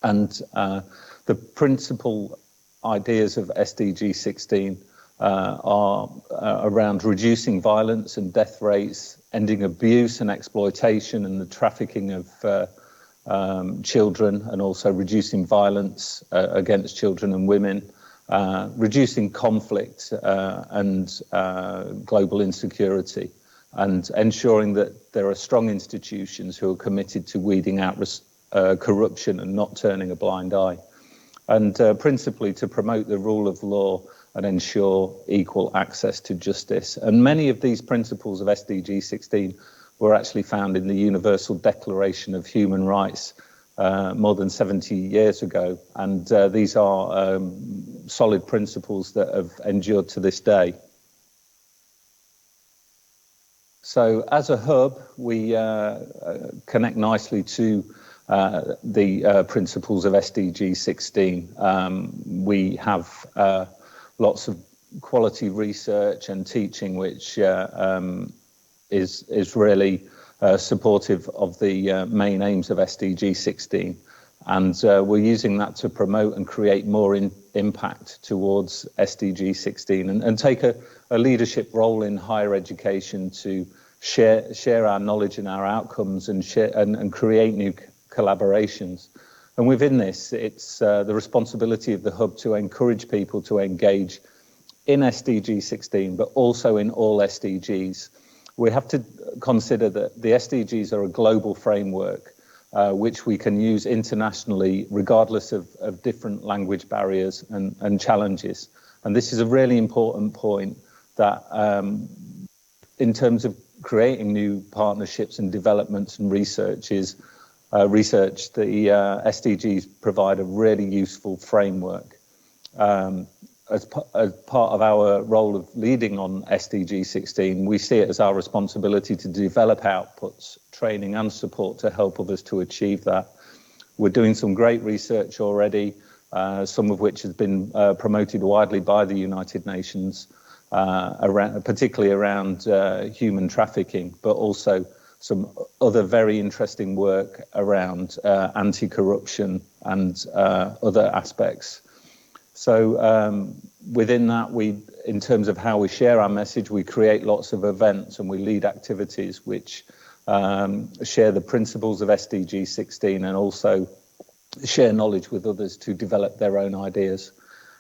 And the principal ideas of SDG 16 are around reducing violence and death rates, ending abuse and exploitation and the trafficking of children, and also reducing violence against children and women, reducing conflict and global insecurity, and ensuring that there are strong institutions who are committed to weeding out corruption and not turning a blind eye, and principally to promote the rule of law and ensure equal access to justice. And many of these principles of SDG 16 were actually found in the Universal Declaration of Human Rights more than 70 years ago. And these are solid principles that have endured to this day. So as a hub, we connect nicely to the principles of SDG 16. We have lots of quality research and teaching, which is really supportive of the main aims of SDG 16. And we're using that to promote and create more impact towards SDG 16 and take a leadership role in higher education to share our knowledge and our outcomes and create new collaborations. And within this, it's the responsibility of the hub to encourage people to engage in SDG 16, but also in all SDGs. We have to consider that the SDGs are a global framework which we can use internationally, regardless of different language barriers and challenges. And this is a really important point, that in terms of creating new partnerships and developments and research, the SDGs provide a really useful framework. As part of our role of leading on SDG 16, we see it as our responsibility to develop outputs, training and support to help others to achieve that. We're doing some great research already, some of which has been promoted widely by the United Nations, particularly around human trafficking, but also some other very interesting work around anti-corruption and other aspects. So within that, in terms of how we share our message, we create lots of events and we lead activities which share the principles of SDG 16 and also share knowledge with others to develop their own ideas.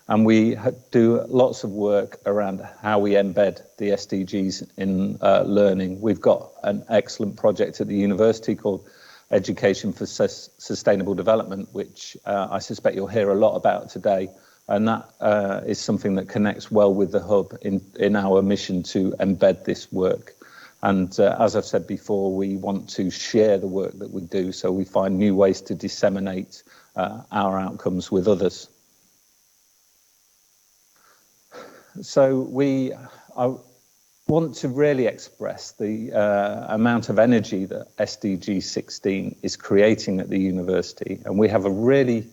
And we do lots of work around how we embed the SDGs in learning. We've got an excellent project at the university called Education for Sustainable Development, which I suspect you'll hear a lot about today. And that is something that connects well with the hub in our mission to embed this work. And as I've said before, we want to share the work that we do, so we find new ways to disseminate our outcomes with others. So I want to really express the amount of energy that SDG 16 is creating at the university. And we have a really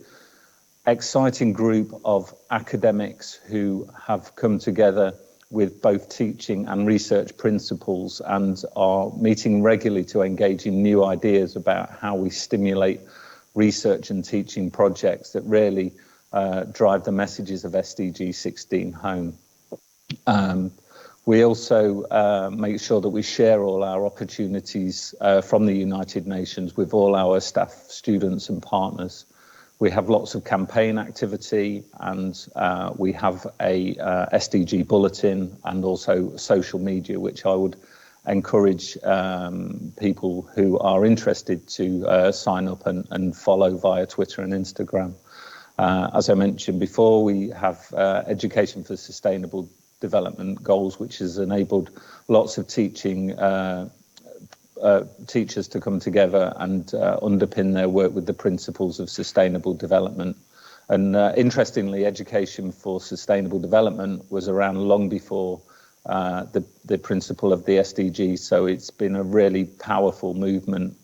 exciting group of academics who have come together with both teaching and research principles and are meeting regularly to engage in new ideas about how we stimulate research and teaching projects that really drive the messages of SDG 16 home. We also make sure that we share all our opportunities from the United Nations with all our staff, students and partners. We have lots of campaign activity, and we have a SDG bulletin and also social media, which I would encourage people who are interested to sign up and follow via Twitter and Instagram. As I mentioned before, we have Education for Sustainable Development goals, which has enabled lots of teachers to come together and underpin their work with the principles of sustainable development. And interestingly, Education for Sustainable Development was around long before the principle of the SDGs, so it's been a really powerful movement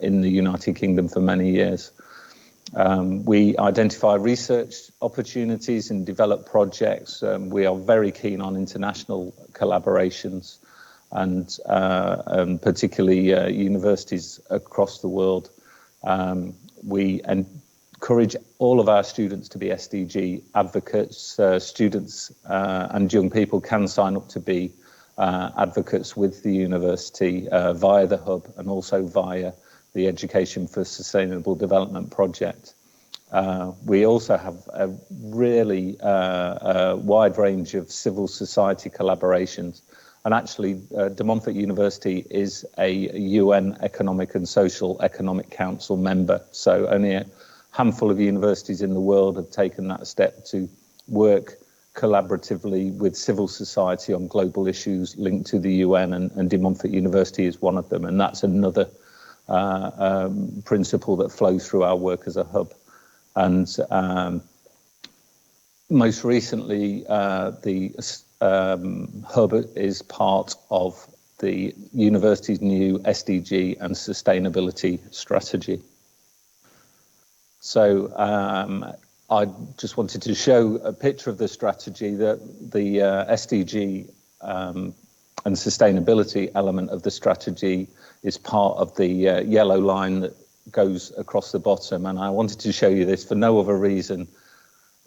in the United Kingdom for many years. We identify research opportunities and develop projects. We are very keen on international collaborations, and particularly universities across the world. We encourage all of our students to be SDG advocates. Students and young people can sign up to be advocates with the university via the hub and also via the Education for Sustainable Development project. We also have a really wide range of civil society collaborations. And actually, De Montfort University is a UN Economic and Social Economic Council member. So only a handful of universities in the world have taken that step to work collaboratively with civil society on global issues linked to the UN, and De Montfort University is one of them. And that's another principle that flows through our work as a hub. And most recently, the hub is part of the university's new SDG and sustainability strategy. So I just wanted to show a picture of the strategy. That the SDG and sustainability element of the strategy is part of the yellow line that goes across the bottom. And I wanted to show you this for no other reason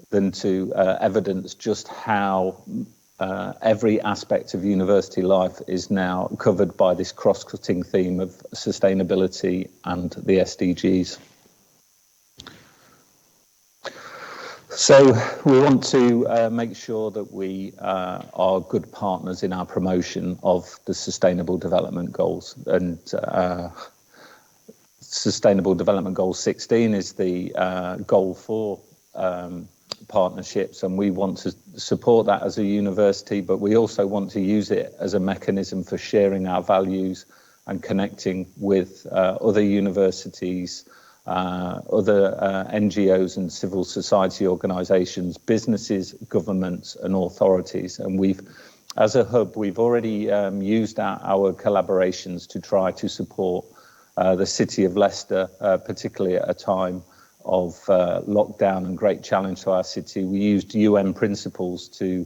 than to evidence just how every aspect of university life is now covered by this cross-cutting theme of sustainability and the SDGs. So we want to make sure that we are good partners in our promotion of the Sustainable Development Goals. And Sustainable Development Goal 16 is the goal for partnerships, and we want to support that as a university, but we also want to use it as a mechanism for sharing our values and connecting with other universities, other NGOs and civil society organisations, businesses, governments and authorities. And we've, as a hub, we've already used our collaborations to try to support the city of Leicester, particularly at a time of lockdown and great challenge to our city. We used UN principles to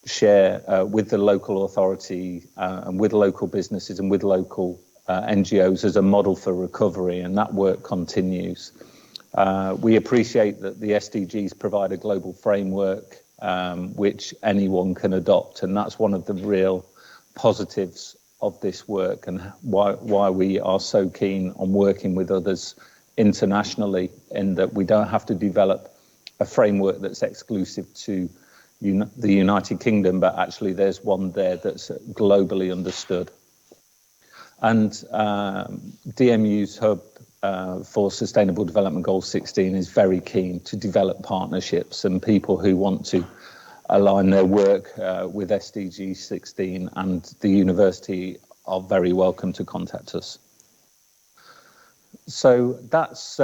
share with the local authority and with local businesses and with local NGOs as a model for recovery, and that work continues. We appreciate that the SDGs provide a global framework which anyone can adopt, and that's one of the real positives of this work and why we are so keen on working with others internationally, in that we don't have to develop a framework that's exclusive to the United Kingdom, but actually there's one there that's globally understood. And DMU's hub for Sustainable Development Goal 16 is very keen to develop partnerships, and people who want to align their work with SDG 16 and the university are very welcome to contact us. So that's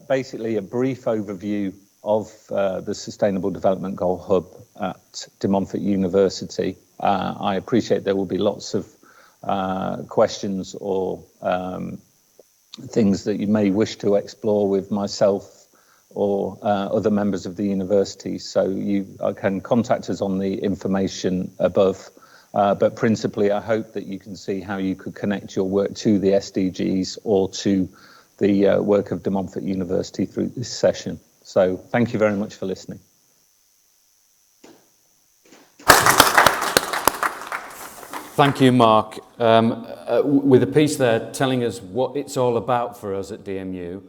basically a brief overview of the Sustainable Development Goal Hub at De Montfort University. I appreciate there will be lots of questions or things that you may wish to explore with myself or other members of the university. So you can contact us on the information above. But principally, I hope that you can see how you could connect your work to the SDGs or to the work of De Montfort University through this session. So thank you very much for listening. Thank you, Mark. With a piece there telling us what it's all about for us at DMU,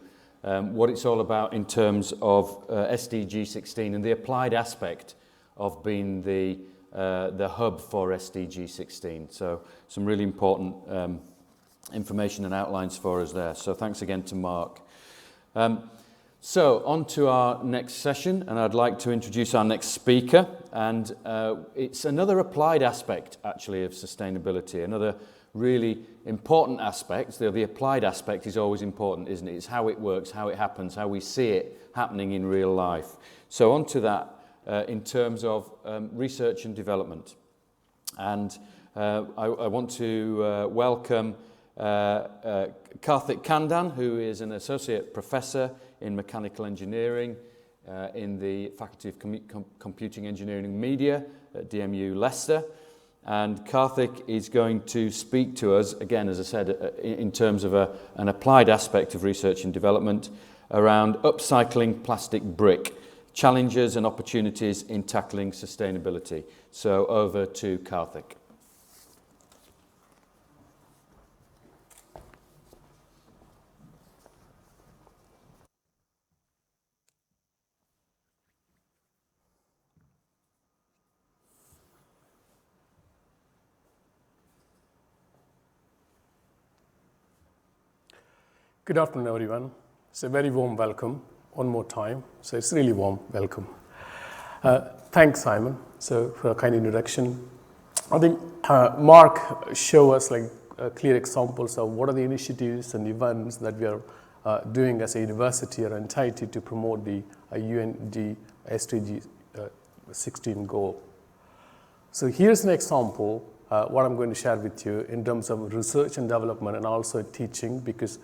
what it's all about in terms of SDG 16 and the applied aspect of being the hub for SDG 16. So some really important information and outlines for us there. So thanks again to Mark. So on to our next session, and I'd like to introduce our next speaker. And it's another applied aspect, actually, of sustainability, another really important aspect. The applied aspect is always important, isn't it? It's how it works, how it happens, how we see it happening in real life. So on to that in terms of research and development. And I want to welcome Karthik Kandan, who is an associate professor in mechanical engineering in the Faculty of Computing Engineering and Media at DMU Leicester. And Karthik is going to speak to us, again, as I said, in terms of an applied aspect of research and development. around upcycling plastic brick, challenges and opportunities in tackling sustainability. So over to Karthik. Good afternoon, everyone. It's a very warm welcome one more time. So it's really warm welcome. Thanks, Simon, for a kind introduction. I think Mark showed us clear examples of what are the initiatives and events that we are doing as a university or entity to promote the UND SDG 16 goal. So here's an example what I'm going to share with you in terms of research and development and also teaching, because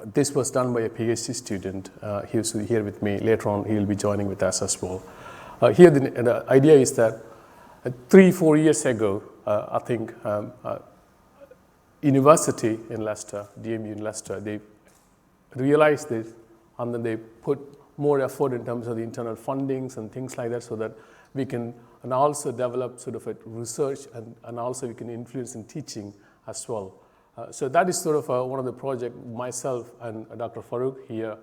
this was done by a PhD student. He was here with me. Later on, he will be joining with us as well. Here, the idea is that 3-4 years ago, I think university in Leicester, DMU in Leicester, they realized this, and then they put more effort in terms of the internal fundings and things like that, so that we can and also develop sort of a research and also we can influence in teaching as well. So that is sort of one of the projects myself and Dr. Farouk here,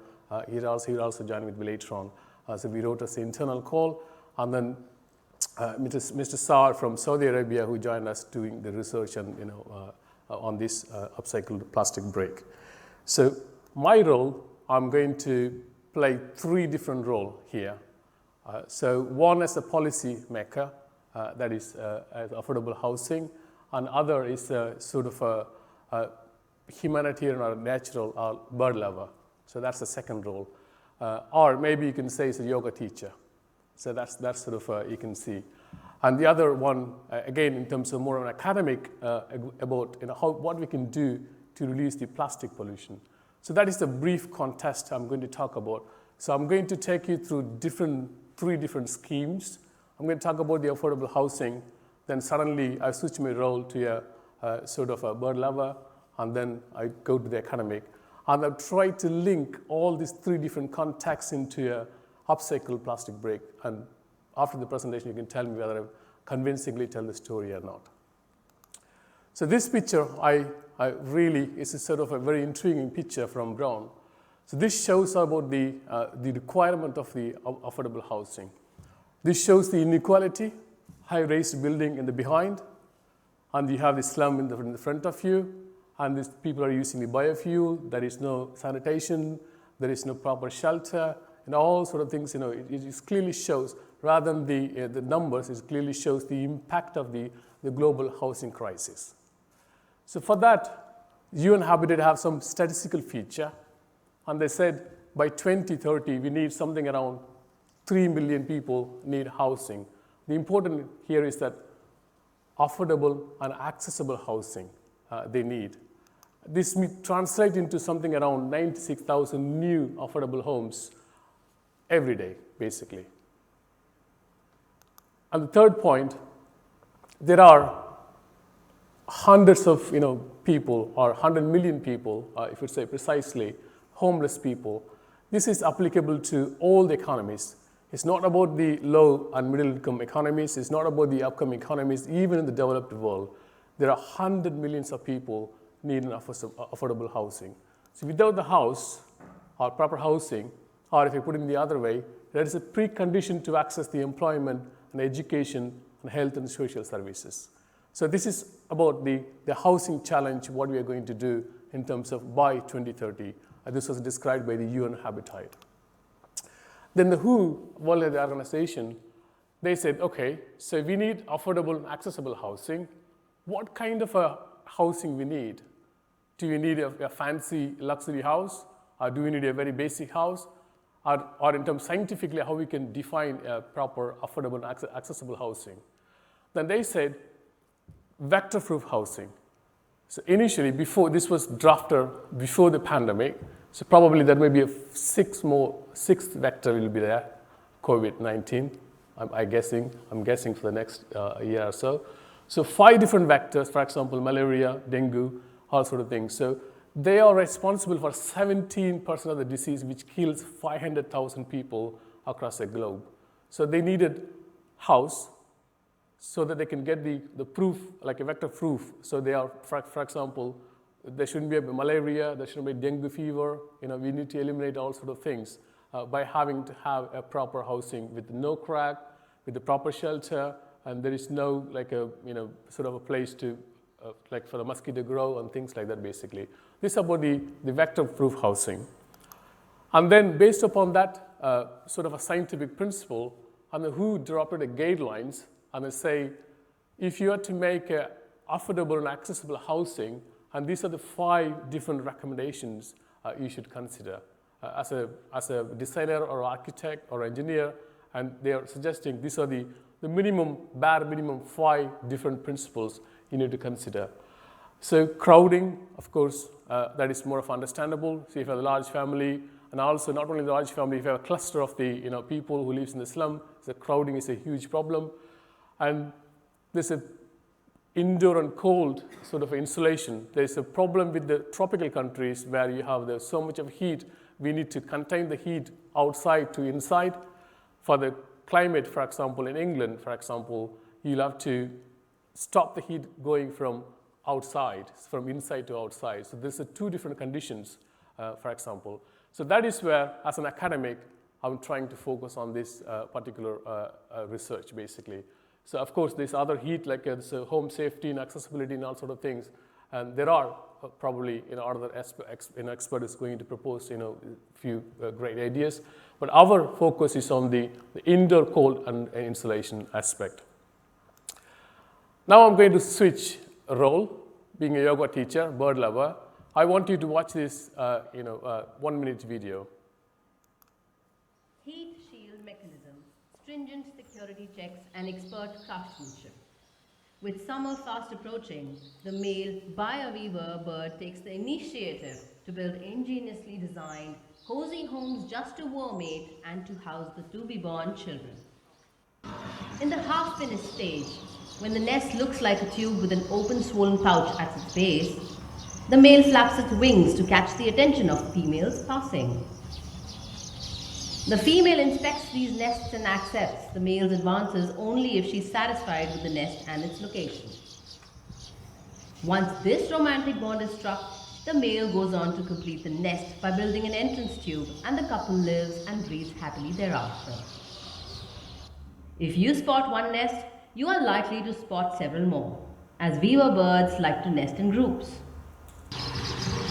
he'll also join with me later on. So we wrote us an internal call, and then Mr. Saar from Saudi Arabia, who joined us doing the research and on this upcycled plastic brick. So my role, I'm going to play 3 different roles here. So one as a policy maker, that is affordable housing, and other is sort of a humanitarian or natural bird lover. So that's the second role. Or maybe you can say it's a yoga teacher. So that's sort of, you can see. And the other one, again, in terms of more of an academic, about what we can do to reduce the plastic pollution. So that is the brief context I'm going to talk about. So I'm going to take you through 3 different schemes. I'm going to talk about the affordable housing. Then suddenly I switch my role to a sort of a bird lover, and then I go to the academic. And I've tried to link all these 3 different contexts into a upcycled plastic brick. And after the presentation, you can tell me whether I convincingly tell the story or not. So this picture, it's a sort of a very intriguing picture from Brown. So this shows about the requirement of the affordable housing. This shows the inequality, high-raised building in the behind, and you have the slum in the front of you, and these people are using the biofuel. There is no sanitation, there is no proper shelter, and all sort of things. It clearly shows, rather than the numbers, it clearly shows the impact of the global housing crisis. So for that, UN Habitat have some statistical feature, and they said by 2030 we need something around 3 million people need housing. The important here is that affordable and accessible housing they need. This translates into something around 96,000 new affordable homes every day, basically. And the third point, there are hundreds of people, or 100 million people, if you say precisely, homeless people. This is applicable to all the economies. It's not about the low and middle income economies. It's not about the upcoming economies. Even in the developed world, there are 100 millions of people needing affordable housing. So without the house, or proper housing, or if you put it in the other way, there is a precondition to access the employment and education and health and social services. So this is about the housing challenge, what we are going to do in terms of by 2030. This was described by the UN Habitat. Then the WHO, World Health Organization, they said, okay, so we need affordable and accessible housing. What kind of a housing we need? Do we need a fancy luxury house? Or do we need a very basic house? Or in terms scientifically, how we can define a proper, affordable, and accessible housing? Then they said, vector-proof housing. So initially, before this was drafted before the pandemic, so probably there may be a sixth vector will be there, COVID-19. I'm guessing for the next year or so. So 5 different vectors, for example, malaria, dengue, all sort of things. So they are responsible for 17% of the disease, which kills 500,000 people across the globe. So they needed house so that they can get the proof, like a vector proof. So they are, for example, there shouldn't be malaria, there shouldn't be dengue fever. We need to eliminate all sorts of things by having to have a proper housing with no crack, with the proper shelter, and there is no sort of a place to like for the mosquito grow and things like that. Basically, this is about the vector-proof housing, and then based upon that sort of a scientific principle, and WHO dropped the guidelines and they say, if you are to make a affordable and accessible housing, and these are the 5 different recommendations you should consider as a designer or architect or engineer, and they are suggesting these are the bare minimum 5 different principles you need to consider. So crowding, of course, that is more of understandable. So if you have a large family, and also not only the large family, if you have a cluster of the people who lives in the slum, the crowding is a huge problem. And there's a indoor and cold sort of insulation. There's a problem with the tropical countries where you have so much of heat. We need to contain the heat outside to inside. For the climate, for example, in England, for example, you'll have to stop the heat going from outside, from inside to outside. So there's 2 different conditions, for example. So that is where, as an academic, I'm trying to focus on this particular research, basically. So of course, there's other heat, like home safety and accessibility and all sort of things. And there are probably other expert is going to propose a few great ideas. But our focus is on the indoor cold and insulation aspect. Now I'm going to switch role, being a yoga teacher, bird lover. I want you to watch this 1-minute video. Heat shield mechanism, stringent security checks, and expert craftsmanship. With summer fast approaching, the male Bioweaver Bird takes the initiative to build ingeniously designed, cozy homes just to warmate and to house the to-be-born children. In the half-finished stage, when the nest looks like a tube with an open swollen pouch at its base, the male flaps its wings to catch the attention of females passing. The female inspects these nests and accepts the male's advances only if she's satisfied with the nest and its location. Once this romantic bond is struck, the male goes on to complete the nest by building an entrance tube, and the couple lives and breathes happily thereafter. If you spot one nest, you are likely to spot several more, as weaver birds like to nest in groups.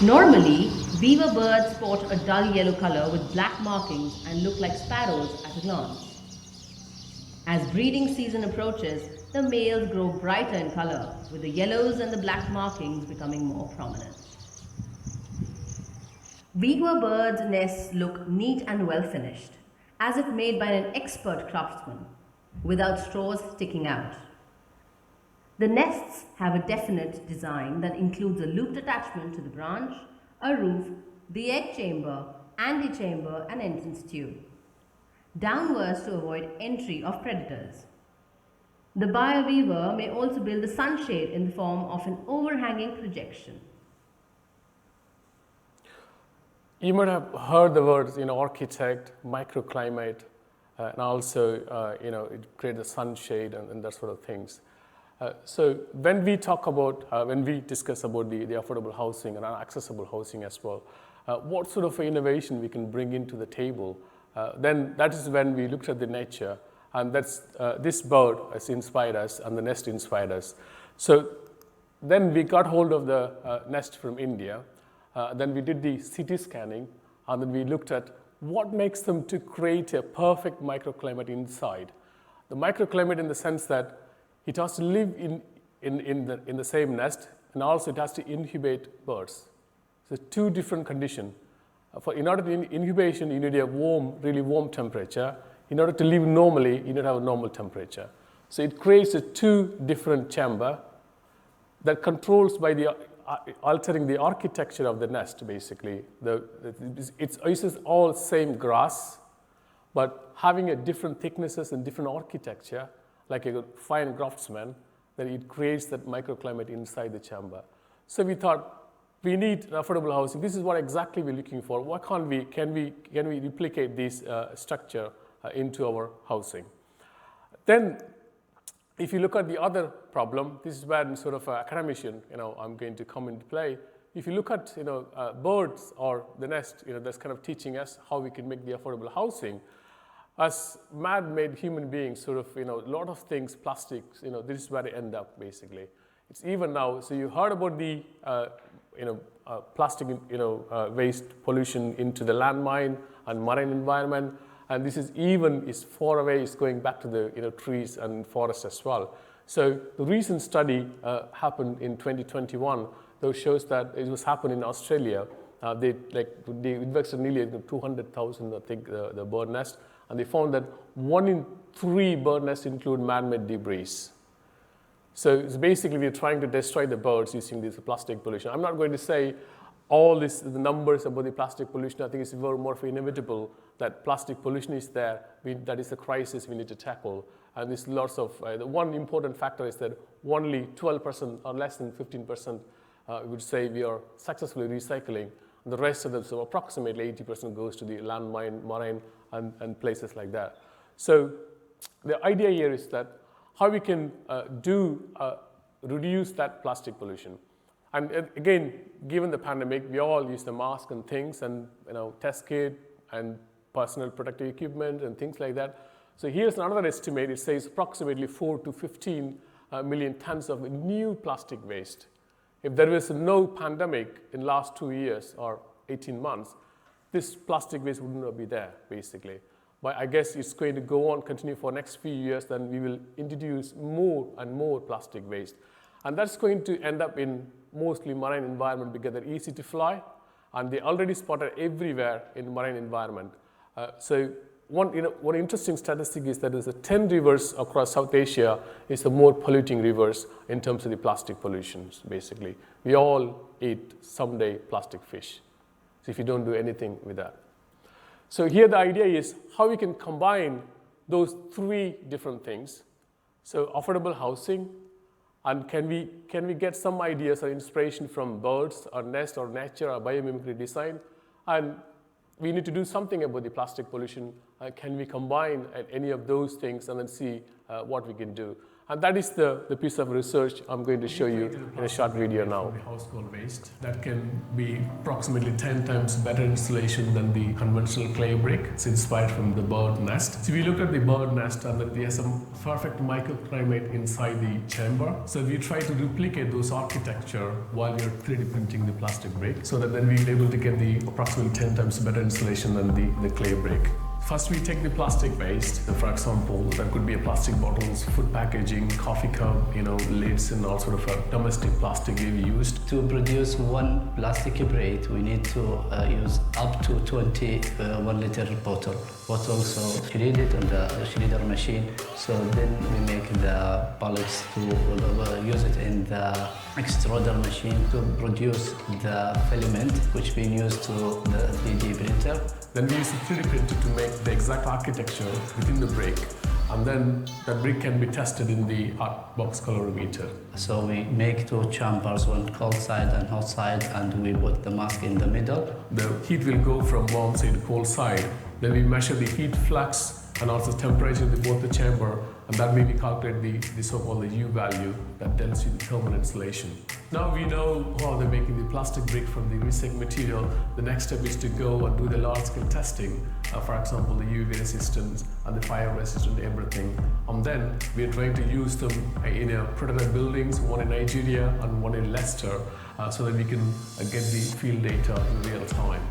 Normally, weaver birds sport a dull yellow color with black markings and look like sparrows at a glance. As breeding season approaches, the males grow brighter in color, with the yellows and the black markings becoming more prominent. Weaver birds' nests look neat and well finished, as if made by an expert craftsman, without straws sticking out. The nests have a definite design that includes a looped attachment to the branch, a roof, the egg chamber, antechamber, and entrance tube, downwards to avoid entry of predators. The Bioweaver may also build a sunshade in the form of an overhanging projection. You might have heard the words, architect, microclimate, and also, it creates a sunshade and that sort of things. So when we talk about, when we discuss about the affordable housing and accessible housing as well, what sort of innovation we can bring into the table, then that is when we looked at the nature, and that's this bird has inspired us and the nest inspired us. So then we got hold of the nest from India, then we did the CT scanning, and then we looked at what makes them to create a perfect microclimate inside. The microclimate in the sense that it has to live in the same nest, and also it has to incubate birds. So 2 different conditions. In order to incubation, you need a really warm temperature. In order to live normally, you need to have a normal temperature. So it creates 2 different chambers that controls by the altering the architecture of the nest, basically. It's all same grass, but having a different thicknesses and different architecture, like a fine craftsman, then it creates that microclimate inside the chamber. So we thought we need affordable housing. This is what exactly we're looking for. Why can't we, can we replicate this structure into our housing? Then, if you look at the other problem, this is where sort of academician, I'm going to come into play. If you look at, birds or the nest, that's kind of teaching us how we can make the affordable housing. As man-made human beings, sort of, a lot of things, plastics, this is where they end up, basically. It's even now, so you heard about the, plastic, waste pollution into the landmine and marine environment, and this is far away, it's going back to the, trees and forests as well. So the recent study happened in 2021, that shows that it was happening in Australia. They invested nearly 200,000, I think, the bird nest, and they found that 1 in 3 bird nests include man-made debris. So it's basically we're trying to destroy the birds using this plastic pollution. I'm not going to say all the numbers about the plastic pollution. I think it's more inevitable that plastic pollution is there. That is a crisis we need to tackle. And there's lots of, the one important factor is that only 12% or less than 15% would say we are successfully recycling. And the rest of them, so approximately 80% goes to the landmine, marine, and places like that. So the idea here is that how we can reduce that plastic pollution. And again, given the pandemic, we all use the mask and things, and test kit and personal protective equipment and things like that. So here's another estimate. It says approximately 4 to 15 million tons of new plastic waste. If there was no pandemic in the last 2 years or 18 months, this plastic waste would not be there, basically. But I guess it's going to go on, continue for the next few years, then we will introduce more and more plastic waste. And that's going to end up in mostly marine environment because they're easy to fly, and they're already spotted everywhere in marine environment. So one interesting statistic is that there's 10 rivers across South Asia is the more polluting rivers in terms of the plastic pollutions, basically. We all eat someday plastic fish, so if you don't do anything with that. So here the idea is how we can combine those 3 different things. So affordable housing, and can we get some ideas or inspiration from birds or nest or nature or biomimicry design, and we need to do something about the plastic pollution. Can we combine any of those things and then see what we can do? And that is the piece of research I'm going to show you in a short video now. The household waste that can be approximately 10 times better insulation than the conventional clay brick. It's inspired from the bird nest. So if you look at the bird nest, and there's some perfect microclimate inside the chamber. So we try to replicate those architecture while you're 3D printing the plastic brick, so that then we're able to get the approximately 10 times better insulation than the clay brick. First, we take the plastic waste. For example, that could be plastic bottles, food packaging, coffee cup, lids, and all sort of domestic plastic we've used. To produce 1 plastic brick, we need to use up to 20 1-liter bottle. So shred it on the shredder machine. So then we make the pallets to use it in the extruder machine to produce the filament, which we use to the 3D printer. Then we use the 3D printer to make the exact architecture within the brick, and then the brick can be tested in the art box colorimeter. So we make 2 chambers, one cold side and hot side, and we put the mask in the middle. The heat will go from warm side to cold side. Then we measure the heat flux and also temperature in both the chamber, and that way we calculate the so-called the U value that tells you the thermal insulation. Now we know how they're making the plastic brick from the recycled material. The next step is to go and do the large-scale testing, for example, the UV resistance and the fire resistance, everything. And then we are trying to use them in prototype buildings, one in Nigeria and one in Leicester, so that we can get the field data in real time.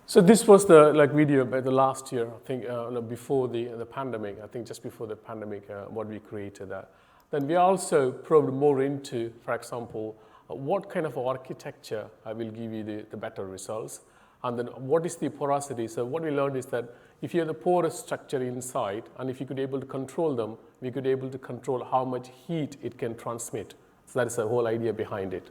So this was the video by the last year, I think, before the pandemic. I think just before the pandemic, what we created that. Then we also probed more into, for example, what kind of architecture will give you the better results, and then what is the porosity. So what we learned is that if you have the porous structure inside, and if you could be able to control them, we could be able to control how much heat it can transmit. So that is the whole idea behind it.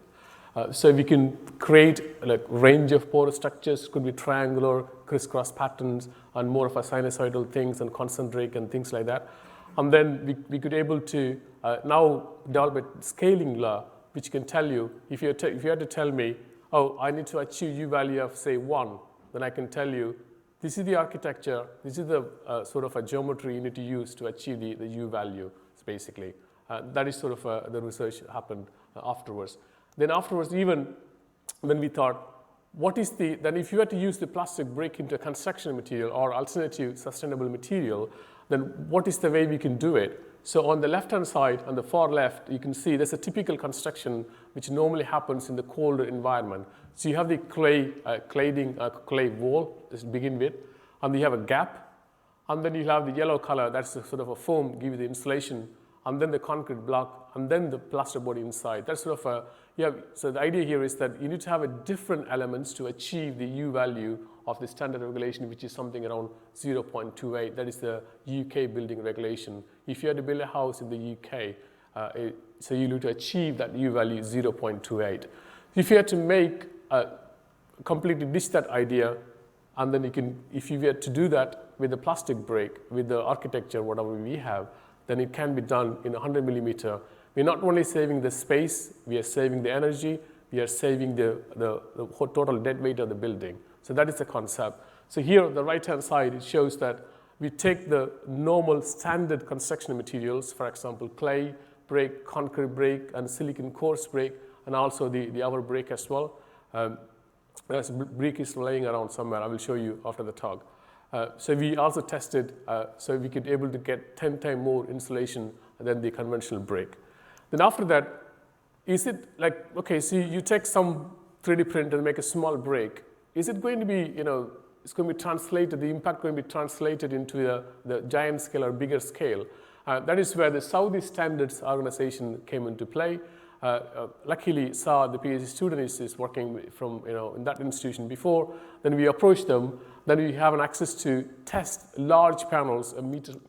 So we can create range of porous structures, could be triangular, crisscross patterns, and more of a sinusoidal things and concentric and things like that. And then we could able to now developed a scaling law which can tell you, if you had to tell me, oh, I need to achieve U value of say 1, then I can tell you, this is the architecture, this is the sort of a geometry you need to use to achieve the U value, basically. That is sort of the research happened afterwards. Then afterwards, even when we thought, then if you had to use the plastic brick into a construction material or alternative sustainable material, then what is the way we can do it? So on the left-hand side, on the far left, you can see there's a typical construction which normally happens in the colder environment. So you have the clay wall to begin with, and you have a gap, and then you have the yellow color, that's the sort of a foam, give you the insulation, and then the concrete block, and then the plaster body inside. That's sort of so the idea here is that you need to have a different elements to achieve the U value of the standard regulation, which is something around 0.28. That is the UK building regulation. If you had to build a house in the UK, so you need to achieve that U value 0.28. If you had to make completely ditch that idea, and then you can, if you were to do that with the plastic brick, with the architecture, whatever we have, then it can be done in 100 millimeter. We're not only saving the space, we are saving the energy, we are saving the total dead weight of the building. So that is the concept. So here on the right-hand side, it shows that we take the normal standard construction materials, for example, clay, brick, concrete brick, and silicon coarse brick, and also the other brick as well. There's brick is laying around somewhere. I will show you after the talk. So we also tested, so we could able to get 10 times more insulation than the conventional brick. Then after that, is it like, okay, so you take some 3D print and make a small brick. Is it going to be, it's going to be translated, the impact going to be translated into the giant scale or bigger scale? That is where the Saudi Standards Organization came into play. Luckily, Sa, the PhD student, is working from in that institution before. Then we approached them. Then we have an access to test large panels,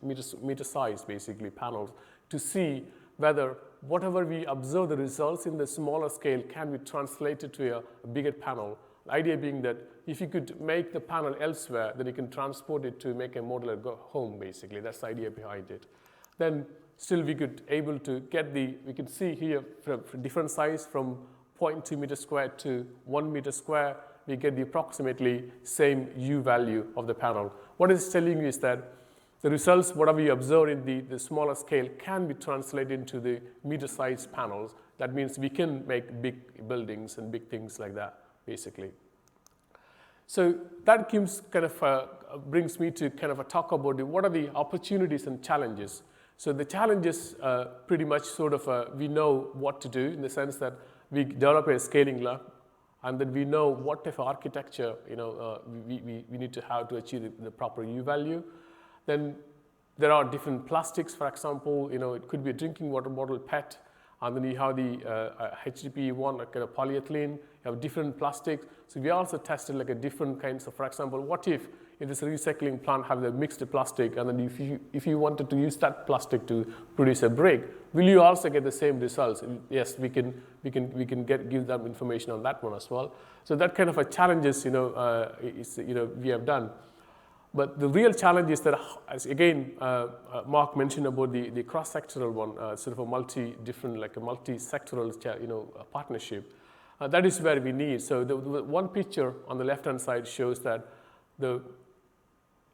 meter size, basically panels, to see whether whatever we observe the results in the smaller scale can be translated to a bigger panel. The idea being that if you could make the panel elsewhere, then you can transport it to make a modular home, basically. That's the idea behind it. Then still we could able to get we can see here from different size from 0.2 meter square to 1 meter square, we get the approximately same U value of the panel. What it's telling you is that the results, whatever you observe in the smaller scale, can be translated into the meter-sized panels. That means we can make big buildings and big things like that, basically. So that brings me to kind of talk about what are the opportunities and challenges. So the challenges pretty much sort of we know what to do in the sense that we develop a scaling law, and then we know what type of architecture we need to have to achieve the proper U value. Then there are different plastics, for example, it could be a drinking water bottle PET, and then you have the HDPE1, like a polyethylene, you have different plastics. So we also tested like a different kinds of, for example, what if this recycling plant have the mixed plastic, and then if you wanted to use that plastic to produce a brick, will you also get the same results? Yes, we can give them information on that one as well. So that kind of a challenges, we have done. But the real challenge is that, as again, Mark mentioned about the cross-sectoral one, sort of a multi-sectoral, partnership. That is where we need. So the one picture on the left-hand side shows that the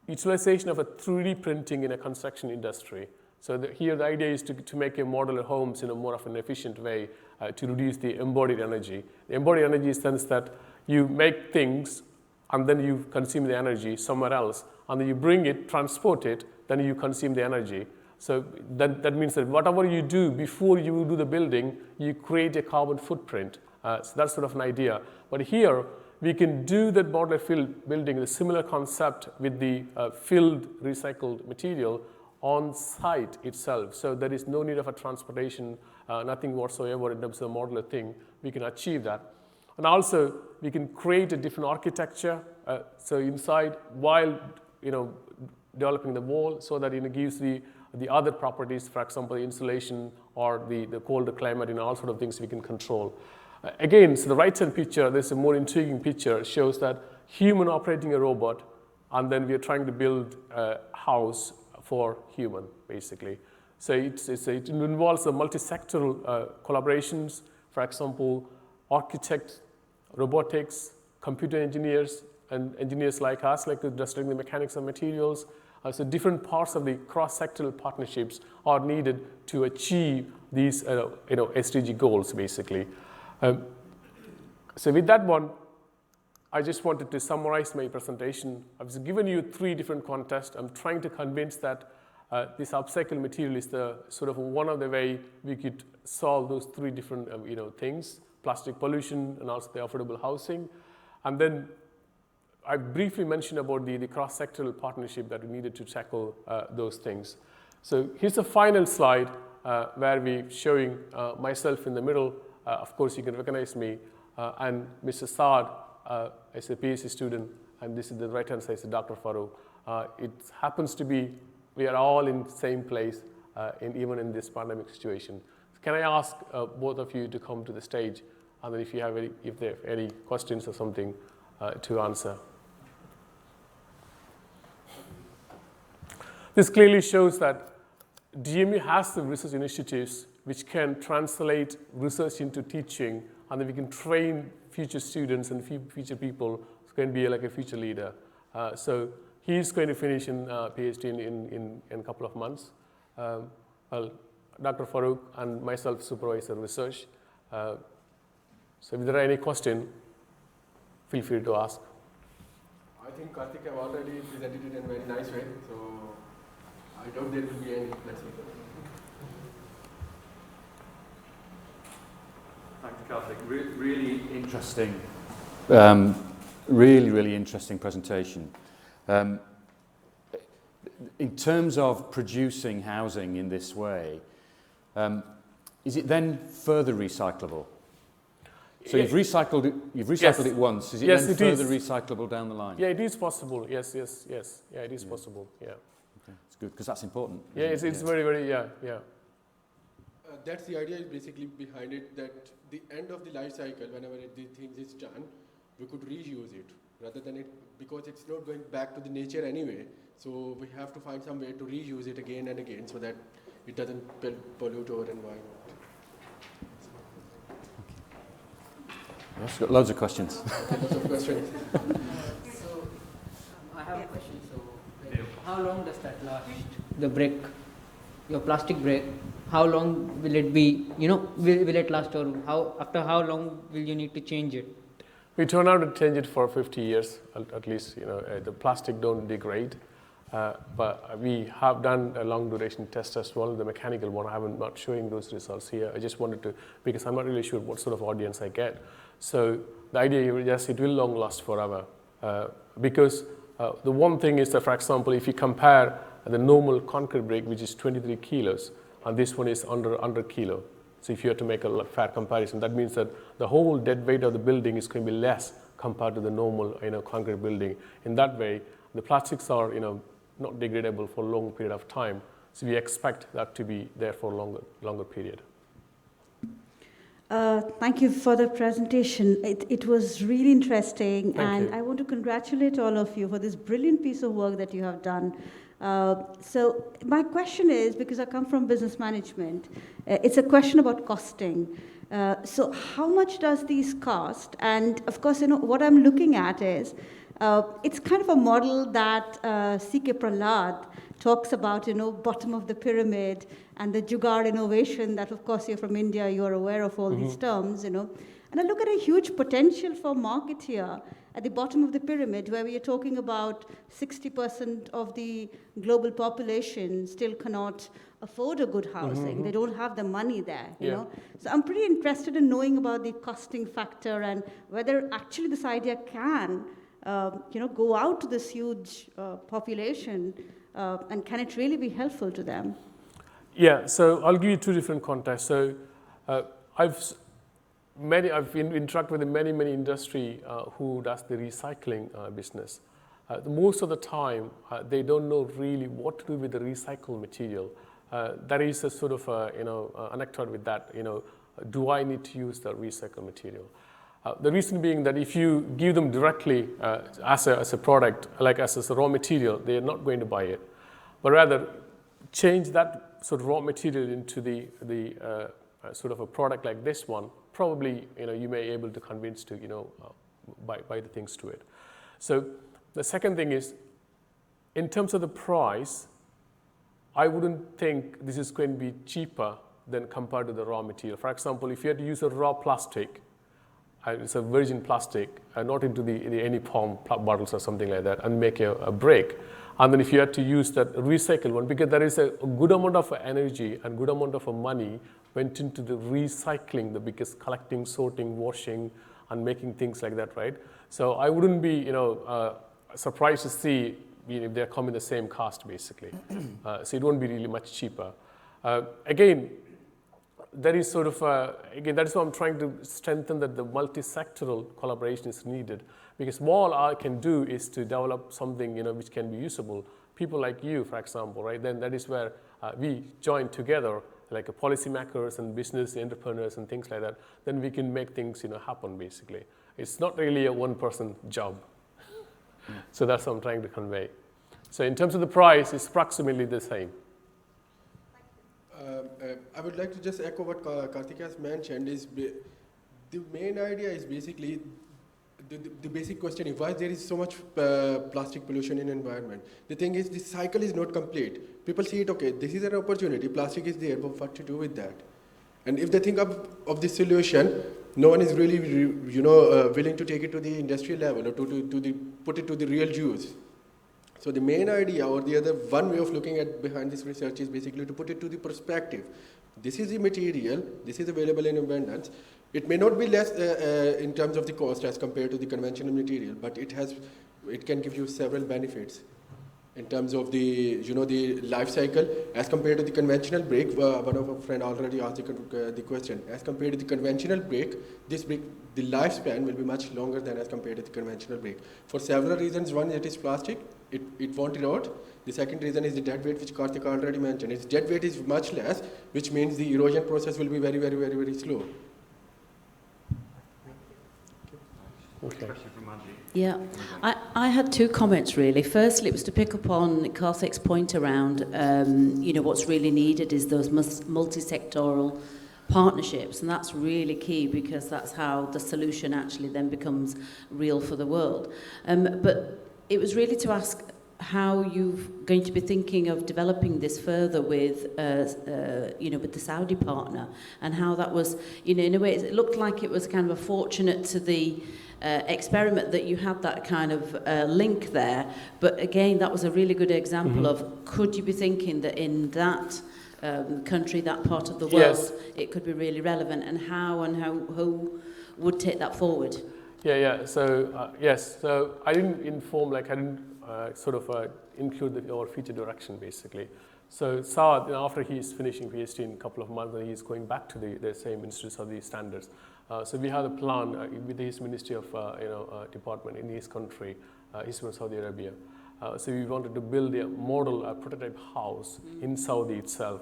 utilization of a 3D printing in a construction industry. So here the idea is to make a modular homes in a more of an efficient way to reduce the embodied energy. The embodied energy is the sense that you make things and then you consume the energy somewhere else, and then you bring it, transport it, then you consume the energy. So that means that whatever you do before you do the building, you create a carbon footprint. So that's sort of an idea. But here, we can do that modular filled building, the similar concept with the filled recycled material on site itself. So there is no need of a transportation, nothing whatsoever in terms of the modular thing. We can achieve that. And also, we can create a different architecture. So inside, while developing the wall, so that it gives the other properties, for example, the insulation or the colder climate, all sort of things we can control. Again, so the right-hand picture, there's a more intriguing picture, shows that human operating a robot, and then we are trying to build a house for human, basically. So it involves a multi-sectoral collaborations, for example, architects, robotics, computer engineers, and engineers like us, like studying the mechanics of materials. So different parts of the cross-sectoral partnerships are needed to achieve these SDG goals, basically. So with that one, I just wanted to summarize my presentation. I've given you 3 different contests. I'm trying to convince that this upcycled material is the sort of one of the way we could solve those 3 different things: plastic pollution and also the affordable housing. And then I briefly mentioned about the cross-sectoral partnership that we needed to tackle those things. So here's the final slide where we're showing myself in the middle. Of course, you can recognize me, and Mr. Saad is a PhD student, and this is the right-hand side, is Dr. Farouk. It happens to be we are all in the same place, even in this pandemic situation. Can I ask both of you to come to the stage, and then if you have any questions or something to answer. This clearly shows that DMU has the research initiatives which can translate research into teaching, and then we can train future students and future people who can be like a future leader. So he's going to finish in PhD in a couple of months. Well, Dr. Farouk and myself supervise the research. So if there are any questions, feel free to ask. I think Karthik have already presented it in a very nice way, so I doubt there will be any. Let's see. Thank you, Karthik. Really interesting, really interesting presentation. In terms of producing housing in this way, is it then further recyclable? So you've recycled it once. Is it then further recyclable down the line? Yeah, it is possible. Yes. Yeah, it is possible. Yeah. Okay, it's good because that's important. Yeah, it's very yeah. That's the idea basically behind it, that the end of the life cycle, whenever the thing is done, we could reuse it rather than it, because it's not going back to the nature anyway. So we have to find some way to reuse it again and again so that it doesn't pollute our environment. Yes, got loads of questions. Lots of questions. So I have a question. So how long does that last? The brick, your plastic brick, how long will it be? Will it last, or after how long will you need to change it? We turn out to change it for 50 years at least. The plastic don't degrade, but we have done a long duration test as well, the mechanical one. I'm not showing those results here. I just wanted to, because I'm not really sure what sort of audience I get. So the idea is, yes, it will long last forever, because the one thing is that, for example, if you compare the normal concrete brick, which is 23 kilos, and this one is under kilo. So if you have to make a fair comparison, that means that the whole dead weight of the building is going to be less compared to the normal concrete building. In that way, the plastics are not degradable for a long period of time. So we expect that to be there for a longer period. Thank you for the presentation. It was really interesting, Thank you. I want to congratulate all of you for this brilliant piece of work that you have done. So my question is, because I come from business management, it's a question about costing. So how much does these cost? And of course, what I'm looking at is, it's kind of a model that C.K. Prahlad talks about, bottom of the pyramid and the Jugaad innovation that, of course, you're from India, you're aware of all these terms, And I look at a huge potential for market here at the bottom of the pyramid, where we are talking about 60% of the global population still cannot afford a good housing. They don't have the money there, you know. So I'm pretty interested in knowing about the costing factor and whether actually this idea can, go out to this huge population, and can it really be helpful to them? Yeah, so I'll give you 2 different contexts. So I've interacted with many industry who does the recycling business. Most of the time, they don't know really what to do with the recycled material. There is a sort of anecdote with that. Do I need to use the recycled material? The reason being that if you give them directly as a product, like as a raw material, they are not going to buy it. But rather, change that sort of raw material into the sort of a product like this one, probably you may be able to convince to buy the things to it. So the second thing is, in terms of the price, I wouldn't think this is going to be cheaper than compared to the raw material. For example, if you had to use a raw plastic, it's a virgin plastic, not into any palm bottles or something like that, and make a break. And then if you had to use that recycled one, because there is a good amount of energy and good amount of money went into the recycling, because collecting, sorting, washing, and making things like that, right? So I wouldn't be, surprised to see if they're coming the same cost, basically. So it won't be really much cheaper. Again, there is sort of, again, that is why I'm trying to strengthen that the multi-sectoral collaboration is needed. Because all I can do is to develop something, which can be usable. People like you, for example, right? Then that is where we join together, like policymakers and business entrepreneurs and things like that. Then we can make things, happen, basically. It's not really a one-person job. So that's what I'm trying to convey. So in terms of the price, it's approximately the same. I would like to just echo what Karthik has mentioned. Is the main idea is basically the basic question is why there is so much plastic pollution in environment. The thing is, the cycle is not complete. People see it, okay, this is an opportunity, plastic is there, but what to do with that? And if they think of the solution, no one is really, willing to take it to the industrial level or put it to the real use. So the main idea, or the other one way of looking at behind this research, is basically to put it to the perspective. This is the material, this is available in abundance. It may not be less in terms of the cost as compared to the conventional material, but it can give you several benefits in terms of the the life cycle as compared to the conventional brake. One of our friend already asked the question. As compared to the conventional brake, this brake, the lifespan will be much longer than as compared to the conventional brake. For several reasons. One, it is plastic. It won't erode. The second reason is the dead weight, which Karthik already mentioned. Its dead weight is much less, which means the erosion process will be very, very, very, very slow. Okay. Yeah, I had two comments really. Firstly, it was to pick up on Karthik's point around, what's really needed is those multi-sectoral partnerships, and that's really key because that's how the solution actually then becomes real for the world. But it was really to ask how you're going to be thinking of developing this further with, with the Saudi partner, and how that was, in a way, it looked like it was kind of a fortunate to the experiment that you had that kind of link there. But again, that was a really good example of, could you be thinking that in that country, that part of the world, it could be really relevant, and who would take that forward? Yeah. So yes. So I didn't include our future direction, basically. So Saad, after he's finishing PhD in a couple of months, and he's going back to the same institutes of these standards. So we have a plan with his Ministry of Department in his country. He's from Saudi Arabia. So we wanted to build a model, a prototype house in Saudi itself,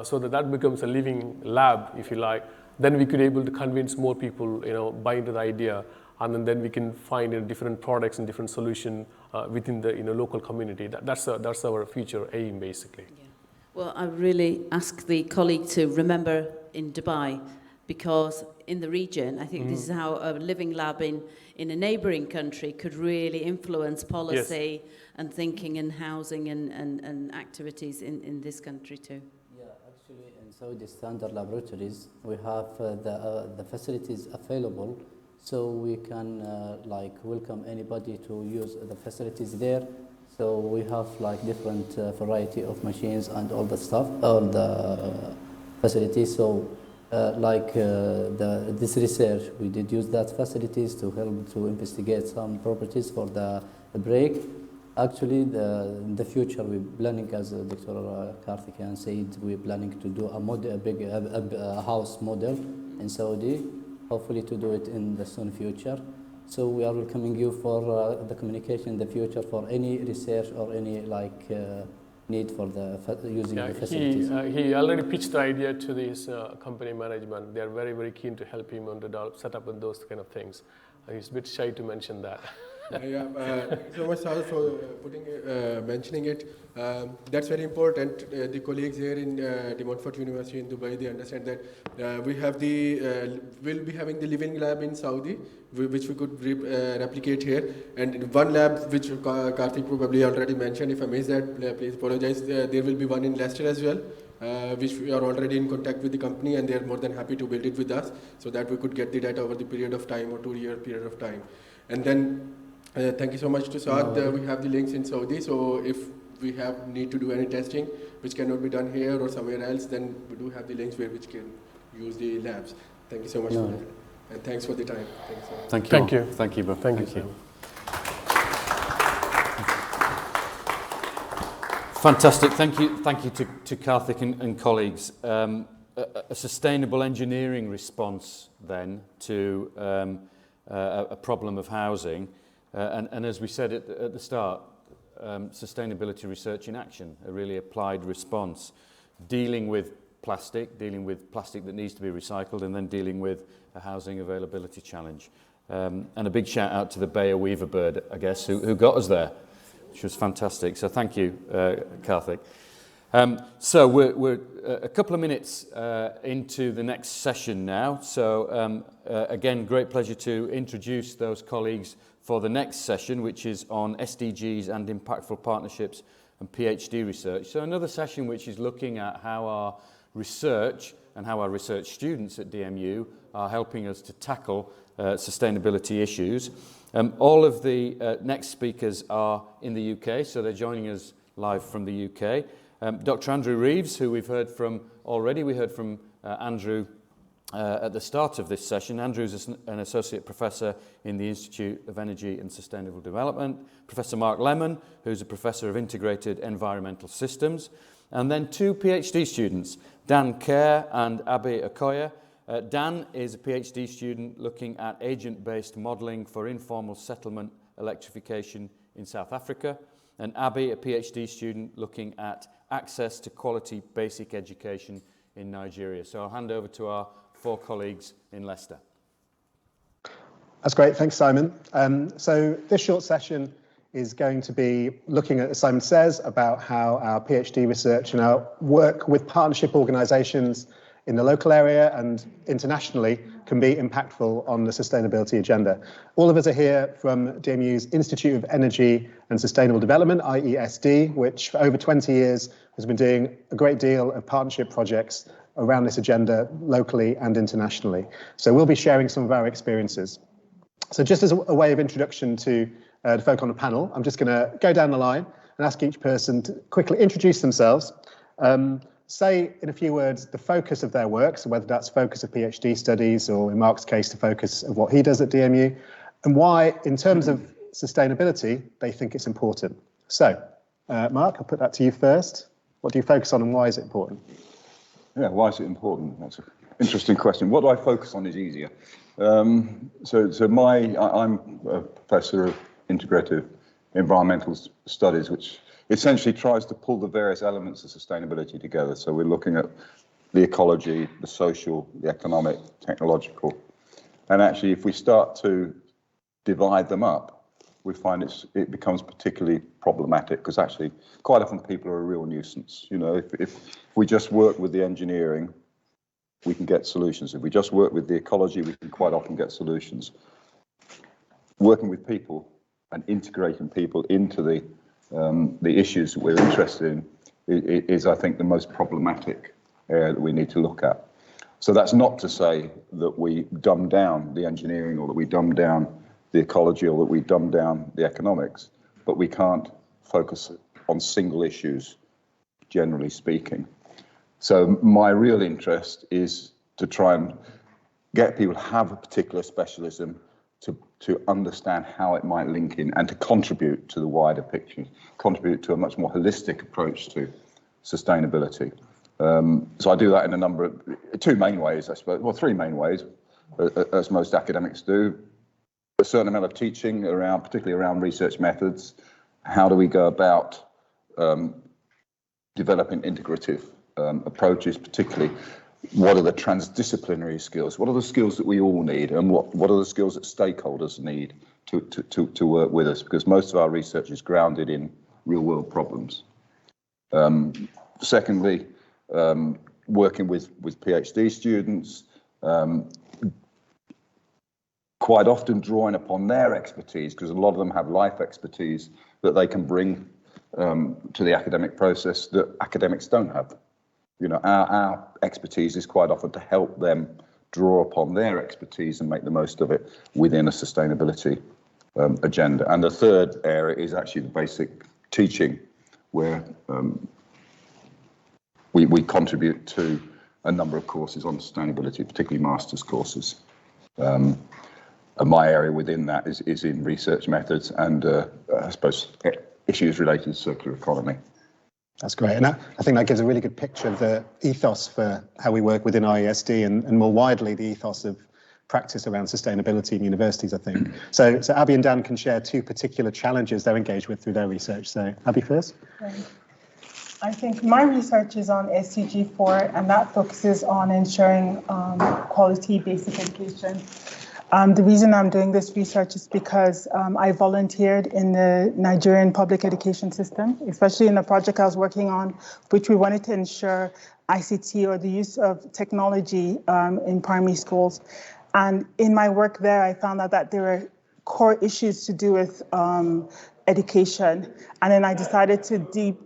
so that becomes a living lab, if you like. Then we could able to convince more people, buy into the idea, and then we can find different products and different solutions within the local community. That's our future aim, basically. Yeah. Well, I really ask the colleague to remember in Dubai, because in the region, I think this is how a living lab in a neighbouring country could really influence policy and thinking and housing and activities in this country too. Yeah, actually in Saudi standard laboratories, we have the facilities available, so we can welcome anybody to use the facilities there. So we have different variety of machines and all the stuff, all the facilities. So this research, we did use that facilities to help to investigate some properties for the brake. Actually, in the future, we're planning, as Dr. Karthik said, we're planning to do a house model in Saudi, hopefully to do it in the soon future. So we are welcoming you for the communication in the future for any research or any need for using the facilities. He already pitched the idea to this company management. They are very, very keen to help him on the setup and those kind of things. He's a bit shy to mention that. Thank you so much, Sal, for mentioning it. That's very important. The colleagues here in the Montfort University in Dubai, they understand that we'll be having the living lab in Saudi, which we could replicate here. And one lab, which Karthik probably already mentioned, if I missed that, please apologize. There will be one in Leicester as well, which we are already in contact with the company, and they are more than happy to build it with us, so that we could get the data over the period of time, or 2-year period of time. And then, thank you so much to Saad. We have the links in Saudi, so if we need to do any testing, which cannot be done here or somewhere else, then we do have the links which can use the labs. Thank you so much for that. And thanks for the time. Thank you. Thank you. Thank you, both. Thank you. Fantastic. Thank you to Karthik and colleagues. A sustainable engineering response then to a problem of housing. And as we said at the start, sustainability research in action, a really applied response, dealing with plastic that needs to be recycled, and then dealing with a housing availability challenge. And a big shout out to the Bioweaver Bird, I guess, who got us there, which was fantastic. So thank you, Karthik. So we're a couple of minutes into the next session now. So again, great pleasure to introduce those colleagues for the next session, which is on SDGs and impactful partnerships and PhD research. So another session which is looking at how our research and how our research students at DMU are helping us to tackle sustainability issues. All of the next speakers are in the UK, so they're joining us live from the UK. Dr. Andrew Reeves, who we've heard from already. We heard from Andrew at the start of this session. Andrew's an associate professor in the Institute of Energy and Sustainable Development. Professor Mark Lemon, who's a professor of integrated environmental systems. And then 2 PhD students, Dan Kerr and Abi Okoye. Dan is a PhD student looking at agent-based modelling for informal settlement electrification in South Africa. And Abi, a PhD student looking at access to quality basic education in Nigeria. So I'll hand over to our 4 colleagues in Leicester. That's great, thanks Simon. So this short session is going to be looking at, as Simon says, about how our PhD research and our work with partnership organisations in the local area and internationally can be impactful on the sustainability agenda. All of us are here from DMU's Institute of Energy and Sustainable Development, IESD, which for over 20 years has been doing a great deal of partnership projects around this agenda locally and internationally. So we'll be sharing some of our experiences. So just as a way of introduction to the folk on the panel, I'm just going to go down the line and ask each person to quickly introduce themselves, say in a few words the focus of their work, so whether that's focus of PhD studies or in Mark's case the focus of what he does at DMU, and why in terms of sustainability they think it's important. So Mark, I'll put that to you first. What do you focus on and why is it important? Yeah, why is it important? That's an interesting question. What do I focus on is easier. I'm a professor of integrative environmental studies, which essentially tries to pull the various elements of sustainability together. So we're looking at the ecology, the social, the economic, technological. And actually, if we start to divide them up, we find it becomes particularly problematic, because actually quite often people are a real nuisance. You know, if we just work with the engineering, we can get solutions. If we just work with the ecology, we can quite often get solutions. Working with people and integrating people into the issues that we're interested in is, I think, the most problematic area that we need to look at. So that's not to say that we dumb down the engineering or that we dumb down the ecology or that we dumb down the economics, but we can't focus on single issues, generally speaking. So my real interest is to try and get people to have a particular specialism to understand how it might link in and to contribute to the wider picture, contribute to a much more holistic approach to sustainability. So I do that in a number of 2 main ways, I suppose, well, 3 main ways, as most academics do. A certain amount of teaching around, particularly around research methods. How do we go about developing integrative approaches, particularly what are the transdisciplinary skills? What are the skills that we all need, and what are the skills that stakeholders need to work with us, because most of our research is grounded in real world problems. Secondly, working with PhD students, quite often drawing upon their expertise, because a lot of them have life expertise that they can bring to the academic process that academics don't have. You know, our expertise is quite often to help them draw upon their expertise and make the most of it within a sustainability agenda. And the third area is actually the basic teaching, where we contribute to a number of courses on sustainability, particularly master's courses. And my area within that is in research methods and I suppose issues related to circular economy. That's great. And I think that gives a really good picture of the ethos for how we work within IESD and more widely the ethos of practice around sustainability in universities, I think. So Abby and Dan can share two particular challenges they're engaged with through their research. So Abby first. I think my research is on SDG 4, and that focuses on ensuring quality basic education. The reason I'm doing this research is because I volunteered in the Nigerian public education system, especially in a project I was working on, which we wanted to ensure ICT, or the use of technology in primary schools. And in my work there, I found out that there were core issues to do with education. And then I decided to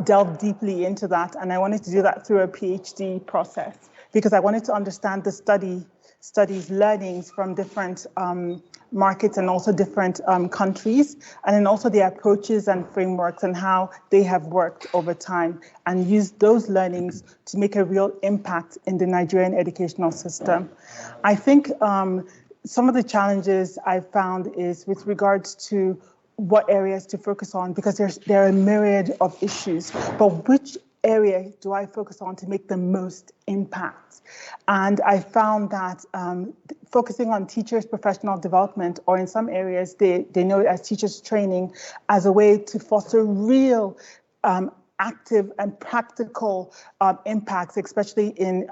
delve deeply into that. And I wanted to do that through a PhD process, because I wanted to understand the studies learnings from different markets and also different countries, and then also the approaches and frameworks and how they have worked over time, and use those learnings to make a real impact in the Nigerian educational system. I think some of the challenges I've found is with regards to what areas to focus on, because there are a myriad of issues, but which area do I focus on to make the most impact? And I found that focusing on teachers' professional development, or in some areas they know it as teachers training, as a way to foster real active and practical impacts, especially in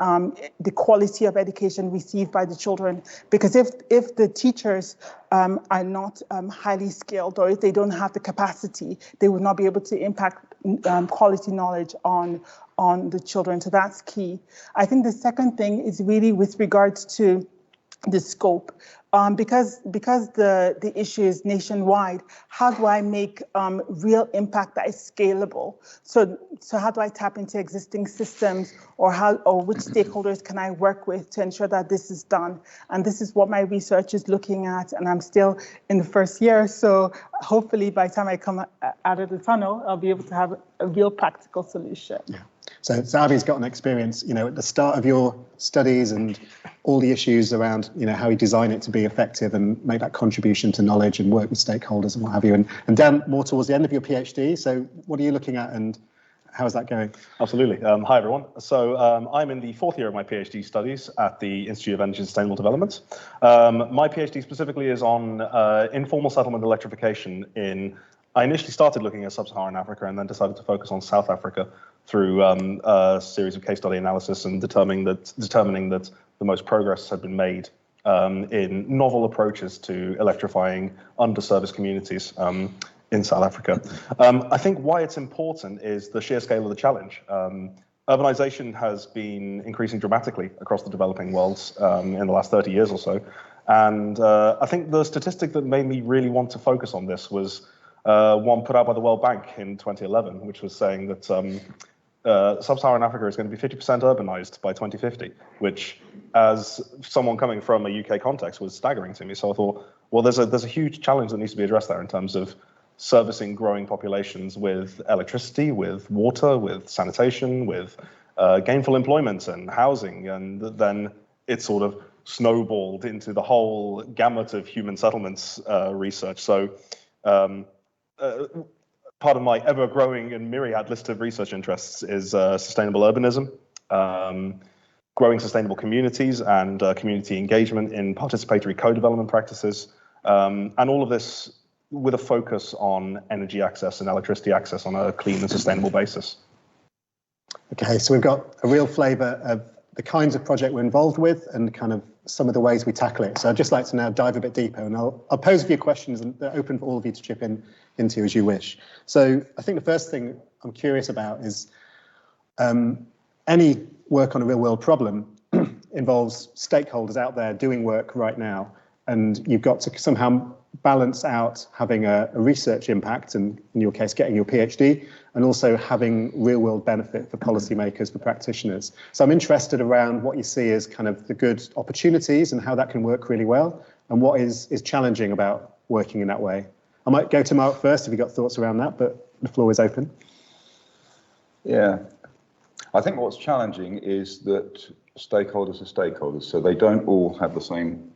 the quality of education received by the children. Because if the teachers are not highly skilled, or if they don't have the capacity, they would not be able to impact quality knowledge on the children. So that's key. I think the second thing is really with regards to the scope. Because the issue is nationwide, how do I make real impact that is scalable? So how do I tap into existing systems, or which stakeholders can I work with to ensure that this is done? And this is what my research is looking at, and I'm still in the first year. So hopefully by the time I come out of the tunnel, I'll be able to have a real practical solution. Yeah. So Abby's got an experience, at the start of your studies and all the issues around, how you design it to be effective and make that contribution to knowledge and work with stakeholders and what have you. And Dan, more towards the end of your PhD. So what are you looking at and how is that going? Absolutely. Hi, everyone. So I'm in the fourth year of my PhD studies at the Institute of Energy and Sustainable Development. My PhD specifically is on informal settlement electrification I initially started looking at sub-Saharan Africa and then decided to focus on South Africa through a series of case study analysis and determining that the most progress had been made in novel approaches to electrifying underserviced communities in South Africa. I think why it's important is the sheer scale of the challenge. Urbanization has been increasing dramatically across the developing world in the last 30 years or so. And I think the statistic that made me really want to focus on this was one put out by the World Bank in 2011, which was saying that sub-Saharan Africa is going to be 50% urbanized by 2050, which, as someone coming from a UK context, was staggering to me. So I thought, well, there's a huge challenge that needs to be addressed there in terms of servicing growing populations with electricity, with water, with sanitation, with gainful employment and housing. And then it sort of snowballed into the whole gamut of human settlements research. So part of my ever-growing and myriad list of research interests is sustainable urbanism, growing sustainable communities, and community engagement in participatory co-development practices, and all of this with a focus on energy access and electricity access on a clean and sustainable basis. Okay, so we've got a real flavour of the kinds of project we're involved with and kind of some of the ways we tackle it. So I'd just like to now dive a bit deeper, and I'll pose a few questions and they're open for all of you to chip into as you wish. So I think the first thing I'm curious about is any work on a real world problem involves stakeholders out there doing work right now, and you've got to somehow balance out having a research impact, and in your case getting your PhD, and also having real world benefit for policymakers, for practitioners. So I'm interested around what you see as kind of the good opportunities and how that can work really well, and what is challenging about working in that way. I might go to Mark first if you've got thoughts around that, but the floor is open. Yeah, I think what's challenging is that stakeholders are stakeholders, so they don't all have the same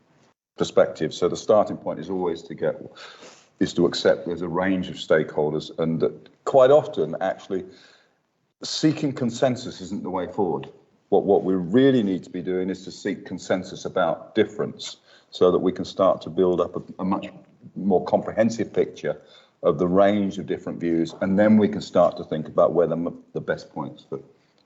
perspective. So the starting point is always to accept there's a range of stakeholders, and that quite often actually seeking consensus isn't the way forward. What we really need to be doing is to seek consensus about difference, so that we can start to build up a much more comprehensive picture of the range of different views, and then we can start to think about where the best points for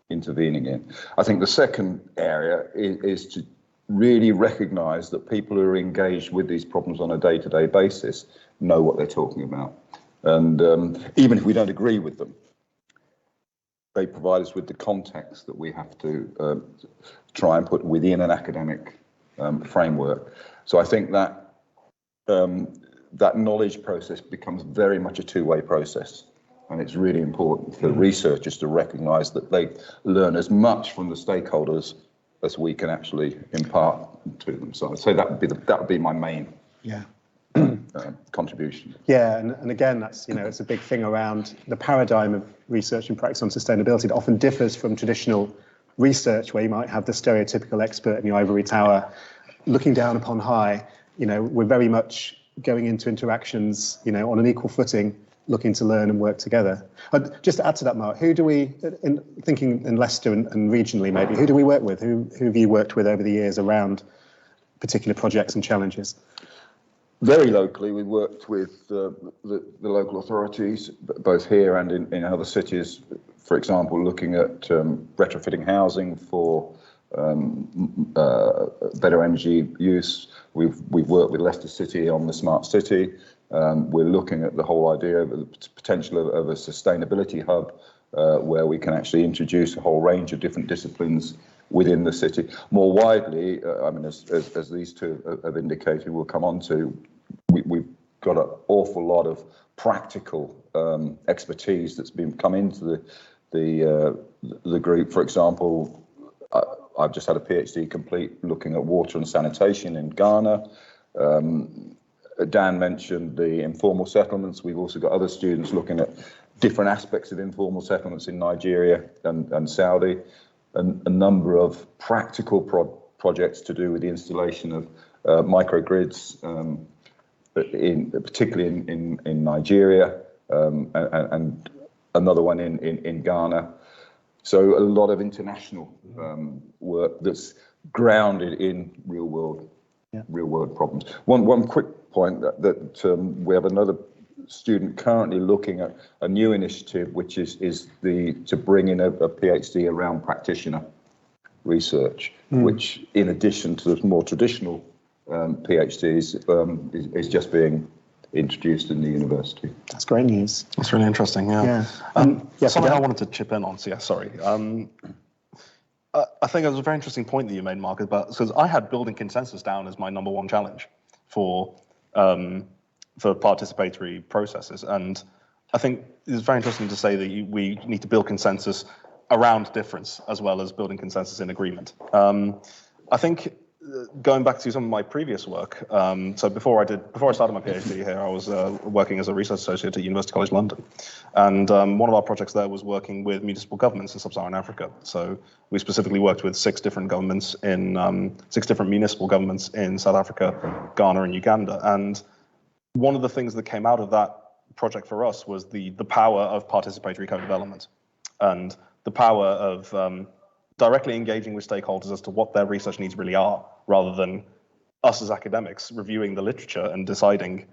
intervening in. I think the second area is to really recognise that people who are engaged with these problems on a day-to-day basis know what they're talking about. And even if we don't agree with them, they provide us with the context that we have to try and put within an academic framework. So I think that that knowledge process becomes very much a two-way process. And it's really important for researchers to recognise that they learn as much from the stakeholders as we can actually impart to them. So I'd say that would be my main contribution. Yeah, and again, that's, it's a big thing around the paradigm of research and practice on sustainability. It often differs from traditional research, where you might have the stereotypical expert in the ivory tower looking down upon high. We're very much going into interactions, on an equal footing, looking to learn and work together. Just to add to that, Mark, who do we, thinking in Leicester and regionally maybe, who do we work with? Who have you worked with over the years around particular projects and challenges? Very locally, we worked with the local authorities, both here and in other cities. For example, looking at retrofitting housing for better energy use. We've worked with Leicester City on the smart city. We're looking at the whole idea of the potential of a sustainability hub where we can actually introduce a whole range of different disciplines within the city. More widely, as these two have indicated, we'll come on to, we've got an awful lot of practical expertise that's been come into the group. For example, I've just had a PhD complete looking at water and sanitation in Ghana. Dan mentioned the informal settlements. We've also got other students looking at different aspects of informal settlements in Nigeria and Saudi, and a number of practical projects to do with the installation of microgrids, particularly in Nigeria, and another one in Ghana. So a lot of international work that's grounded in real world problems. One quick point that we have another student currently looking at a new initiative, which is to bring in a PhD around practitioner research, which in addition to the more traditional PhDs is just being introduced in the university. That's great news. That's really interesting. Yeah. Something I wanted to chip in on. So yeah, sorry. I think it was a very interesting point that you made, Mark, about, because I had building consensus down as my number one challenge for participatory processes, and I think it's very interesting to say that we need to build consensus around difference as well as building consensus in agreement. I think going back to some of my previous work, so before I started my PhD here, I was working as a research associate at University College London, and one of our projects there was working with municipal governments in sub-Saharan Africa. So we specifically worked with 6 different governments in 6 different municipal governments in South Africa, Ghana, and Uganda. And one of the things that came out of that project for us was the power of participatory co-development and the power of directly engaging with stakeholders as to what their research needs really are, rather than us as academics reviewing the literature and deciding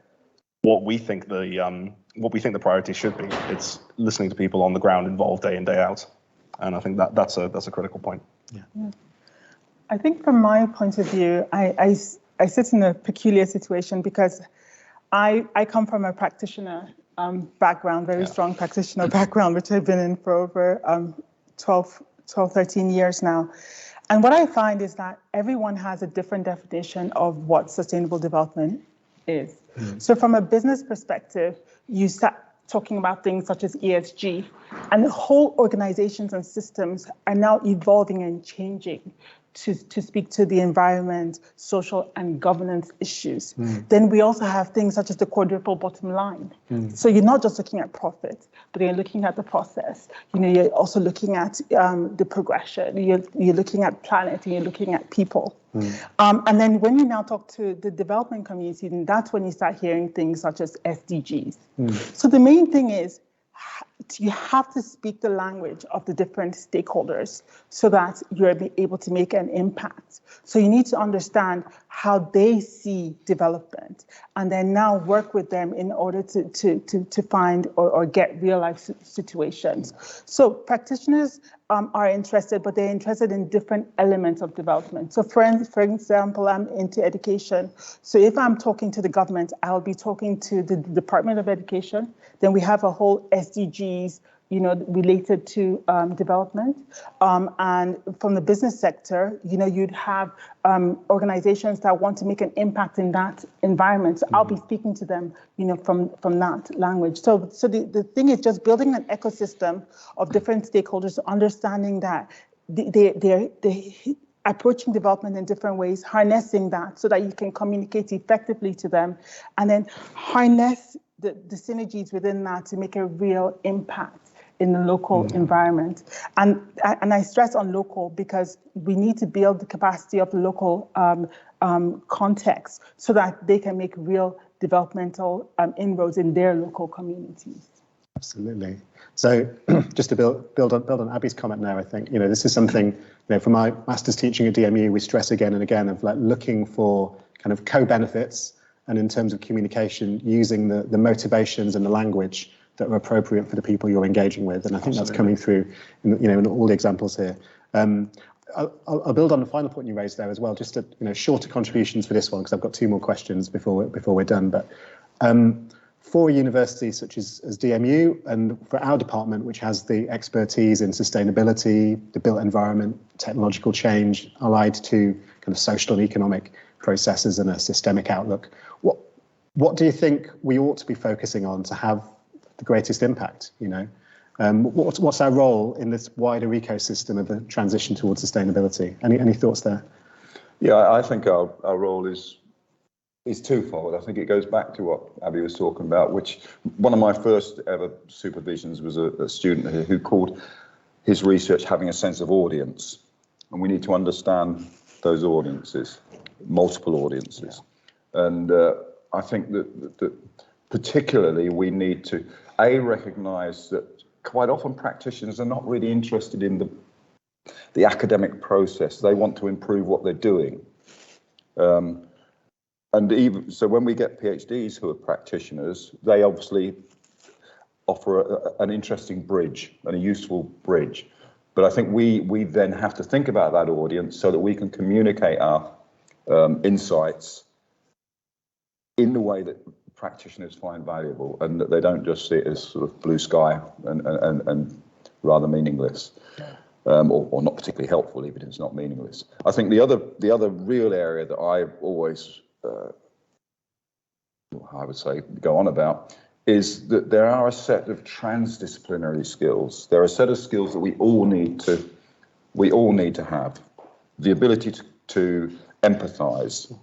what we think the priority should be. It's listening to people on the ground involved day in, day out, and I think that's a critical point. Yeah. I think from my point of view, I sit in a peculiar situation because I come from a practitioner background, very strong practitioner background, which I've been in for over 12, 13 years now. And what I find is that everyone has a different definition of what sustainable development is. So from a business perspective, you start talking about things such as ESG, and the whole organizations and systems are now evolving and changing to speak to the environment, social and governance issues. Then we also have things such as the quadruple bottom line. So you're not just looking at profit, but you're looking at the process. You're also looking at the progression. You're looking at planet, and you're looking at people. And then when you now talk to the development community, then that's when you start hearing things such as SDGs. So the main thing is, you have to speak the language of the different stakeholders so that you're able to make an impact. So you need to understand how they see development and then now work with them in order to find or get real life situations. So practitioners are interested, but they're interested in different elements of development. So for example, I'm into education. So if I'm talking to the government, I'll be talking to the Department of Education. Then we have a whole SDGs, related to development. And from the business sector, you'd have organizations that want to make an impact in that environment. So I'll be speaking to them, from that language. So the thing is just building an ecosystem of different stakeholders, understanding that they're approaching development in different ways, harnessing that so that you can communicate effectively to them, and then harness the synergies within that to make a real impact in the local environment. And I stress on local because we need to build the capacity of the local context so that they can make real developmental inroads in their local communities. Absolutely. So just to build on Abby's comment there, I think, this is something, for my master's teaching at DMU, we stress again and again of looking for kind of co-benefits, and in terms of communication, using the motivations and the language that are appropriate for the people you're engaging with. And I think that's coming through in all the examples here. I'll build on the final point you raised there as well, just shorter contributions for this one, because I've got two more questions before we're done. But for universities such as DMU, and for our department, which has the expertise in sustainability, the built environment, technological change, allied to kind of social and economic processes and a systemic outlook, what do you think we ought to be focusing on to have the greatest impact? What's our role in this wider ecosystem of the transition towards sustainability? Any thoughts there? Yeah, I think our role is twofold. I think it goes back to what Abby was talking about, which one of my first ever supervisions was a student here who called his research having a sense of audience. And we need to understand those audiences, multiple audiences. And I think that particularly we need to, recognise that quite often practitioners are not really interested in the academic process. They want to improve what they're doing. And even so, when we get PhDs who are practitioners, they obviously offer an interesting bridge and a useful bridge. But I think we then have to think about that audience so that we can communicate our insights in the way that practitioners find valuable, and that they don't just see it as sort of blue sky and rather meaningless, or not particularly helpful, even if it's not meaningless. I think the other real area that I always I would say go on about is that there are a set of transdisciplinary skills. There are a set of skills that we all need to have. The ability to empathise,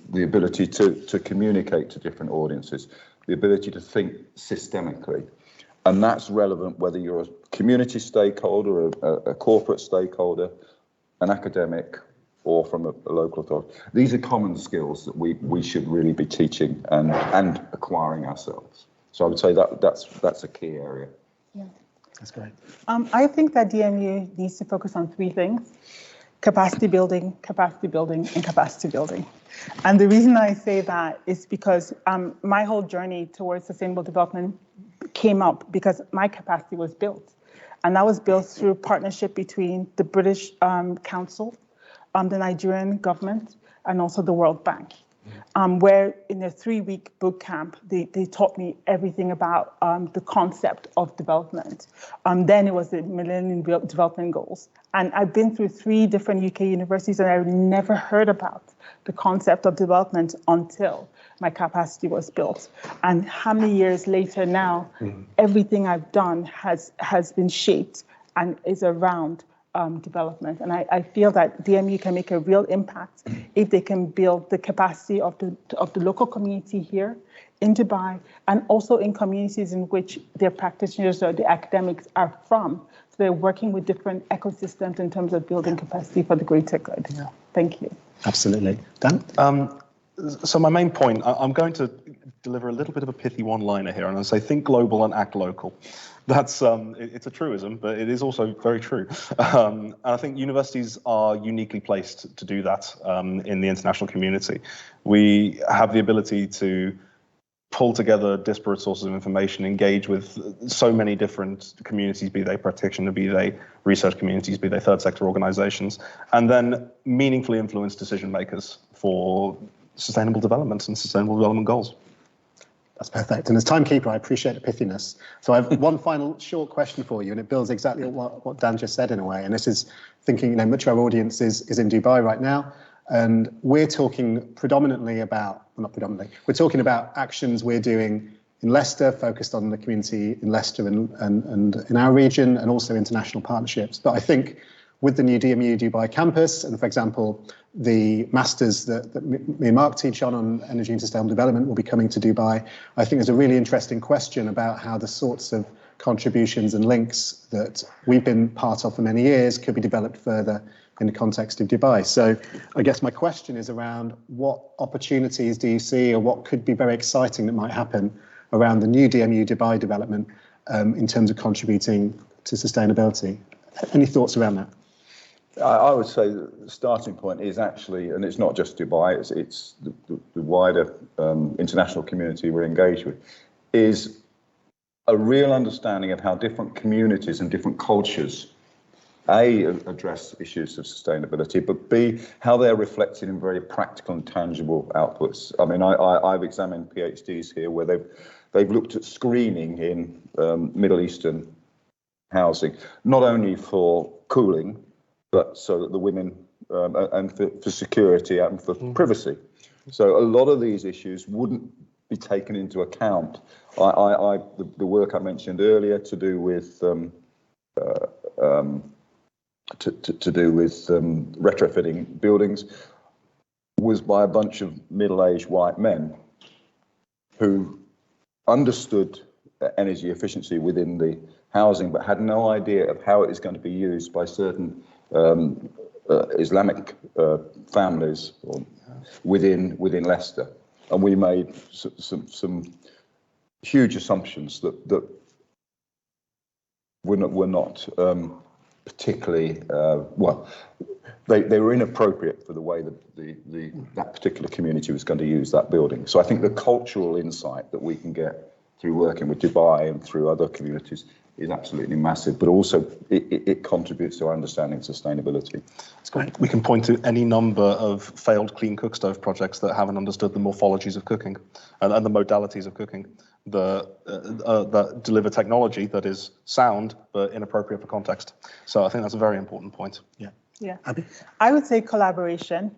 the ability to communicate to different audiences, the ability to think systemically. And that's relevant whether you're a community stakeholder, a corporate stakeholder, an academic, or from a local authority. These are common skills that we should really be teaching and acquiring ourselves. So I would say that's a key area. Yeah, that's great. I think that DMU needs to focus on three things: capacity building, and capacity building. And the reason I say that is because my whole journey towards sustainable development came up because my capacity was built. And that was built through partnership between the British Council, the Nigerian government and also the World Bank, where in a 3-week boot camp, they taught me everything about the concept of development. Then it was the Millennium Development Goals. And I've been through 3 different UK universities, and I've never heard about the concept of development until my capacity was built. And how many years later now, everything I've done has been shaped and is around development. And I feel that DMU can make a real impact if they can build the capacity of the local community here in Dubai, and also in communities in which their practitioners or the academics are from. So they're working with different ecosystems in terms of building capacity for the greater good. Yeah. Thank you. Absolutely. Dan? So my main point, I'm going to deliver a little bit of a pithy one-liner here, and I'll say think global and act local. That's it's a truism, but it is also very true. And I think universities are uniquely placed to do that in the international community. We have the ability to pull together disparate sources of information, engage with so many different communities, be they practitioner, be they research communities, be they third sector organizations, and then meaningfully influence decision makers for sustainable development and sustainable development goals. That's perfect. And as timekeeper, I appreciate the pithiness. So I have one final short question for you, and it builds exactly on what Dan just said in a way. And this is thinking, much of our audience is in Dubai right now. And we're talking predominantly about, well, not predominantly, we're talking about actions we're doing in Leicester, focused on the community in Leicester and in our region, and also international partnerships. But I think with the new DMU Dubai campus, and for example, the masters that me and Mark teach on energy and sustainable development will be coming to Dubai, I think there's a really interesting question about how the sorts of contributions and links that we've been part of for many years could be developed further in the context of Dubai. So I guess my question is around what opportunities do you see, or what could be very exciting that might happen around the new DMU Dubai development in terms of contributing to sustainability? Any thoughts around that? I would say the starting point is actually, and it's not just Dubai, it's the wider international community we're engaged with, is a real understanding of how different communities and different cultures, A, address issues of sustainability, but B, how they're reflected in very practical and tangible outputs. I mean, I've examined PhDs here where they've looked at screening in Middle Eastern housing, not only for cooling, but so that the women, and for security and for privacy. So a lot of these issues wouldn't be taken into account. The work I mentioned earlier to do with retrofitting buildings was by a bunch of middle-aged white men who understood energy efficiency within the housing, but had no idea of how it is going to be used by certain Islamic families within Leicester, and we made some huge assumptions that were not particularly well. They were inappropriate for the way that that particular community was going to use that building. So I think the cultural insight that we can get through working with Dubai and through other communities is absolutely massive, but also it contributes to our understanding of sustainability. That's great. We can point to any number of failed clean cook stove projects that haven't understood the morphologies of cooking and the modalities of cooking that deliver technology that is sound but inappropriate for context. So I think that's a very important point. Yeah. I would say collaboration.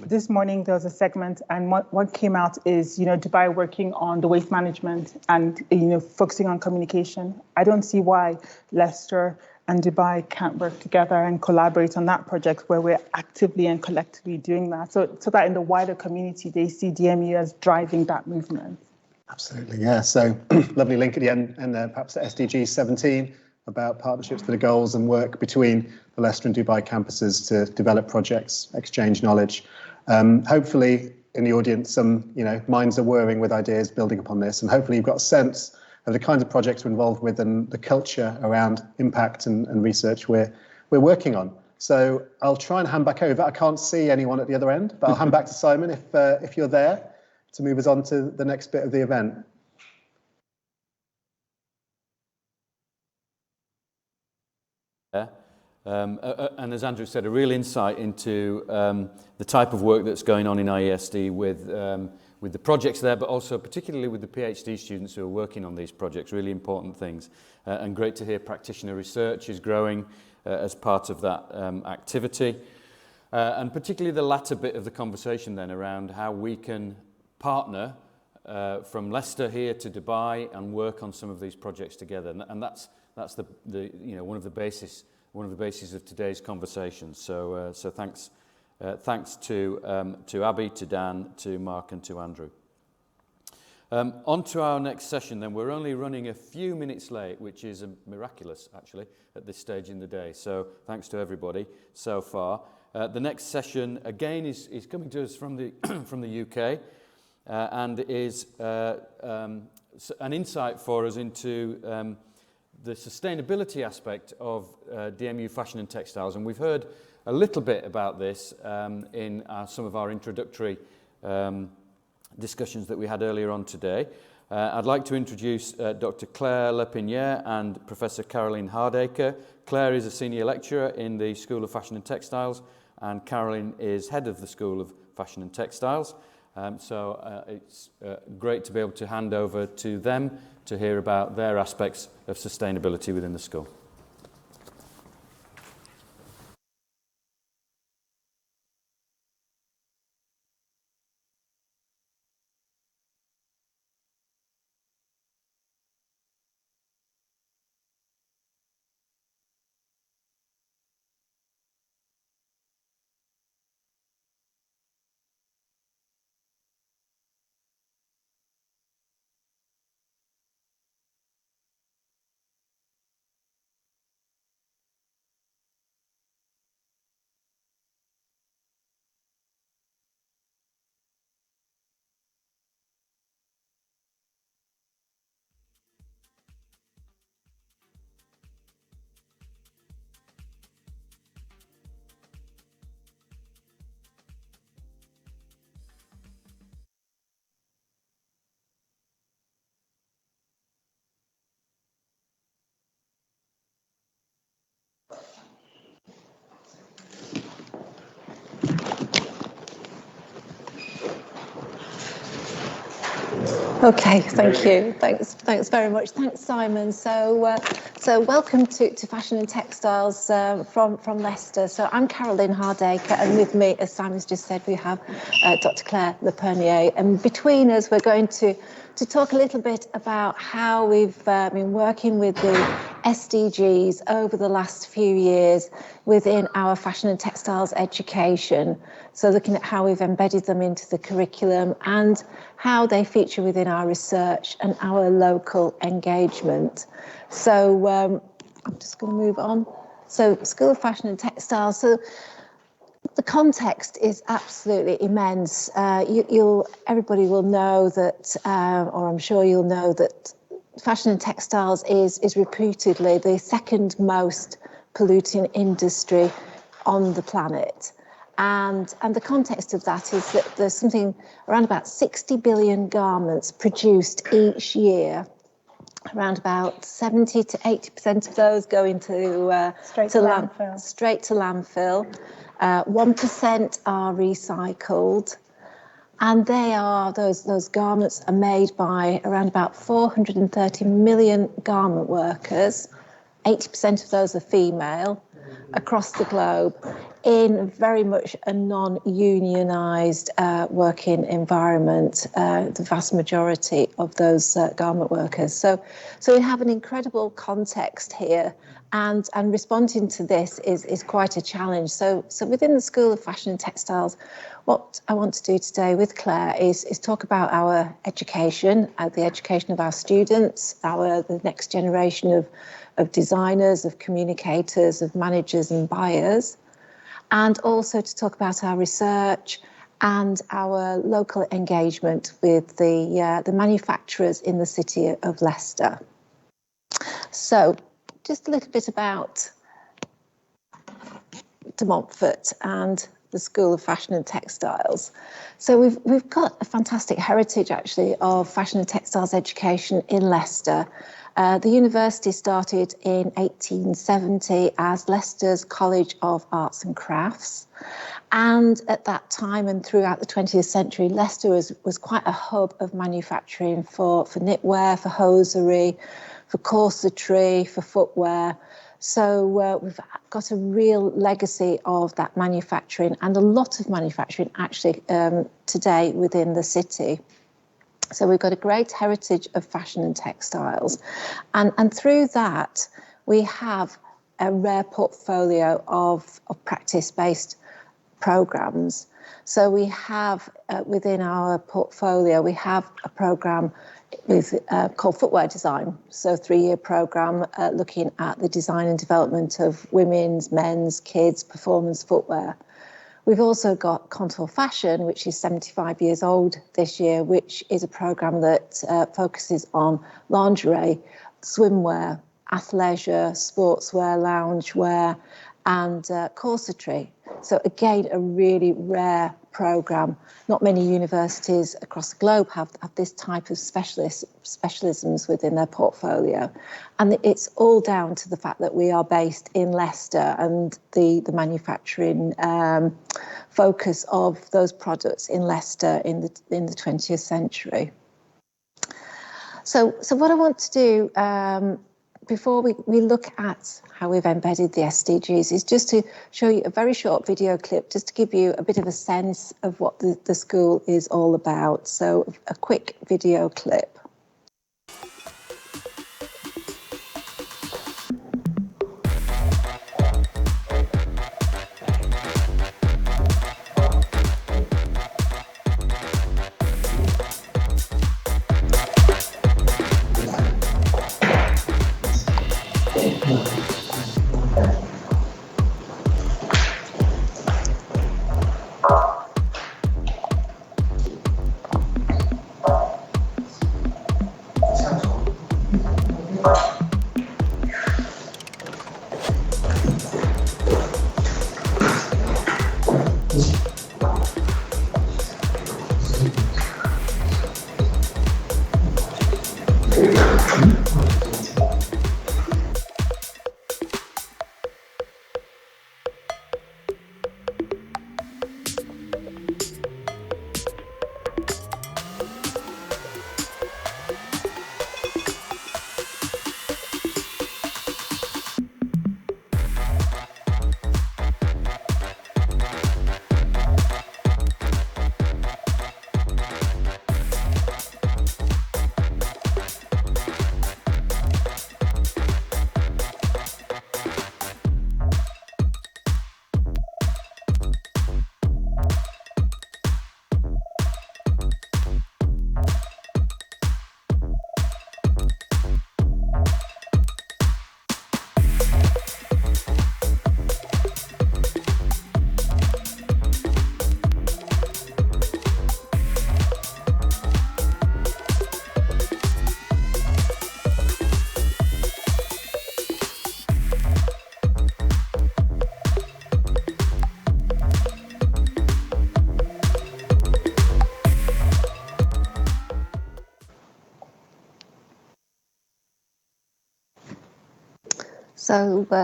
This morning there was a segment, and what came out is, Dubai working on the waste management and, focusing on communication. I don't see why Leicester and Dubai can't work together and collaborate on that project where we're actively and collectively doing that. So that in the wider community, they see DMU as driving that movement. Absolutely, yeah. So lovely link at the end, and perhaps the SDG 17 about partnerships for the goals and work between the Leicester and Dubai campuses to develop projects, exchange knowledge. Hopefully in the audience, some minds are whirring with ideas building upon this, and hopefully you've got a sense of the kinds of projects we're involved with and the culture around impact and research we're working on. So I'll try and hand back over. I can't see anyone at the other end, but I'll hand back to Simon if you're there to move us on to the next bit of the event. and as Andrew said, a real insight into the type of work that's going on in IESD with the projects there, but also particularly with the PhD students who are working on these projects, really important things. And great to hear practitioner research is growing as part of that activity. And particularly the latter bit of the conversation then around how we can partner from Leicester here to Dubai and work on some of these projects together. And that's the one of the bases of today's conversation. So thanks to Abby, to Dan, to Mark, and to Andrew. On to our next session then. We're only running a few minutes late, which is miraculous actually at this stage in the day. So thanks to everybody so far. The next session again is coming to us from the from the UK and is an insight for us into the sustainability aspect of DMU Fashion and Textiles. And we've heard a little bit about this in some of our introductory discussions that we had earlier on today. I'd like to introduce Dr. Claire Lepiniere and Professor Caroline Hardacre. Claire is a senior lecturer in the School of Fashion and Textiles, and Caroline is head of the School of Fashion and Textiles. So it's great to be able to hand over to them to hear about their aspects of sustainability within the school. Okay, thank you. Thanks very much. Thanks, Simon. So welcome to Fashion and Textiles from Leicester. So I'm Caroline Hardacre, and with me, as Simon's just said, we have Dr. Claire Lepiniere. And between us, we're going to talk a little bit about how we've been working with the SDGs over the last few years within our fashion and textiles education. So looking at how we've embedded them into the curriculum and how they feature within our research and our local engagement. So I'm just going to move on. So School of Fashion and Textiles. So the context is absolutely immense. Everybody will know that, or I'm sure you'll know that fashion and textiles is reputedly the second most polluting industry on the planet. And the context of that is that there's something around about 60 billion garments produced each year. Around about 70 to 80% of those go into straight to landfill. 1% are recycled, and those garments are made by around about 430 million garment workers. 80% of those are female across the globe in very much a non-unionised working environment, the vast majority of those garment workers. So we have an incredible context here, and responding to this is quite a challenge. So within the School of Fashion and Textiles, what I want to do today with Claire is talk about our education, the education of our students, the next generation of designers, of communicators, of managers and buyers, and also to talk about our research and our local engagement with the manufacturers in the city of Leicester. So just a little bit about De Montfort and the School of Fashion and Textiles. So we've got a fantastic heritage actually of fashion and textiles education in Leicester. The university started in 1870 as Leicester's College of Arts and Crafts. And at that time and throughout the 20th century, Leicester was quite a hub of manufacturing for knitwear, for hosiery, for corsetry, for footwear. So we've got a real legacy of that manufacturing, and a lot of manufacturing actually today within the city. So we've got a great heritage of fashion and textiles. And through that, we have a rare portfolio of practice-based programs. So we have within our portfolio, we have a program called Footwear Design. So 3-year program looking at the design and development of women's, men's, kids' performance footwear. We've also got Contour Fashion, which is 75 years old this year, which is a program that focuses on lingerie, swimwear, athleisure, sportswear, loungewear, and corsetry. So again, a really rare program. Not many universities across the globe have this type of specialisms within their portfolio. And it's all down to the fact that we are based in Leicester and the manufacturing focus of those products in Leicester in the 20th century. So what I want to do before we look at how we've embedded the SDGs is just to show you a very short video clip, just to give you a bit of a sense of what the school is all about. So a quick video clip.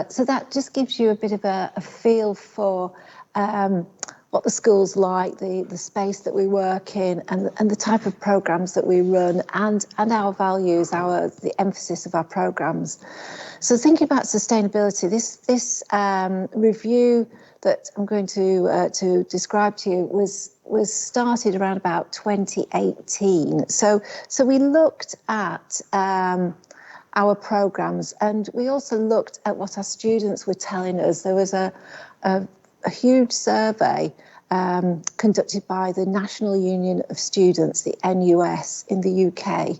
So that just gives you a bit of a feel for what the school's like, the space that we work in, and the type of programs that we run, and our values, the emphasis of our programs. So thinking about sustainability, this review that I'm going to describe to you was started around about 2018. So we looked at our programs, and we also looked at what our students were telling us. There was a huge survey conducted by the National Union of Students, the NUS, in the UK.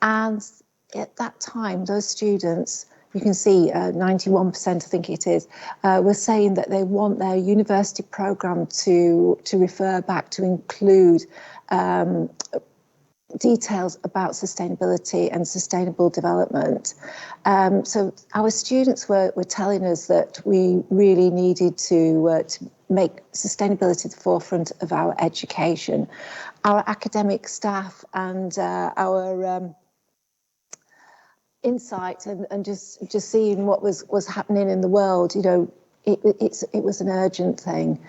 And at that time, those students, you can see 91%, I think it is, were saying that they want their university programme to refer back to include details about sustainability and sustainable development. So our students were telling us that we really needed to make sustainability the forefront of our education. Our academic staff and our insight and just seeing what was happening in the world, you know, it was an urgent thing.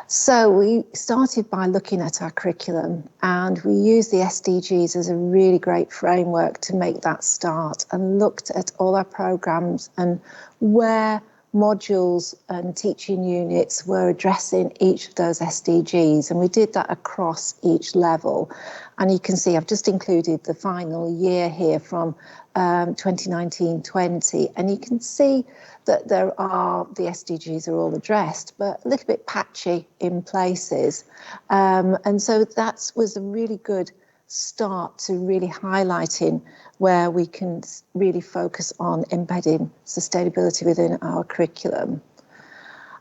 So we started by looking at our curriculum, and we used the SDGs as a really great framework to make that start, and looked at all our programs and where modules and teaching units were addressing each of those SDGs, and we did that across each level. And you can see I've just included the final year here from 2019-20, and you can see that the SDGs are all addressed, but a little bit patchy in places. And so that was a really good start to really highlighting where we can really focus on embedding sustainability within our curriculum.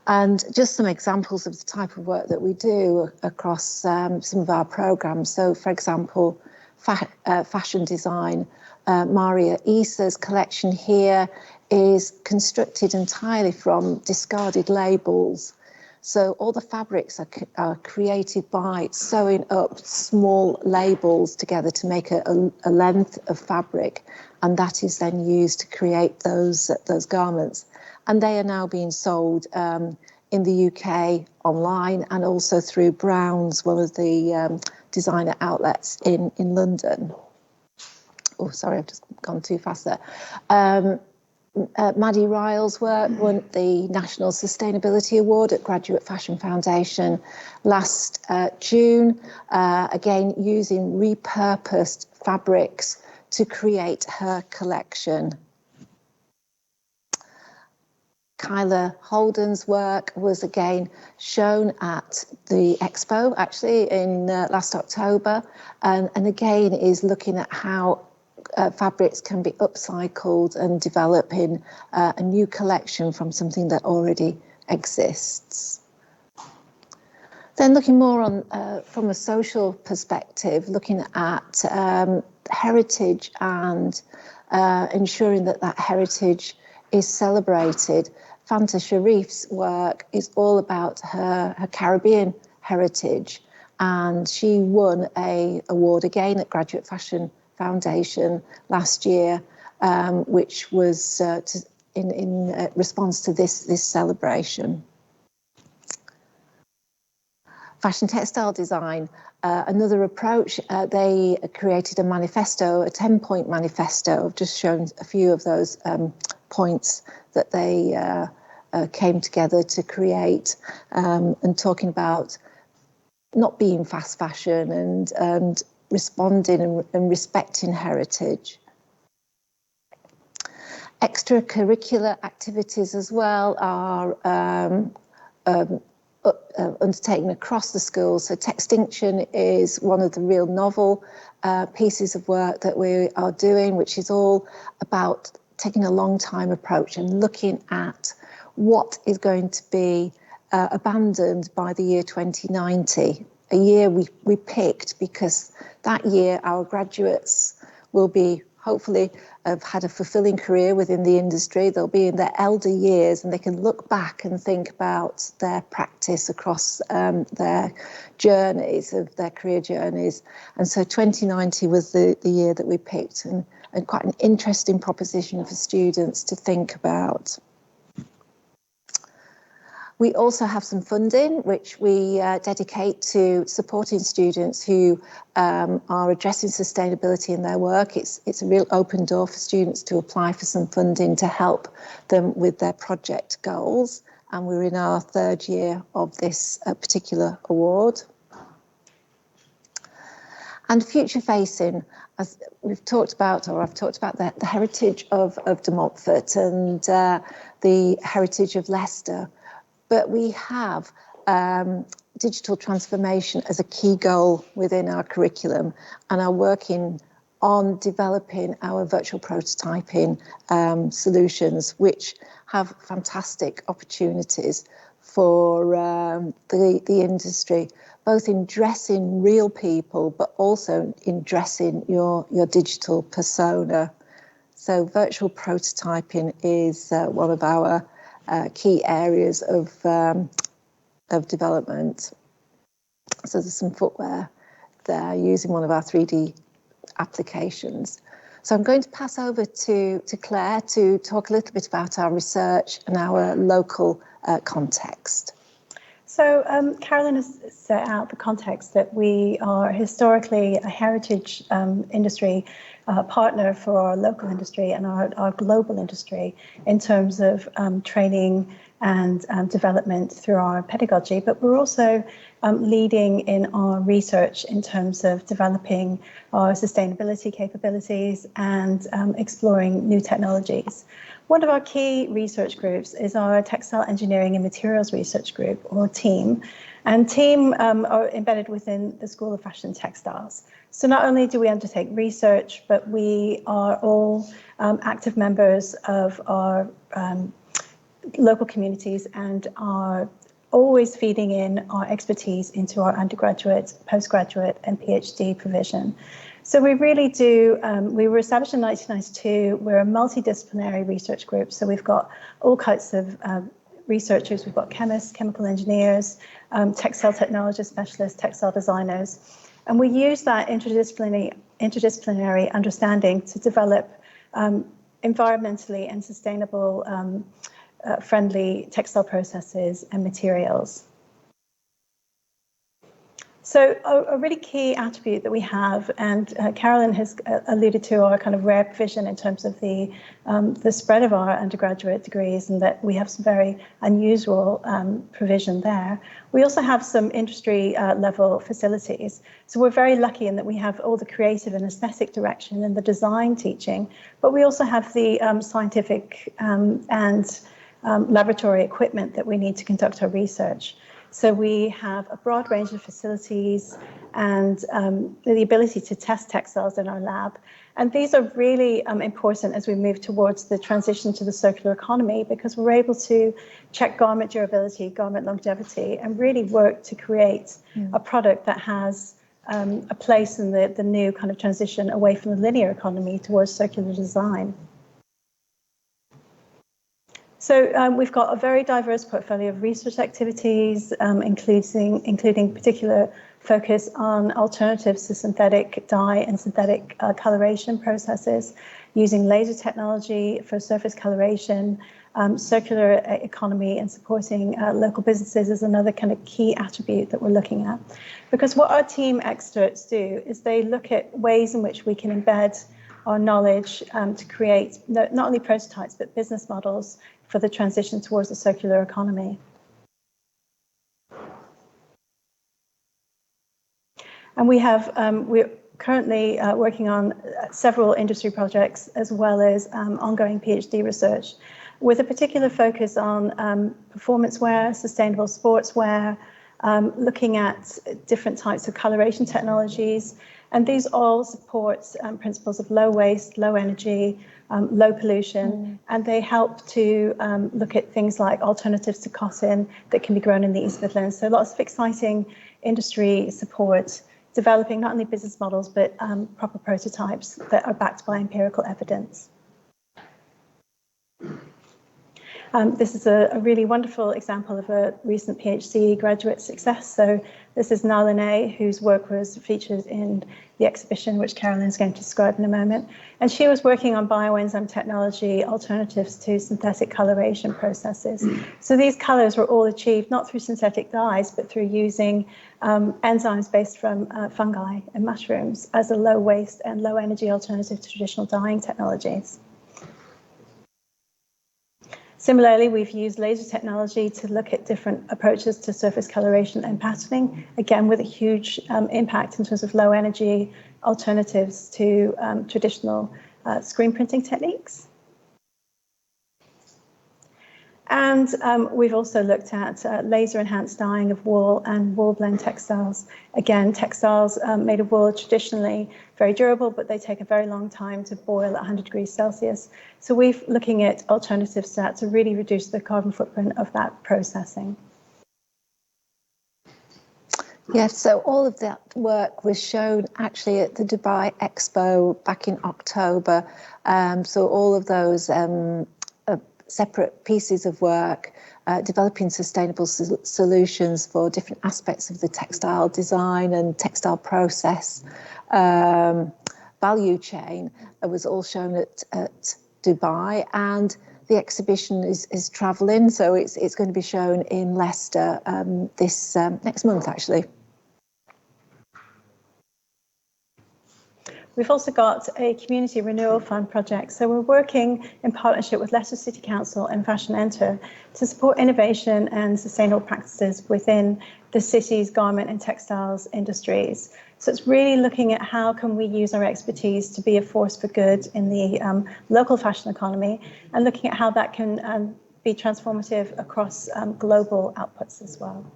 And just some examples of the type of work that we do across some of our programs. So, for example, fashion design. Maria Isa's collection here is constructed entirely from discarded labels. So all the fabrics are created by sewing up small labels together to make a length of fabric, and that is then used to create those garments. And they are now being sold in the UK online, and also through Brown's, one of the designer outlets in London. Oh, sorry, I've just gone too fast there. Maddie Ryle's work won the National Sustainability Award at Graduate Fashion Foundation last June, again using repurposed fabrics to create her collection. Kyla Holden's work was again shown at the Expo, actually, in last October, and again is looking at how fabrics can be upcycled and develop in a new collection from something that already exists. Then looking more on from a social perspective, looking at heritage and ensuring that heritage is celebrated. Fanta Sharif's work is all about her Caribbean heritage, and she won an award again at Graduate Fashion Foundation last year, which was in response to this celebration. Fashion textile design, another approach, they created a manifesto, a 10-point manifesto. I've just shown a few of those points that they came together to create, and talking about not being fast fashion and responding and respecting heritage. Extracurricular activities as well are undertaken across the schools. So Textinction is one of the real novel pieces of work that we are doing, which is all about taking a long time approach and looking at what is going to be abandoned by the year 2090. A year we picked because that year our graduates will be hopefully have had a fulfilling career within the industry. They'll be in their elder years and they can look back and think about their practice across their journeys, of their career journeys. And so 2090 was the year that we picked, and quite an interesting proposition for students to think about. We also have some funding which we dedicate to supporting students who are addressing sustainability in their work. It's a real open door for students to apply for some funding to help them with their project goals. And we're in our third year of this particular award. And future facing, as we've talked about, or I've talked about the heritage of De Montfort and the heritage of Leicester. But we have digital transformation as a key goal within our curriculum, and are working on developing our virtual prototyping solutions, which have fantastic opportunities for the industry, both in dressing real people, but also in dressing your digital persona. So virtual prototyping is one of our key areas of development. So there's some footwear there using one of our 3D applications. So I'm going to pass over to Claire to talk a little bit about our research and our local context. So Carolyn has set out the context that we are historically a heritage industry partner for our local industry and our global industry in terms of training and development through our pedagogy, but we're also leading in our research in terms of developing our sustainability capabilities and exploring new technologies. One of our key research groups is our Textile Engineering and Materials Research Group, or TEAM. And TEAM are embedded within the School of Fashion and Textiles. So not only do we undertake research, but we are all active members of our local communities and are always feeding in our expertise into our undergraduate, postgraduate, and PhD provision. So we really do, we were established in 1992. We're a multidisciplinary research group. So we've got all kinds of researchers. We've got chemists, chemical engineers, textile technology specialists, textile designers. And we use that interdisciplinary understanding to develop environmentally and sustainable friendly textile processes and materials. So a really key attribute that we have, and Carolyn has alluded to our kind of rare provision in terms of the spread of our undergraduate degrees, and that we have some very unusual provision there. We also have some industry level facilities. So we're very lucky in that we have all the creative and aesthetic direction and the design teaching, but we also have the scientific and laboratory equipment that we need to conduct our research. So we have a broad range of facilities and the ability to test textiles in our lab. And these are really important as we move towards the transition to the circular economy, because we're able to check garment durability, garment longevity, and really work to create a product that has a place in the new kind of transition away from the linear economy towards circular design. So we've got a very diverse portfolio of research activities, including particular focus on alternatives to synthetic dye and synthetic coloration processes, using laser technology for surface coloration, circular economy, and supporting local businesses is another kind of key attribute that we're looking at. Because what our team experts do is they look at ways in which we can embed our knowledge to create not only prototypes, but business models for the transition towards a circular economy. And we're currently working on several industry projects as well as ongoing PhD research with a particular focus on performance wear, sustainable sportswear, looking at different types of coloration technologies. And these all support principles of low waste, low energy, low pollution, and they help to look at things like alternatives to cotton that can be grown in the East Midlands. So lots of exciting industry support, developing not only business models, but proper prototypes that are backed by empirical evidence. This is a really wonderful example of a recent PhD graduate success. So this is Nalini, whose work was featured in the exhibition, which Carolyn is going to describe in a moment. And she was working on bioenzyme technology, alternatives to synthetic coloration processes. So these colors were all achieved not through synthetic dyes, but through using enzymes based from fungi and mushrooms as a low waste and low energy alternative to traditional dyeing technologies. Similarly, we've used laser technology to look at different approaches to surface coloration and patterning, again with a huge impact in terms of low energy alternatives to traditional screen printing techniques. And we've also looked at laser-enhanced dyeing of wool and wool blend textiles. Again, textiles made of wool are traditionally very durable, but they take a very long time to boil at 100 degrees Celsius. So we're looking at alternatives to that to really reduce the carbon footprint of that processing. Yes, so all of that work was shown actually at the Dubai EXPO back in October. So all of those separate pieces of work, developing sustainable solutions for different aspects of the textile design and textile process, value chain was all shown at Dubai, and the exhibition is travelling, so it's going to be shown in Leicester this next month, actually. We've also got a community renewal fund project. So we're working in partnership with Leicester City Council and Fashion Enter to support innovation and sustainable practices within the city's garment and textiles industries. So it's really looking at how can we use our expertise to be a force for good in the local fashion economy, and looking at how that can be transformative across global outputs as well.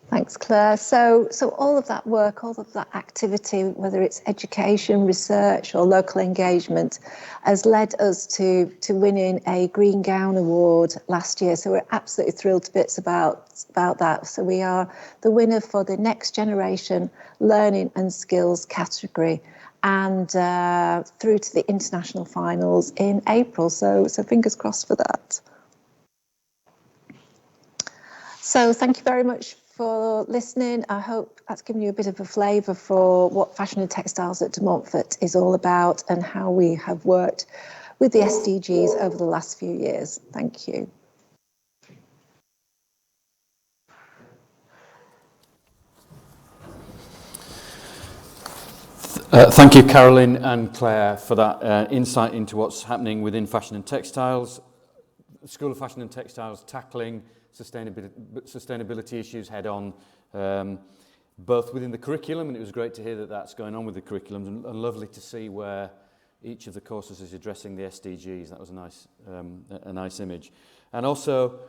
Thanks, Claire. So all of that work, all of that activity, whether it's education, research or local engagement, has led us to winning a Green Gown Award last year. So we're absolutely thrilled to bits about that. So we are the winner for the Next Generation Learning and Skills category, and through to the international finals in April. So fingers crossed for that. So thank you very much for listening. I hope that's given you a bit of a flavour for what Fashion and Textiles at De Montfort is all about and how we have worked with the SDGs over the last few years. Thank you. Thank you, Carolyn and Claire, for that insight into what's happening within Fashion and Textiles. The School of Fashion and Textiles tackling sustainability issues head on, both within the curriculum, and it was great to hear that that's going on with the curriculum, and lovely to see where each of the courses is addressing the SDGs. That was a nice image. And also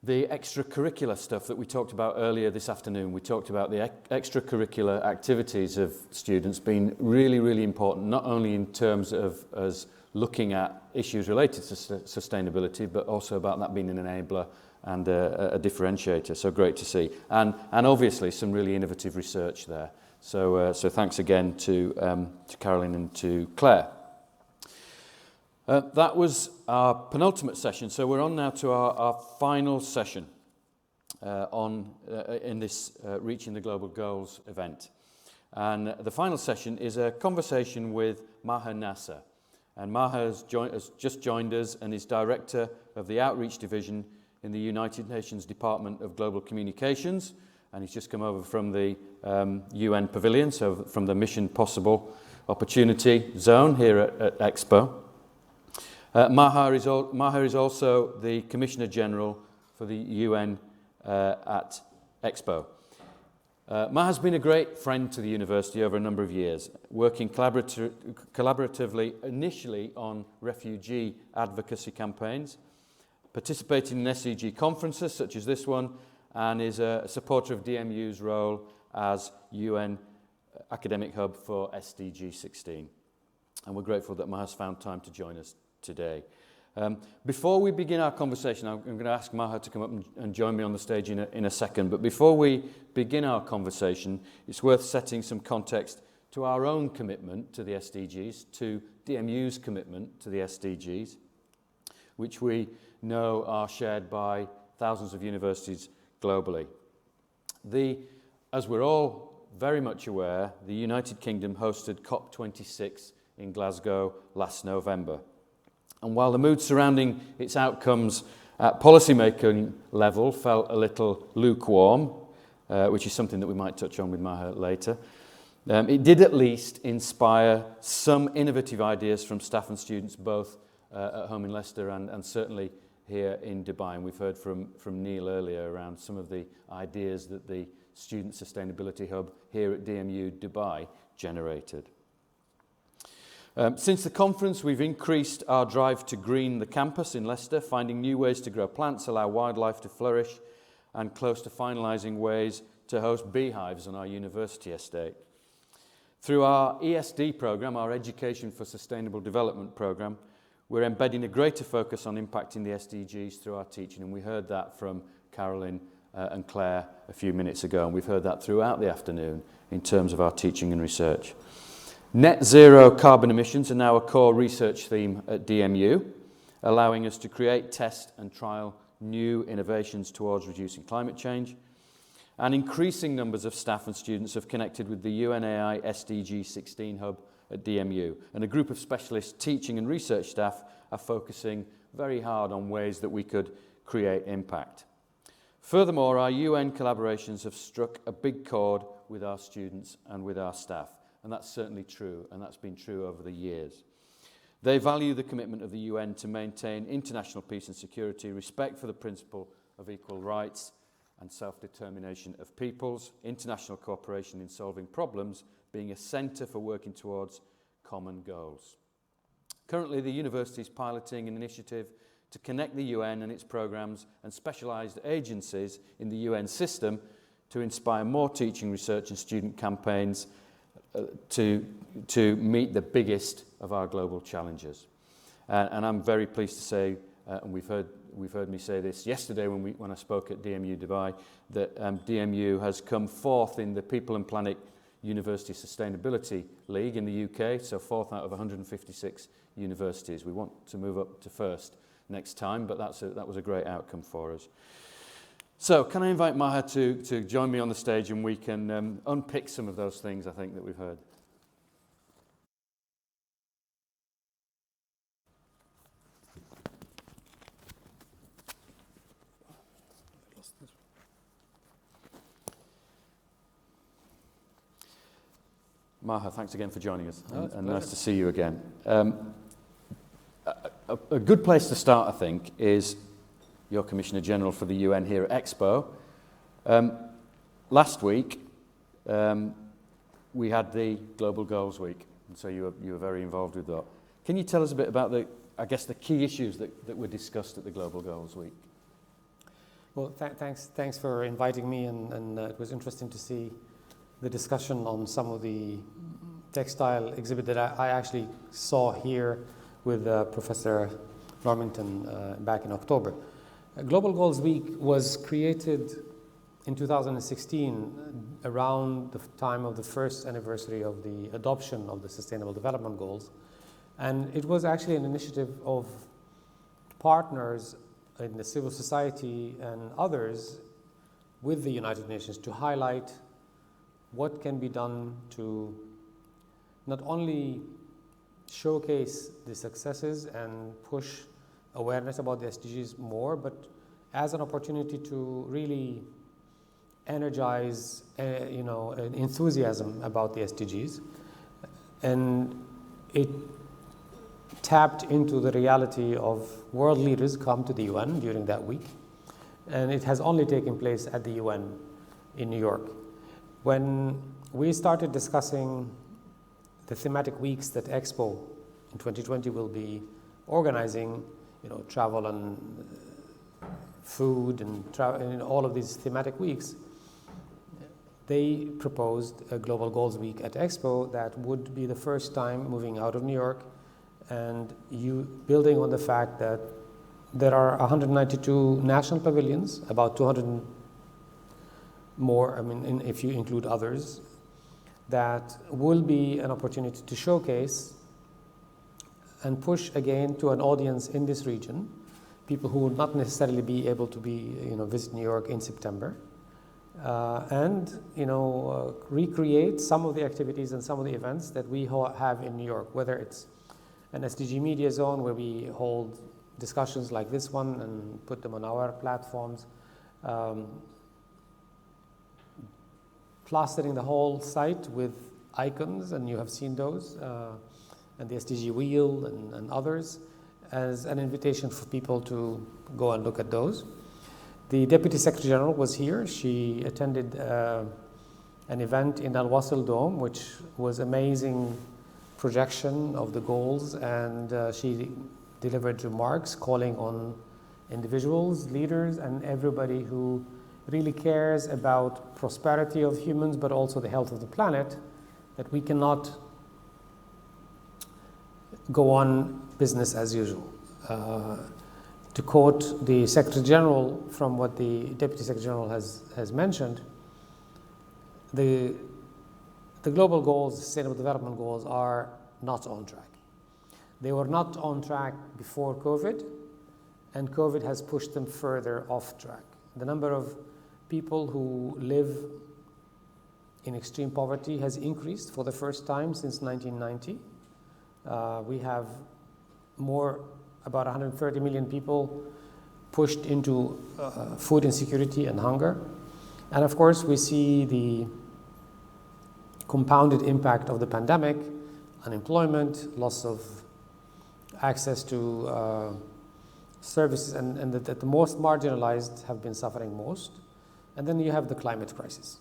the extracurricular stuff that we talked about earlier this afternoon. We talked about the extracurricular activities of students being really, really important, not only in terms of us looking at issues related to sustainability, but also about that being an enabler and a differentiator. So great to see, and obviously some really innovative research there. So thanks again to Carolyn and to Claire. That was our penultimate session. So we're on now to our final session in this Reaching the Global Goals event, and the final session is a conversation with Maha Nasser, and Maha has just joined us and is Director of the Outreach Division in the United Nations Department of Global Communications, and he's just come over from the UN Pavilion, so from the Mission Possible Opportunity Zone here at Expo. Maha is also the Commissioner General for the UN at Expo. Maha's been a great friend to the university over a number of years, working collaboratively initially on refugee advocacy campaigns, participating in SDG conferences such as this one, and is a supporter of DMU's role as UN academic hub for SDG 16. And we're grateful that Maha's found time to join us today. Before we begin our conversation, I'm going to ask Maha to come up and join me on the stage in a second. But before we begin our conversation, it's worth setting some context to our own commitment to the SDGs, to DMU's commitment to the SDGs, which we know are shared by thousands of universities globally. As we're all very much aware, the United Kingdom hosted COP26 in Glasgow last November. And while the mood surrounding its outcomes at policymaking level felt a little lukewarm, which is something that we might touch on with Maha later, it did at least inspire some innovative ideas from staff and students both at home in Leicester and certainly here in Dubai. And we've heard from Neil earlier around some of the ideas that the Student Sustainability Hub here at DMU Dubai generated. Since the conference, we've increased our drive to green the campus in Leicester, finding new ways to grow plants, allow wildlife to flourish, and close to finalising ways to host beehives on our university estate. Through our ESD programme, our Education for Sustainable Development programme, we're embedding a greater focus on impacting the SDGs through our teaching, and we heard that from Carolyn and Claire a few minutes ago, and we've heard that throughout the afternoon in terms of our teaching and research. Net zero carbon emissions are now a core research theme at DMU, allowing us to create, test and trial new innovations towards reducing climate change. And increasing numbers of staff and students have connected with the UNAI SDG 16 hub at DMU. And a group of specialist teaching and research staff are focusing very hard on ways that we could create impact. Furthermore, our UN collaborations have struck a big chord with our students and with our staff. And that's certainly true, and that's been true over the years. They value the commitment of the UN to maintain international peace and security, respect for the principle of equal rights and self-determination of peoples, international cooperation in solving problems being a centre for working towards common goals. Currently, the university is piloting an initiative to connect the UN and its programmes and specialised agencies in the UN system to inspire more teaching, research and student campaigns to meet the biggest of our global challenges. And I'm very pleased to say, and we've heard me say this yesterday when I spoke at DMU Dubai, that DMU has come fourth in the People and Planet University Sustainability League in the UK, so fourth out of 156 universities. We want to move up to first next time, but that was a great outcome for us. So can I invite Maha to join me on the stage, and we can unpick some of those things I think that we've heard. Maha, thanks again for joining us, and nice to see you again. A good place to start, I think, is your Commissioner General for the UN here at Expo. Last week, we had the Global Goals Week, and so you were very involved with that. Can you tell us a bit about the key issues that were discussed at the Global Goals Week? Well, thanks for inviting me, and it was interesting to see the discussion on some of the textile exhibit that I actually saw here with Professor Normanton back in October. Global Goals Week was created in 2016 around the time of the first anniversary of the adoption of the Sustainable Development Goals. And it was actually an initiative of partners in the civil society and others with the United Nations to highlight what can be done to not only showcase the successes and push awareness about the SDGs more, but as an opportunity to really energize, an enthusiasm about the SDGs. And it tapped into the reality of world leaders come to the UN during that week. And it has only taken place at the UN in New York. When we started discussing the thematic weeks that Expo in 2020 will be organizing, travel and food and all of these thematic weeks, they proposed a Global Goals Week at Expo that would be the first time moving out of New York, and building on the fact that there are 192 national pavilions, about 200 more, if you include others, that will be an opportunity to showcase and push again to an audience in this region, people who will not necessarily be able to visit New York in September, and recreate some of the activities and some of the events that we have in New York, whether it's an SDG media zone where we hold discussions like this one and put them on our platforms, plastering the whole site with icons, and you have seen those, and the SDG wheel and others, as an invitation for people to go and look at those. The Deputy Secretary General was here. She attended an event in Al Wasl Dome, which was amazing projection of the goals, and she delivered remarks calling on individuals, leaders, and everybody who really cares about prosperity of humans, but also the health of the planet, that we cannot go on business as usual. To quote the Secretary General from what the Deputy Secretary General has mentioned, the global goals, Sustainable Development Goals, are not on track. They were not on track before COVID, and COVID has pushed them further off track. The number of people who live in extreme poverty has increased for the first time since 1990. We have about 130 million people pushed into food insecurity and hunger. And of course, we see the compounded impact of the pandemic, unemployment, loss of access to services, and that the most marginalized have been suffering most. And then you have the climate crisis.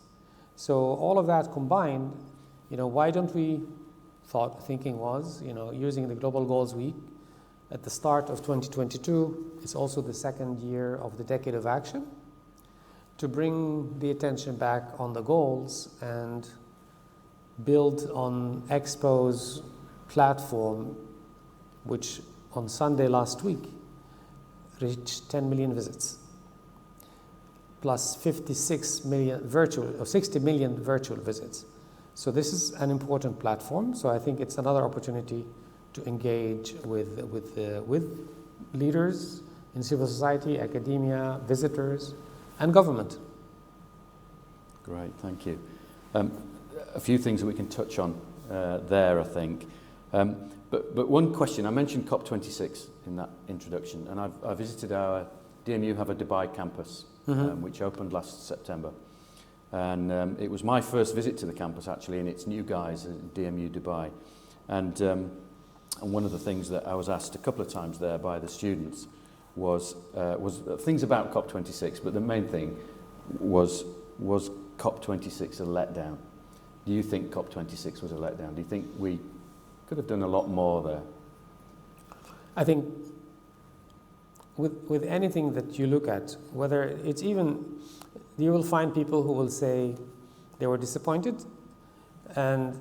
So all of that combined, why don't we, thinking was, using the Global Goals Week at the start of 2022, it's also the second year of the Decade of Action, to bring the attention back on the goals and build on Expo's platform, which on Sunday last week reached 10 million visits, plus 60 million virtual visits. So this is an important platform. So I think it's another opportunity to engage with leaders in civil society, academia, visitors, and government. Great, thank you. A few things that we can touch on there, I think. But one question, I mentioned COP26 in that introduction, and I visited our DMU have a Dubai campus, which opened last September. And it was my first visit to the campus, actually, in its new guise at DMU Dubai. And one of the things that I was asked a couple of times there by the students was things about COP26, but the main thing was COP26 a letdown? Do you think COP26 was a letdown? Do you think we could have done a lot more there? I think with anything that you look at, whether it's even, you will find people who will say they were disappointed, and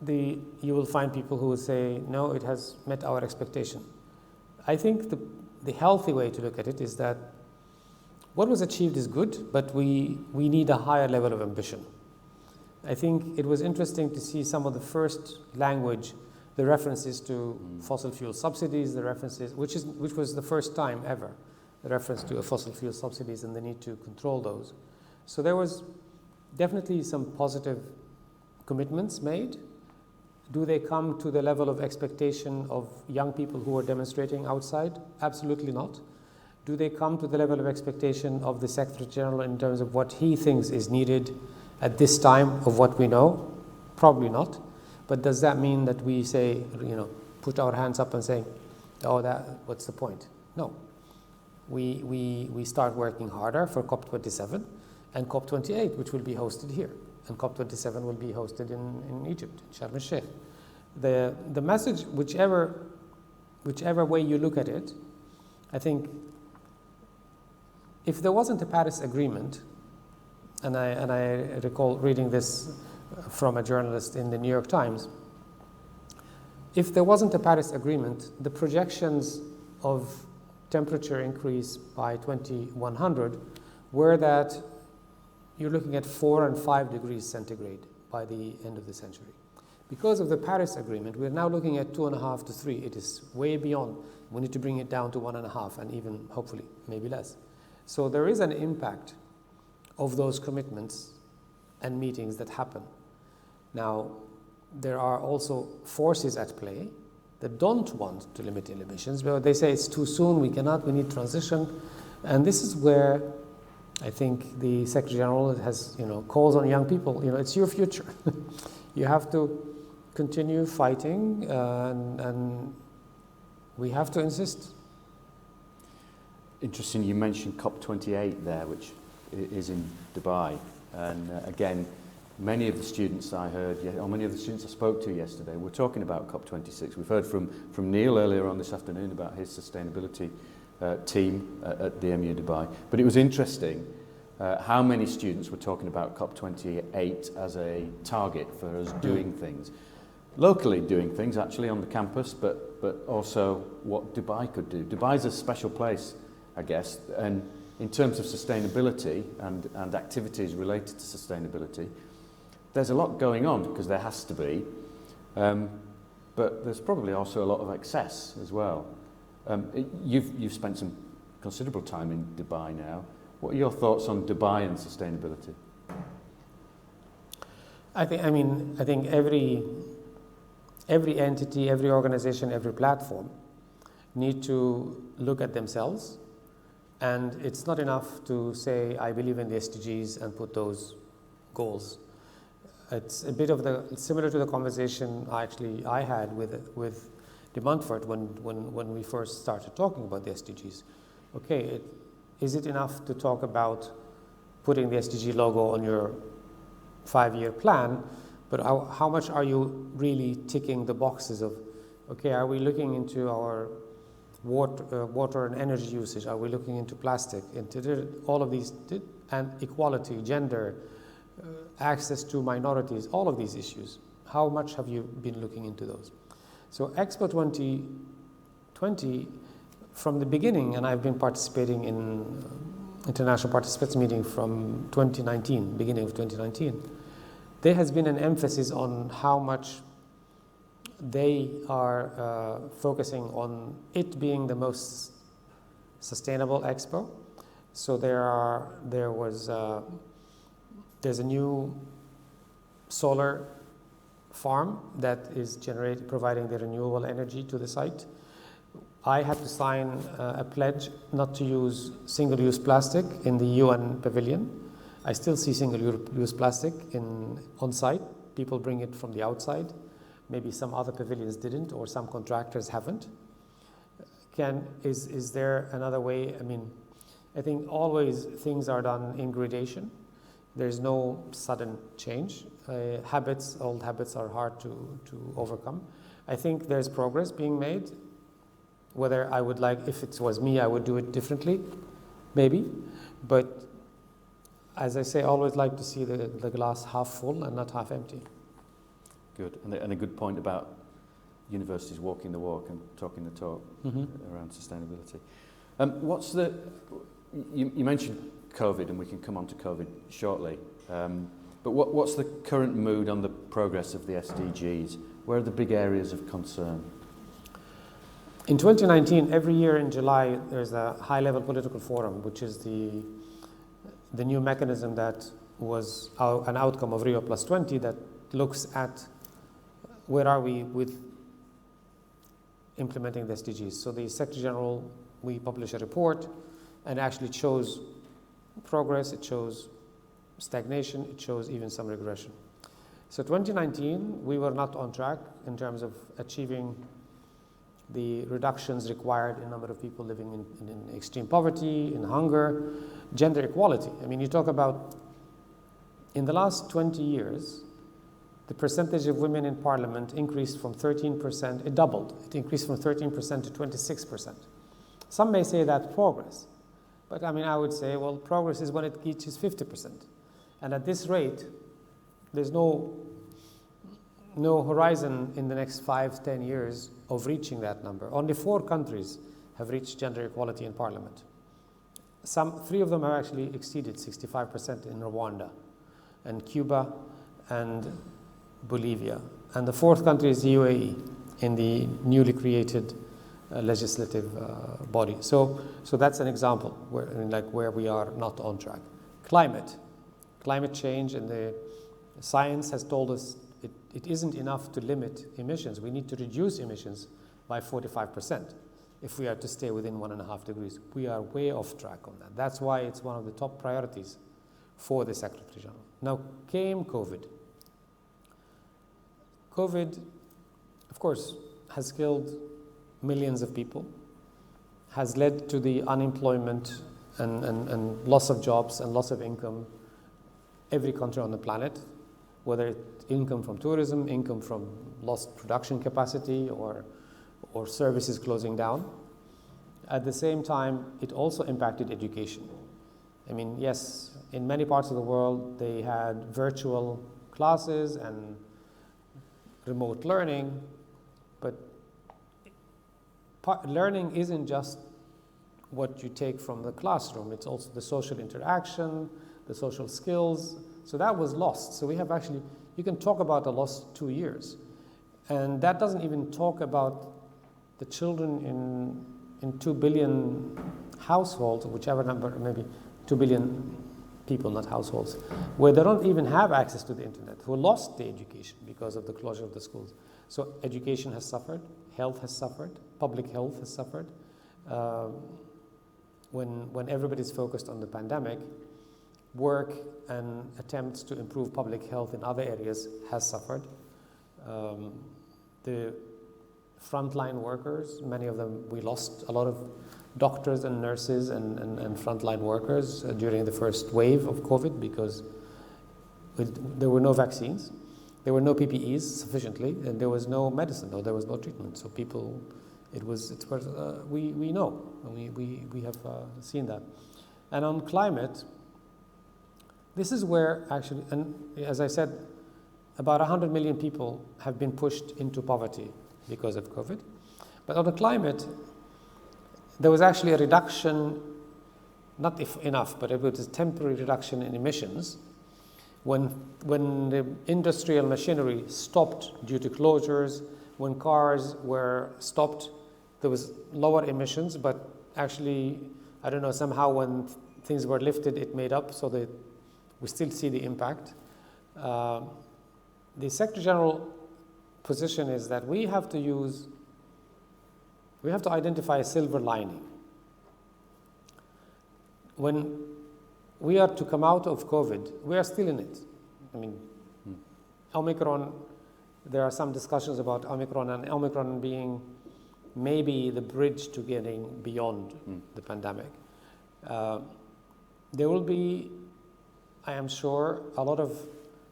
you will find people who will say, no, it has met our expectation. I think the healthy way to look at it is that what was achieved is good, but we need a higher level of ambition. I think it was interesting to see some of the first language, the references to fossil fuel subsidies, the references, which was the first time ever, the reference to fossil fuel subsidies and the need to control those. So there was definitely some positive commitments made. Do they come to the level of expectation of young people who are demonstrating outside? Absolutely not. Do they come to the level of expectation of the Secretary General in terms of what he thinks is needed at this time of what we know? Probably not. But does that mean that we say, put our hands up and say, oh, what's the point? No. We start working harder for COP27 and COP28, which will be hosted here. And COP27 will be hosted in Egypt, in Sharm el-Sheikh. The message, whichever way you look at it, I think if there wasn't a Paris Agreement, and I recall reading this from a journalist in the New York Times, if there wasn't a Paris Agreement, the projections of temperature increase by 2100 were that you're looking at 4 and 5 degrees centigrade by the end of the century. Because of the Paris Agreement, we're now looking at 2.5 to 3. It is way beyond. We need to bring it down to 1.5 and even, hopefully, maybe less. So there is an impact of those commitments and meetings that happen. Now, there are also forces at play that don't want to limit emissions, but they say it's too soon, we cannot, we need transition. And this is where I think the Secretary General has, calls on young people, it's your future. You have to continue fighting, and we have to insist. Interesting, you mentioned COP28 there, which is in Dubai. And again, many of the students I heard, or many of the students I spoke to yesterday were talking about COP26. We've heard from Neil earlier on this afternoon about his sustainability team at DMU Dubai. But it was interesting how many students were talking about COP28 as a target for us doing things. Locally doing things, actually, on the campus, but also what Dubai could do. Dubai's a special place, I guess, and in terms of sustainability and activities related to sustainability, there's a lot going on, because there has to be, but there's probably also a lot of excess as well. You've spent some considerable time in Dubai now. What are your thoughts on Dubai and sustainability? I think every entity, every organization, every platform need to look at themselves, and it's not enough to say I believe in the SDGs and put those goals. It's a bit of similar to the conversation I had with the Montfort when we first started talking about the SDGs. Okay, is it enough to talk about putting the SDG logo on your 5-year plan, but how much are you really ticking the boxes of, okay, are we looking into our water and energy usage? Are we looking into plastic, into all of these, and equality, gender, access to minorities, all of these issues? How much have you been looking into those? So Expo 2020, from the beginning, and I've been participating in International Participants Meeting from 2019, beginning of 2019, there has been an emphasis on how much they are focusing on it being the most sustainable expo. So there's a new solar farm that is providing the renewable energy to the site. I had to sign a pledge not to use single-use plastic in the UN Pavilion. I still see single-use plastic on site. People bring it from the outside. Maybe some other pavilions didn't, or some contractors haven't. Is there another way? I mean, I think always things are done in gradation. There's no sudden change. Old habits are hard to overcome. I think there's progress being made. Whether I would like, if it was me, I would do it differently, maybe. But as I say, I always like to see the glass half full and not half empty. Good, and a good point about universities walking the walk and talking the talk around sustainability. You mentioned COVID, and we can come on to COVID shortly. But what's the current mood on the progress of the SDGs? Where are the big areas of concern? In 2019, every year in July, there's a high-level political forum, which is the new mechanism that was an outcome of Rio Plus 20 that looks at where are we with implementing the SDGs. So the Secretary General, we publish a report, and actually it shows progress, it shows stagnation, it shows even some regression. So 2019, we were not on track in terms of achieving the reductions required in number of people living in extreme poverty, in hunger, gender equality. I mean, you talk about, in the last 20 years, the percentage of women in parliament increased from 13%, it doubled. It increased from 13% to 26%. Some may say that's progress, but I mean, I would say, well, progress is when it reaches 50%. And at this rate, there's no horizon in the next 5-10 years of reaching that number. Only 4 countries have reached gender equality in parliament. 3 of them have actually exceeded 65% in Rwanda, and Cuba, and Bolivia. And the 4th country is the UAE in the newly created legislative body. So that's an example where we are not on track. Climate change, and the science has told us it isn't enough to limit emissions. We need to reduce emissions by 45% if we are to stay within 1.5 degrees. We are way off track on that. That's why it's one of the top priorities for the Secretary General. Now came COVID. COVID, of course, has killed millions of people, has led to the unemployment and loss of jobs and loss of income every country on the planet, whether it's income from tourism, income from lost production capacity, or services closing down. At the same time, it also impacted education. I mean, yes, in many parts of the world, they had virtual classes and remote learning, but learning isn't just what you take from the classroom, it's also the social interaction, the social skills. So that was lost. So we have actually, you can talk about a lost 2 years. And that doesn't even talk about the children in 2 billion households, whichever number, maybe 2 billion people, not households, where they don't even have access to the internet, who lost the education because of the closure of the schools. So education has suffered, health has suffered, public health has suffered. When everybody's focused on the pandemic, work and attempts to improve public health in other areas has suffered. The frontline workers, many of them, we lost a lot of doctors and nurses and frontline workers during the first wave of COVID because there were no vaccines, there were no PPEs sufficiently, and there was no medicine, or there was no treatment. So people, we know, and we have seen that. And on climate, this is where actually, and as I said, about 100 million people have been pushed into poverty because of COVID. But on the climate, there was actually a reduction, not enough, but it was a temporary reduction in emissions when the industrial machinery stopped due to closures, when cars were stopped, there was lower emissions, but actually, I don't know, somehow when things were lifted, it made up so that we still see the impact. The Secretary General position is that we have to identify a silver lining. When we are to come out of COVID, we are still in it. I mean, Omicron, there are some discussions about Omicron, and Omicron being maybe the bridge to getting beyond the pandemic. There will be, I am sure, a lot of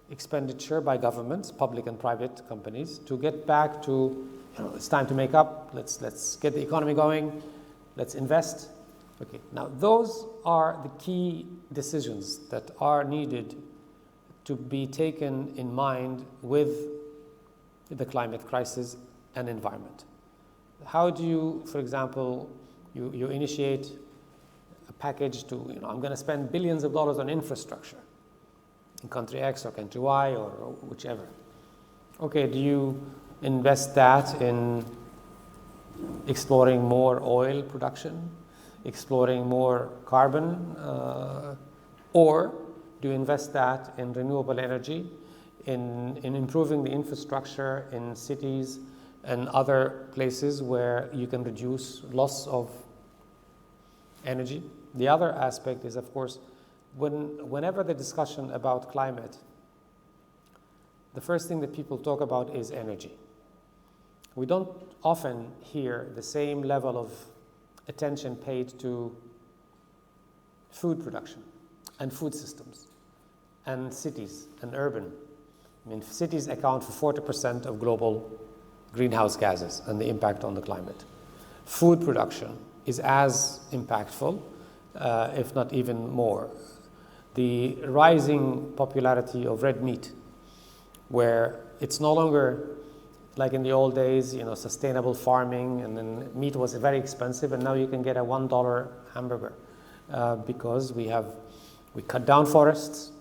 expenditure by governments, public and private companies, to get back to, it's time to make up, let's get the economy going, let's invest. Okay, now those are the key decisions that are needed to be taken in mind with the climate crisis and environment. How do you, for example, you initiate a package to, I'm going to spend billions of dollars on infrastructure in country X or country Y or whichever. Okay, do you invest that in exploring more oil production, exploring more carbon, or do you invest that in renewable energy, in improving the infrastructure in cities and other places where you can reduce loss of energy? The other aspect is, of course, whenever the discussion about climate, the first thing that people talk about is energy. We don't often hear the same level of attention paid to food production and food systems and cities and urban. I mean, cities account for 40% of global greenhouse gases and the impact on the climate. Food production is as impactful, if not even more. The rising popularity of red meat, where it's no longer like in the old days, sustainable farming, and then meat was very expensive, and now you can get a $1 hamburger because we cut down forests.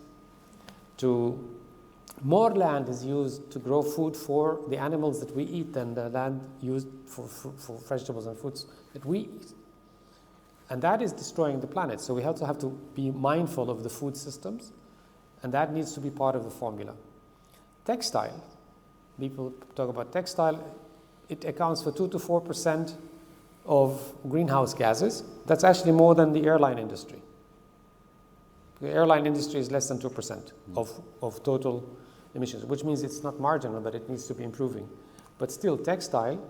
More land is used to grow food for the animals that we eat than the land used for vegetables and fruits that we eat. And that is destroying the planet. So we also have to be mindful of the food systems, and that needs to be part of the formula. Textile, people talk about textile, it accounts for 2 to 4% of greenhouse gases. That's actually more than the airline industry. The airline industry is less than 2% of total emissions, which means it's not marginal, but it needs to be improving. But still textile,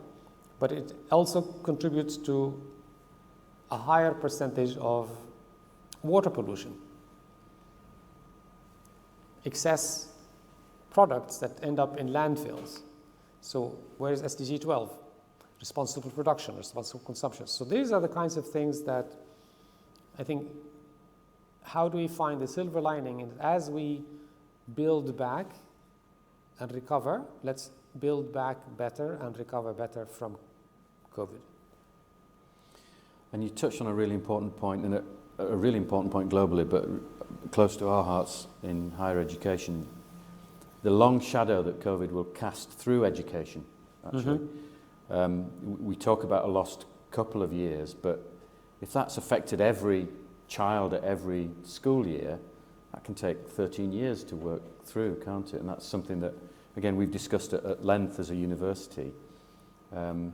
but it also contributes to a higher percentage of water pollution. Excess products that end up in landfills. So where is SDG 12? Responsible production, responsible consumption. So these are the kinds of things that I think, how do we find the silver lining? And as we build back and recover, let's build back better and recover better from COVID. And you touched on a really important point, and a really important point globally, but close to our hearts in higher education. The long shadow that COVID will cast through education, actually. We talk about a lost couple of years, but if that's affected every child at every school year, that can take 13 years to work through, can't it? And that's something that, again, we've discussed at length as a university. You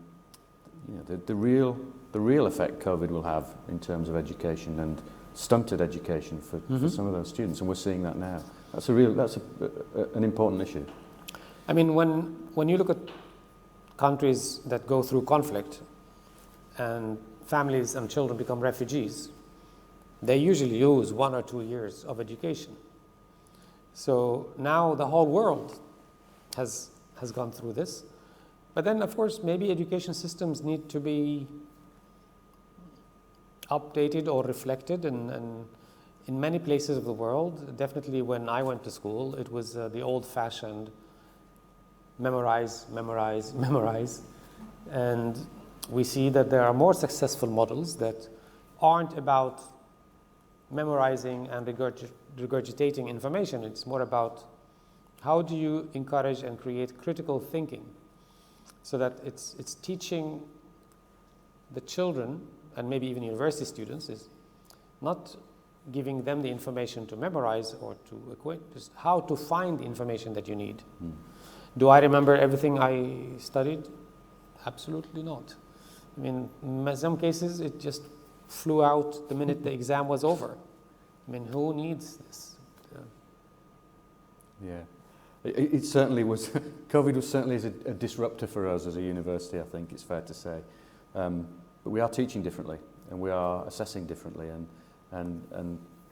know, the real effect COVID will have in terms of education and stunted education for some of those students, and we're seeing that now. That's an important issue. I mean, when you look at countries that go through conflict and families and children become refugees, they usually lose 1 or 2 years of education. So now the whole world has gone through this. But then, of course, maybe education systems need to be updated or reflected, and in many places of the world, definitely when I went to school, it was the old-fashioned memorize, memorize, memorize. And we see that there are more successful models that aren't about memorizing and regurgitating information. It's more about how do you encourage and create critical thinking, so that it's teaching the children, and maybe even university students, is not giving them the information to memorize or to equate, just how to find the information that you need. Do I remember everything I studied? Absolutely not. I mean, in some cases, it just flew out the minute the exam was over. I mean, who needs this? Yeah. It certainly was, COVID was certainly a disruptor for us as a university, I think it's fair to say. But we are teaching differently, and we are assessing differently, and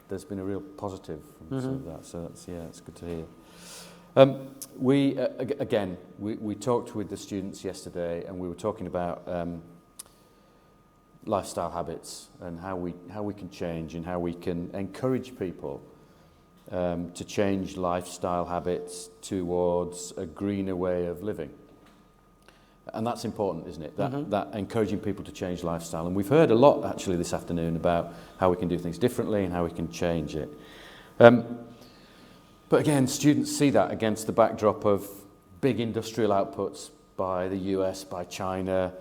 there's been a real positive from some of that, so it's good to hear. We talked with the students yesterday, and we were talking about lifestyle habits and how we can change and how we can encourage people to change lifestyle habits towards a greener way of living. And that's important, isn't it? That encouraging people to change lifestyle. And we've heard a lot actually this afternoon about how we can do things differently and how we can change it. But again, students see that against the backdrop of big industrial outputs by the US, by China,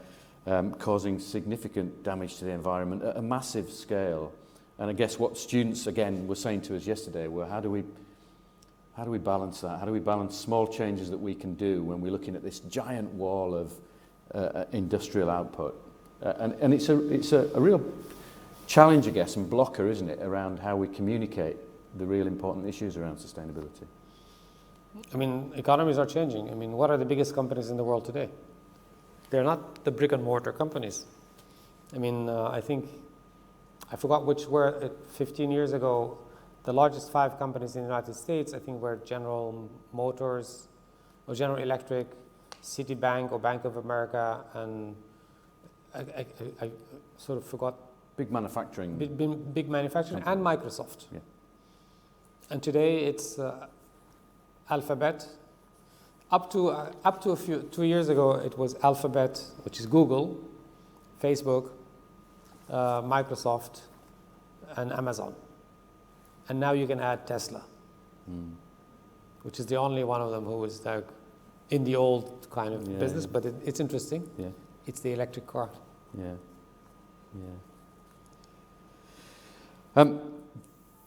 causing significant damage to the environment at a massive scale. And I guess what students, again, were saying to us yesterday were, how do we balance that? How do we balance small changes that we can do when we're looking at this giant wall of industrial output? And it's a real challenge, I guess, and blocker, isn't it, around how we communicate the real important issues around sustainability. I mean, economies are changing. I mean, what are the biggest companies in the world today? They're not the brick and mortar companies. I mean, I forgot which were, 15 years ago, the largest 5 companies in the United States, I think, were General Motors, or General Electric, Citibank, or Bank of America, and I sort of forgot. Big manufacturing. Big manufacturing, and Microsoft. Yeah. And today it's Alphabet. Up to 2 years ago, it was Alphabet, which is Google, Facebook, Microsoft, and Amazon. And now you can add Tesla, which is the only one of them who is like in the old kind of business, but it's interesting. Yeah. It's the electric car.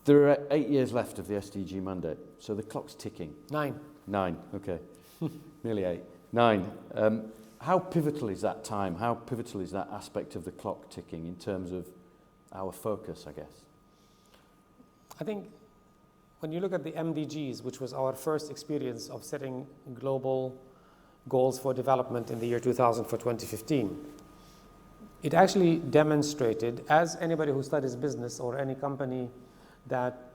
There are 8 years left of the SDG mandate, so the clock's ticking. 9. 9, okay. Nearly 8. 9. How pivotal is that time? How pivotal is that aspect of the clock ticking in terms of our focus, I guess? I think when you look at the MDGs, which was our first experience of setting global goals for development in the year 2000 for 2015, it actually demonstrated, as anybody who studies business or any company that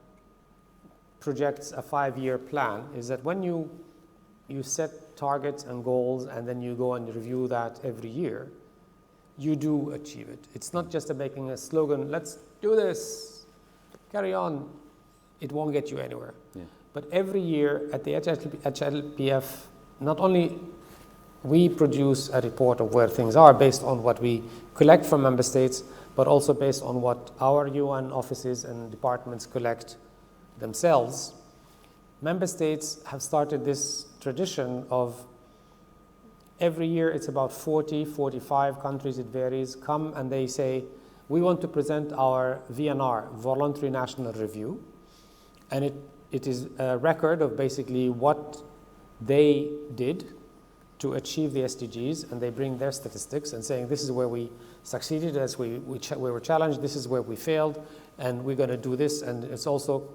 projects a 5-year plan, is that when you set targets and goals and then you go and review that every year, you do achieve it. It's not just making a slogan, let's do this, carry on. It won't get you anywhere. Yeah. But every year at the HLPF, not only we produce a report of where things are based on what we collect from member states, but also based on what our UN offices and departments collect themselves. Member states have started this tradition of every year it's about 40, 45 countries, it varies, come and they say, we want to present our VNR, Voluntary National Review, and it is a record of basically what they did to achieve the SDGs, and they bring their statistics and saying this is where we succeeded, as we were challenged, this is where we failed, and we're going to do this. And it's also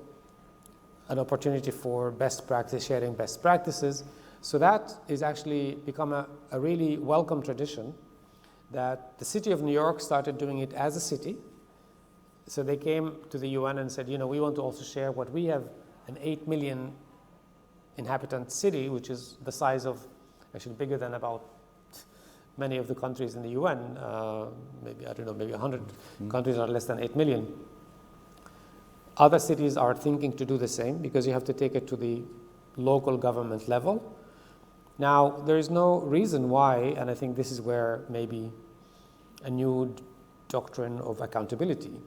an opportunity for best practice, sharing best practices. So that is actually become a really welcome tradition, that the city of New York started doing it as a city. So they came to the UN and said, you know, we want to also share what we have, an 8 million inhabitant city, which is the size of, actually bigger than about many of the countries in the UN, maybe, I don't know, maybe 100 countries are less than 8 million. Other cities are thinking to do the same, because you have to take it to the local government level. Now, there is no reason why, and I think this is where maybe a new doctrine of accountability.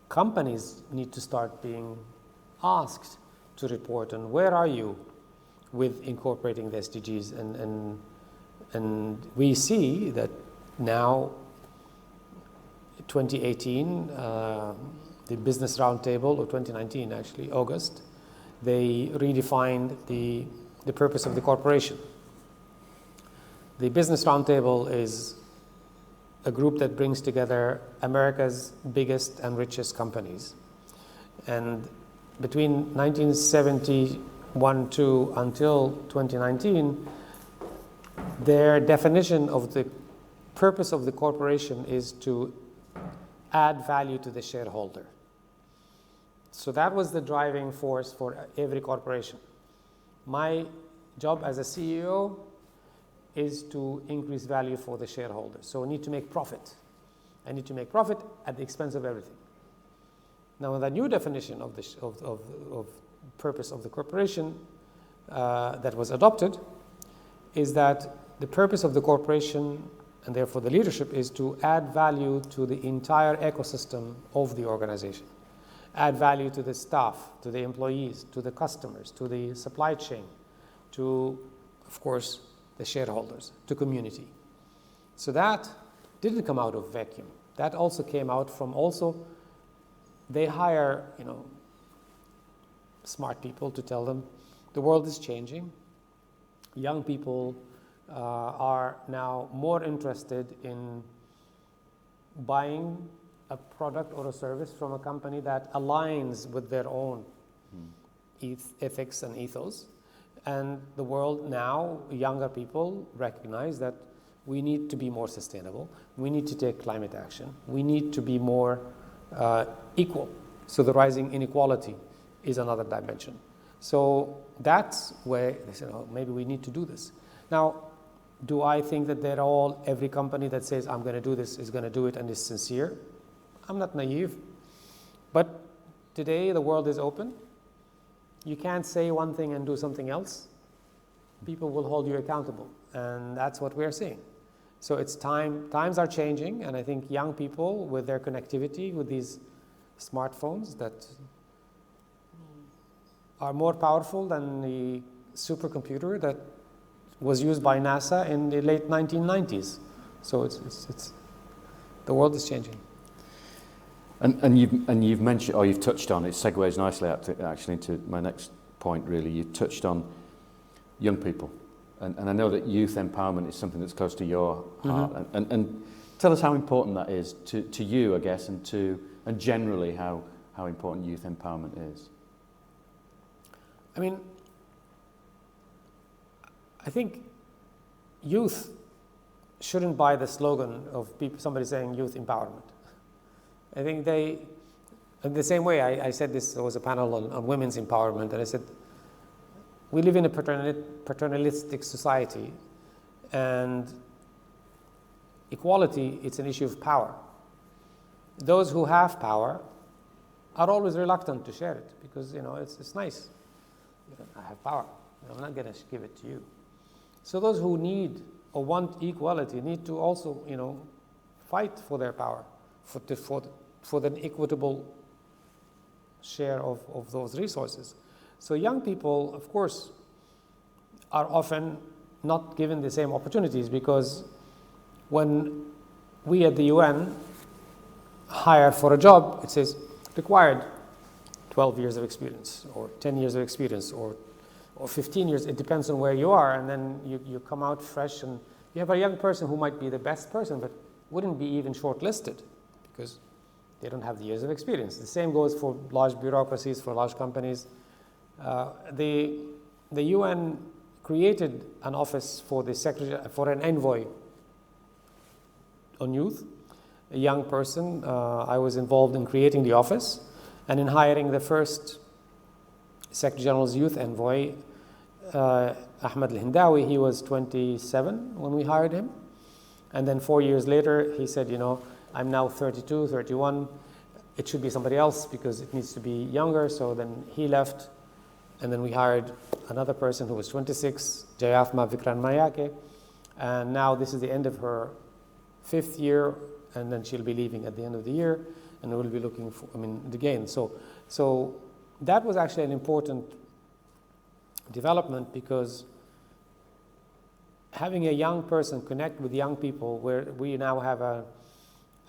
Companies need to start being asked to report on where are you with incorporating the SDGs, and we see that now, 2018, the Business Roundtable, or 2019 actually, August, they redefined the purpose of the corporation. The Business Roundtable is a group that brings together America's biggest and richest companies. And between 1971-2 until 2019, their definition of the purpose of the corporation is to add value to the shareholder. So that was the driving force for every corporation. My job as a CEO is to increase value for the shareholder. So we need to make profit. I need to make profit at the expense of everything. Now, the new definition of purpose of the corporation that was adopted is that the purpose of the corporation, and therefore the leadership, is to add value to the entire ecosystem of the organization. Add value to the staff, to the employees, to the customers, to the supply chain, to, of course, the shareholders, to community. So that didn't come out of vacuum. That also came out from they hire, you know, smart people to tell them the world is changing. Young people are now more interested in buying a product or a service from a company that aligns with their own ethics and ethos. And the world now, younger people recognize that we need to be more sustainable. We need to take climate action. We need to be more equal. So the rising inequality is another dimension. So that's where they said, oh, maybe we need to do this. Now, do I think that every company that says, I'm going to do this, is going to do it and is sincere? I'm not naive. But today, the world is open. You can't say one thing and do something else. People will hold you accountable. And that's what we're seeing. So it's times are changing. And I think young people, with their connectivity, with these smartphones that are more powerful than the supercomputer that was used by NASA in the late 1990s. So it's the world is changing. And you've mentioned, or you've touched on, it segues nicely actually into my next point really. You touched on young people. And I know that youth empowerment is something that's close to your heart. Mm-hmm. And tell us how important that is to you, I guess, and generally how important youth empowerment is. I mean, I think youth shouldn't buy the slogan of somebody saying youth empowerment. I think in the same way, I said this, there was a panel on women's empowerment, and I said, we live in a paternalistic society, and equality, it's an issue of power. Those who have power are always reluctant to share it, because, you know, it's nice. I have power. I'm not going to give it to you. So those who need or want equality need to also, you know, fight for their power, for the equitable share of those resources. So young people, of course, are often not given the same opportunities, because when we at the UN hired for a job, it says required 12 years of experience or 10 years of experience or 15 years. It depends on where you are, and then you come out fresh, and you have a young person who might be the best person but wouldn't be even shortlisted because they don't have the years of experience. The same goes for large bureaucracies, for large companies. The UN created an office for an envoy on youth, a young person. I was involved in creating the office and in hiring the first Secretary General's youth envoy, Ahmed al-Hindawi. He was 27 when we hired him. And then 4 years later, he said, I'm now 32, 31. It should be somebody else because it needs to be younger. So then he left. And then we hired another person who was 26, Jayathma Vikran Mayake. And now this is the end of her 5th year. And then she'll be leaving at the end of the year. And we'll be looking for, again. So that was actually an important development because having a young person connect with young people, where we now have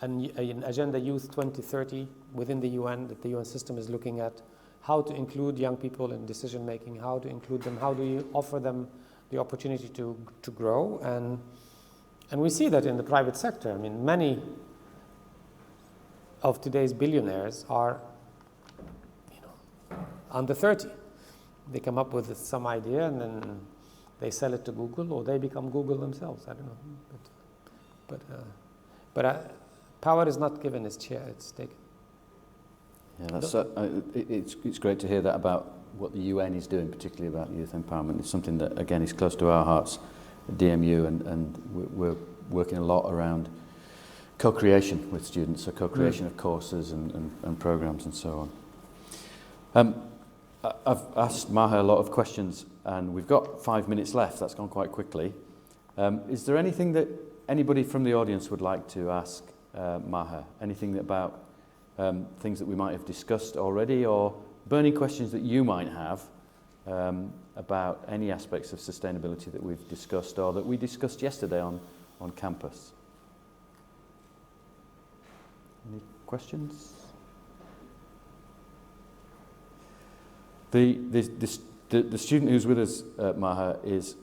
an Agenda Youth 2030 within the UN, that the UN system is looking at how to include young people in decision making, how to include them, how do you offer them the opportunity to grow, and we see that in the private sector. Many of today's billionaires are under 30. They come up with some idea and then they sell it to Google, or they become Google themselves. I don't know, but power is not given; it's taken. Yeah, it's great to hear that about what the UN is doing, particularly about youth empowerment. It's something that, again, is close to our hearts at DMU, and we're working a lot around co-creation with students, so co-creation of courses and programs and so on. I've asked Maha a lot of questions, and we've got 5 minutes left. That's gone quite quickly. Is there anything that anybody from the audience would like to ask Maha? Anything about things that we might have discussed already, or burning questions that you might have about any aspects of sustainability that we've discussed or that we discussed yesterday on campus? Any questions? The student who's with us, Maha, is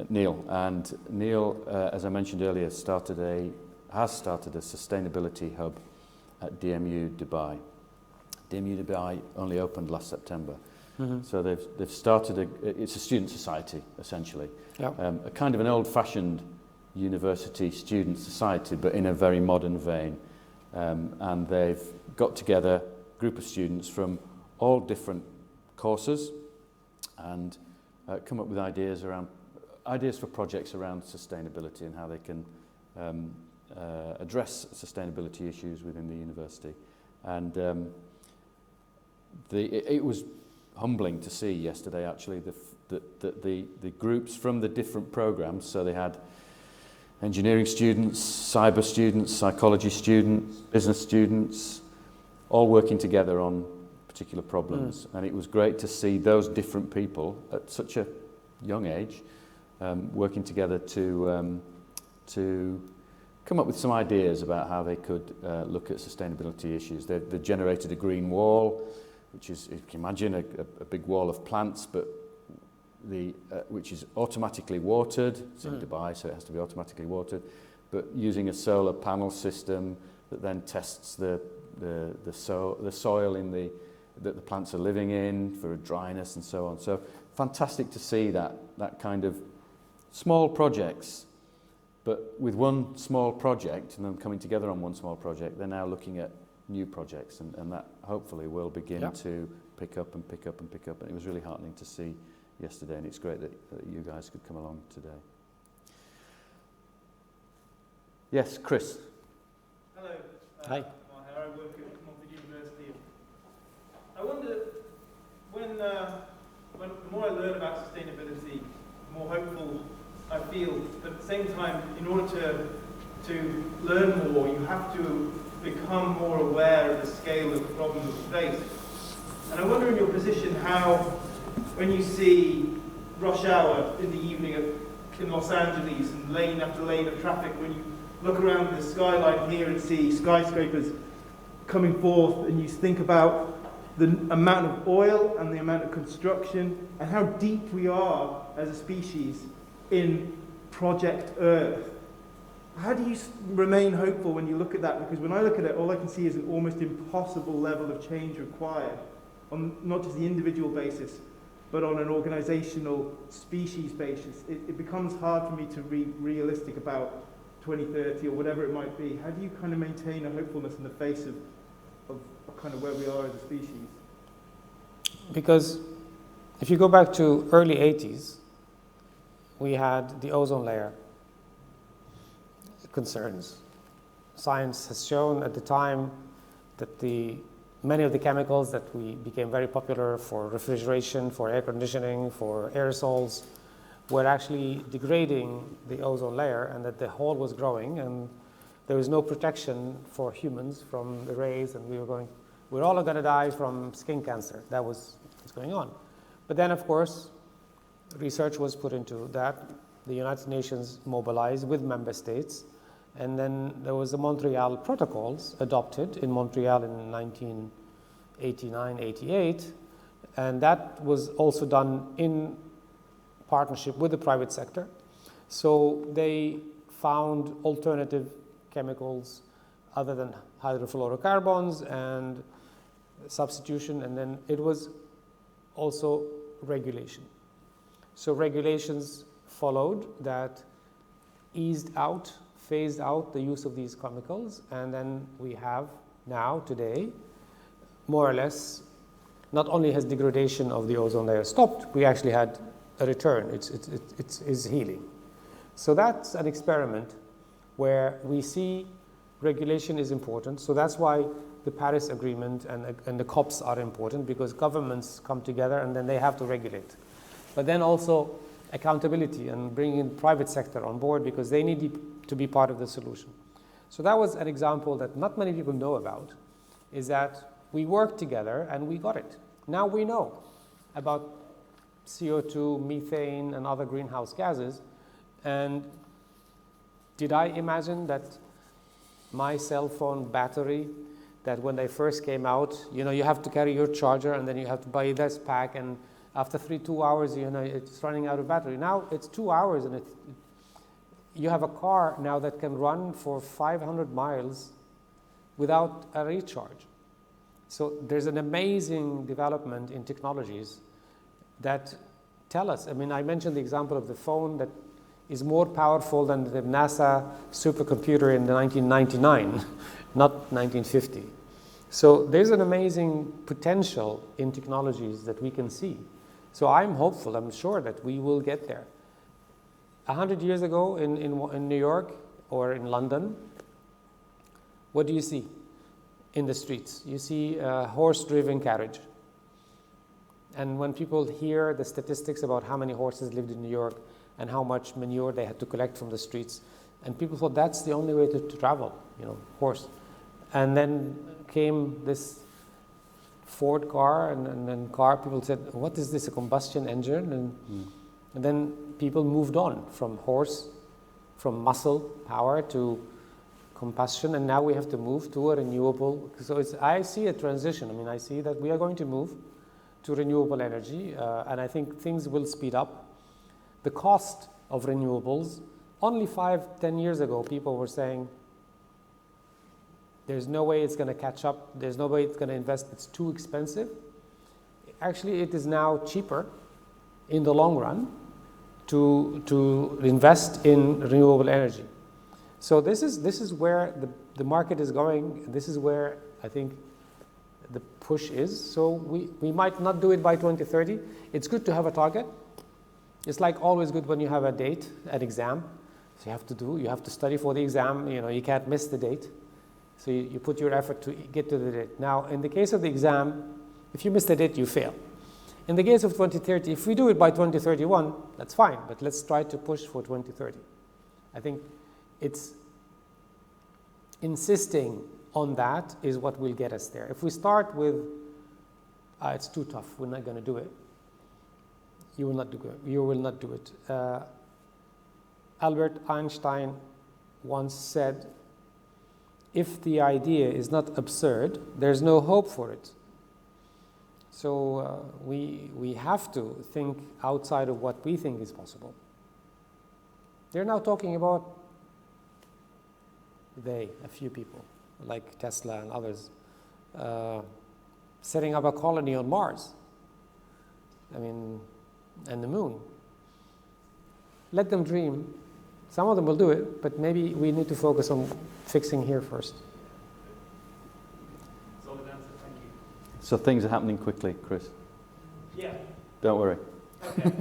Neil, and Neil, as I mentioned earlier, has started a sustainability hub at DMU Dubai. DMU Dubai only opened last September, so they've started it's a student society essentially, a kind of an old-fashioned university student society, but in a very modern vein, and they've got together a group of students from all different courses and come up with ideas for projects around sustainability and how they can address sustainability issues within the university. And it was humbling to see yesterday, actually, the groups from the different programs. So they had engineering students, cyber students, psychology students, business students, all working together on particular problems. And it was great to see those different people at such a young age working together to come up with some ideas about how they could look at sustainability issues. They generated a green wall, which is, you can imagine, a big wall of plants, but which is automatically watered. It's in Dubai, so it has to be automatically watered, but using a solar panel system that then tests the soil that the plants are living in for dryness and so on. So fantastic to see that kind of small projects, but with one small project and them coming together on one small project, they're now looking at new projects, and that hopefully will begin to pick up. And it was really heartening to see yesterday, and it's great that you guys could come along today. Yes, Chris. Hello. Hi. I work at Montfort University. I wonder, when the more I learn about sustainability, the more hopeful I feel. But at the same time, in order to learn more, you have to become more aware of the scale of the problem that we face. And I wonder, in your position, how, when you see rush hour in the evening in Los Angeles and lane after lane of traffic, when you look around the skyline here and see skyscrapers coming forth, and you think about the amount of oil and the amount of construction and how deep we are as a species in Project Earth. How do you remain hopeful when you look at that? Because when I look at it, all I can see is an almost impossible level of change required on not just the individual basis, but on an organizational species basis. It becomes hard for me to be realistic about 2030 or whatever it might be. How do you kind of maintain a hopefulness in the face of kind of where we are as a species? Because if you go back to early 80s, we had the ozone layer concerns. Science has shown at the time that many of the chemicals that became very popular for refrigeration, for air conditioning, for aerosols, were actually degrading the ozone layer, and that the hole was growing, and there was no protection for humans from the rays, and we're all going to die from skin cancer. That was what's going on. But then, of course, research was put into that. The United Nations mobilized with member states, and then there was the Montreal Protocols adopted in Montreal in 1989-88, and that was also done in partnership with the private sector. So they found alternative chemicals other than hydrofluorocarbons and substitution, and then it was also regulation. So regulations followed that phased out the use of these chemicals, and then we have now, today, more or less, not only has degradation of the ozone layer stopped, we actually had a return. It's healing. So that's an experiment where we see regulation is important. So that's why the Paris Agreement and the COPs are important, because governments come together and then they have to regulate. But then also accountability and bringing private sector on board, because they need to be part of the solution. So that was an example that not many people know about, is that we worked together and we got it. Now we know about CO2, methane, and other greenhouse gases. And did I imagine that my cell phone battery, that when they first came out, you have to carry your charger and then you have to buy this pack, and after 2 hours, it's running out of battery. Now it's 2 hours, and you have a car now that can run for 500 miles without a recharge. So there's an amazing development in technologies that tell us. I mean, I mentioned the example of the phone that is more powerful than the NASA supercomputer in 1999, not 1950. So there's an amazing potential in technologies that we can see. So I'm hopeful, I'm sure that we will get there. 100 years ago in New York or in London, what do you see in the streets? You see a horse-driven carriage. And when people hear the statistics about how many horses lived in New York and how much manure they had to collect from the streets, and people thought that's the only way to travel, horse. And then came this Ford car, and then people said, what is this, a combustion engine? And then people moved on from muscle power to combustion, and now we have to move to a renewable. So I see a transition. I mean, I see that we are going to move to renewable energy, and I think things will speed up. The cost of renewables, only 5-10 years ago, people were saying, there's no way it's going to catch up, there's no way it's going to invest, it's too expensive. Actually, it is now cheaper in the long run to invest in renewable energy. So this is where the market is going. This is where I think the push is. So we might not do it by 2030. It's good to have a target. It's like always good when you have a date, an exam. So you have to study for the exam. You can't miss the date. So you put your effort to get to the date. Now, in the case of the exam, if you miss the date, you fail. In the case of 2030, if we do it by 2031, that's fine, but let's try to push for 2030. I think it's insisting on that is what will get us there. If we start with, it's too tough, we're not going to do it, you will not do it. Albert Einstein once said, if the idea is not absurd, there's no hope for it. So we have to think outside of what we think is possible. They're now talking about a few people, like Tesla and others, setting up a colony on Mars, and the moon. Let them dream. Some of them will do it, but maybe we need to focus on fixing here first. Solid answer, thank you. So things are happening quickly, Chris. Yeah. Don't worry. Okay,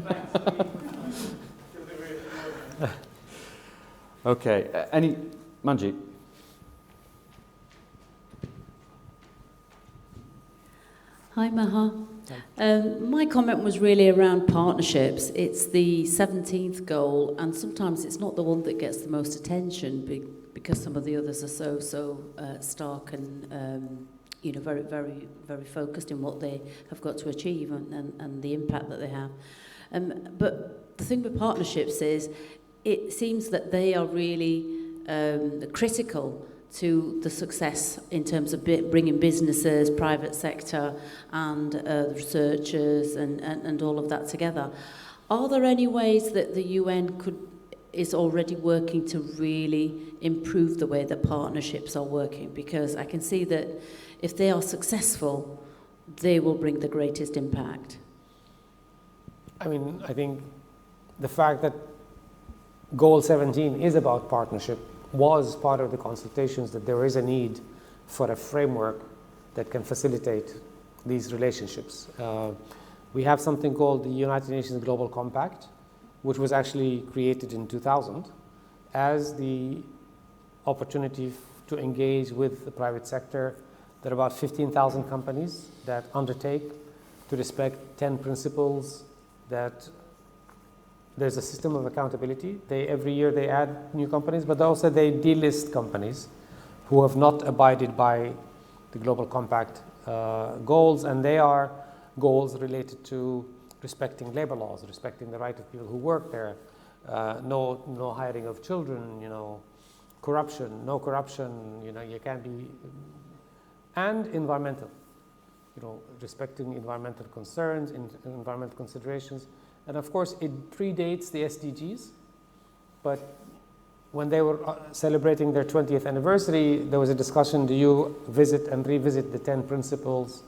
thanks. Okay, any Manjeet? Hi, Maha. My comment was really around partnerships. It's the 17th goal, and sometimes it's not the one that gets the most attention because some of the others are so stark and very, very, very focused in what they have got to achieve and the impact that they have. But the thing with partnerships is it seems that they are really critical to the success in terms of bringing businesses, private sector, and researchers and all of that together. Are there any ways that the UN is already working to really improve the way that partnerships are working? Because I can see that if they are successful, they will bring the greatest impact. I think the fact that Goal 17 is about partnership was part of the consultations, that there is a need for a framework that can facilitate these relationships. We have something called the United Nations Global Compact, which was actually created in 2000 as the opportunity to engage with the private sector. There are about 15,000 companies that undertake to respect 10 principles, that there's a system of accountability. Every year they add new companies, but also they delist companies who have not abided by the Global Compact goals, and they are goals related to respecting labor laws, respecting the right of people who work there, no hiring of children, no corruption, you can't be, and environmental, respecting environmental concerns, environmental considerations. And of course, it predates the SDGs, but when they were celebrating their 20th anniversary, there was a discussion, do you visit and revisit the 10 principles,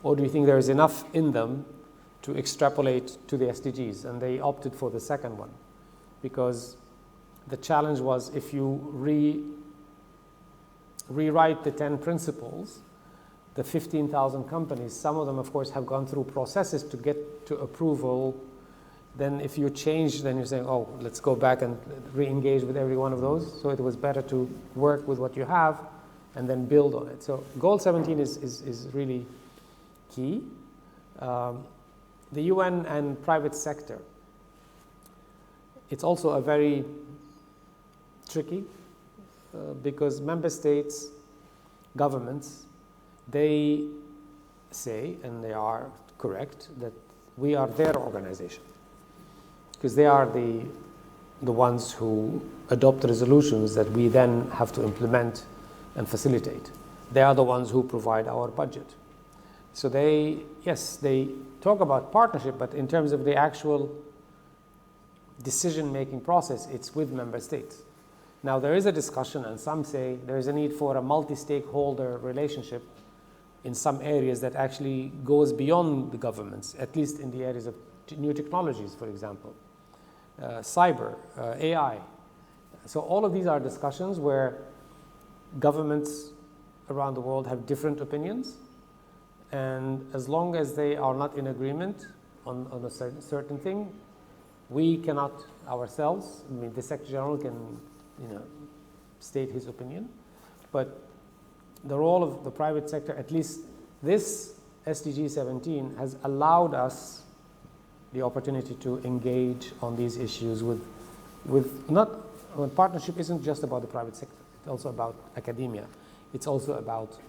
or do you think there is enough in them to extrapolate to the SDGs? And they opted for the second one, because the challenge was, if you rewrite the 10 principles, the 15,000 companies, some of them, of course, have gone through processes to get to approval. Then if you change, then you're saying, oh, let's go back and re-engage with every one of those. So it was better to work with what you have and then build on it. So Goal 17 is really key. The UN and private sector, it's also a very tricky, because member states, governments, they say, and they are correct, that we are their organization, because they are the ones who adopt resolutions that we then have to implement and facilitate. They are the ones who provide our budget. So they talk about partnership, but in terms of the actual decision-making process, it's with member states. Now, there is a discussion, and some say there is a need for a multi-stakeholder relationship in some areas that actually goes beyond the governments, at least in the areas of new technologies, for example. Cyber, AI. So all of these are discussions where governments around the world have different opinions, and as long as they are not in agreement on a certain thing, we cannot ourselves, the Secretary General can state his opinion, but the role of the private sector, at least this SDG 17, has allowed us the opportunity to engage on these issues partnership isn't just about the private sector, it's also about academia. It's also about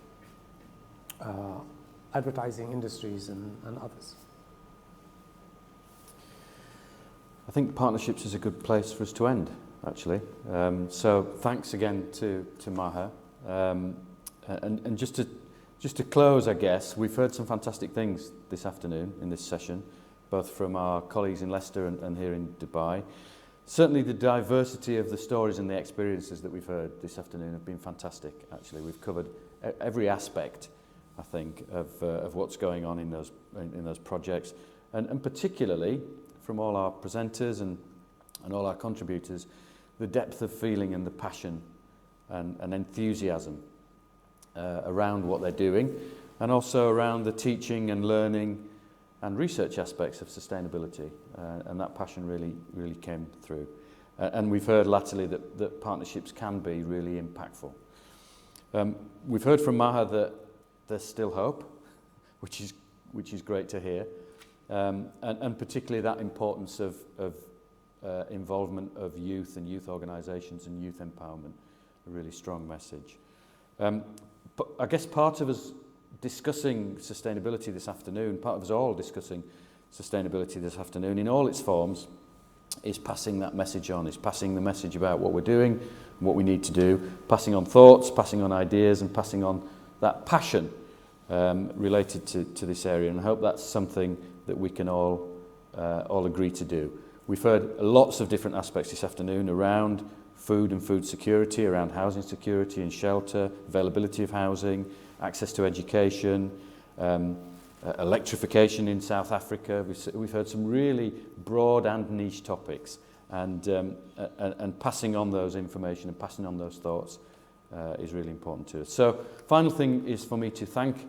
advertising industries and others. I think partnerships is a good place for us to end. actually. So thanks again to Maha. And just to close, I guess, we've heard some fantastic things this afternoon in this session, both from our colleagues in Leicester and here in Dubai. Certainly the diversity of the stories and the experiences that we've heard this afternoon have been fantastic, actually. We've covered every aspect, I think, of what's going on in those projects. And particularly, from all our presenters and all our contributors, the depth of feeling and the passion and enthusiasm around what they're doing, and also around the teaching and learning and research aspects of sustainability, and that passion really came through. And we've heard latterly that partnerships can be really impactful. We've heard from Maha that there's still hope, which is great to hear, and particularly that importance of involvement of youth and youth organisations and youth empowerment, a really strong message. But I guess part of us discussing sustainability this afternoon, part of us all discussing sustainability this afternoon in all its forms, is passing that message on, is passing the message about what we're doing, what we need to do, passing on thoughts, passing on ideas, and passing on that passion related to this area. And I hope that's something that we can all agree to do. We've heard lots of different aspects this afternoon around food and food security, around housing security and shelter, availability of housing, access to education, electrification in South Africa. We've heard some really broad and niche topics, and passing on those information and passing on those thoughts is really important to us. So, final thing is for me to thank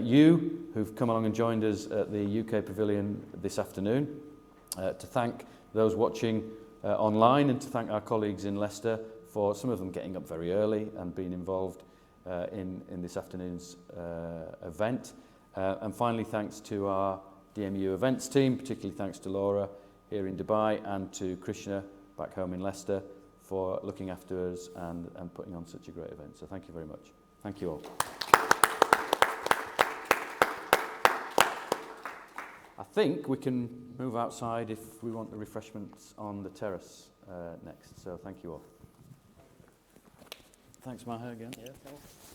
you who've come along and joined us at the UK Pavilion this afternoon, to thank those watching online, and to thank our colleagues in Leicester for some of them getting up very early and being involved in this afternoon's event. And finally, thanks to our DMU events team, particularly thanks to Laura here in Dubai and to Krishna back home in Leicester for looking after us and putting on such a great event. So thank you very much. Thank you all. I think we can move outside if we want the refreshments on the terrace next. So thank you all. Thanks, Maha, again. Yeah, thanks.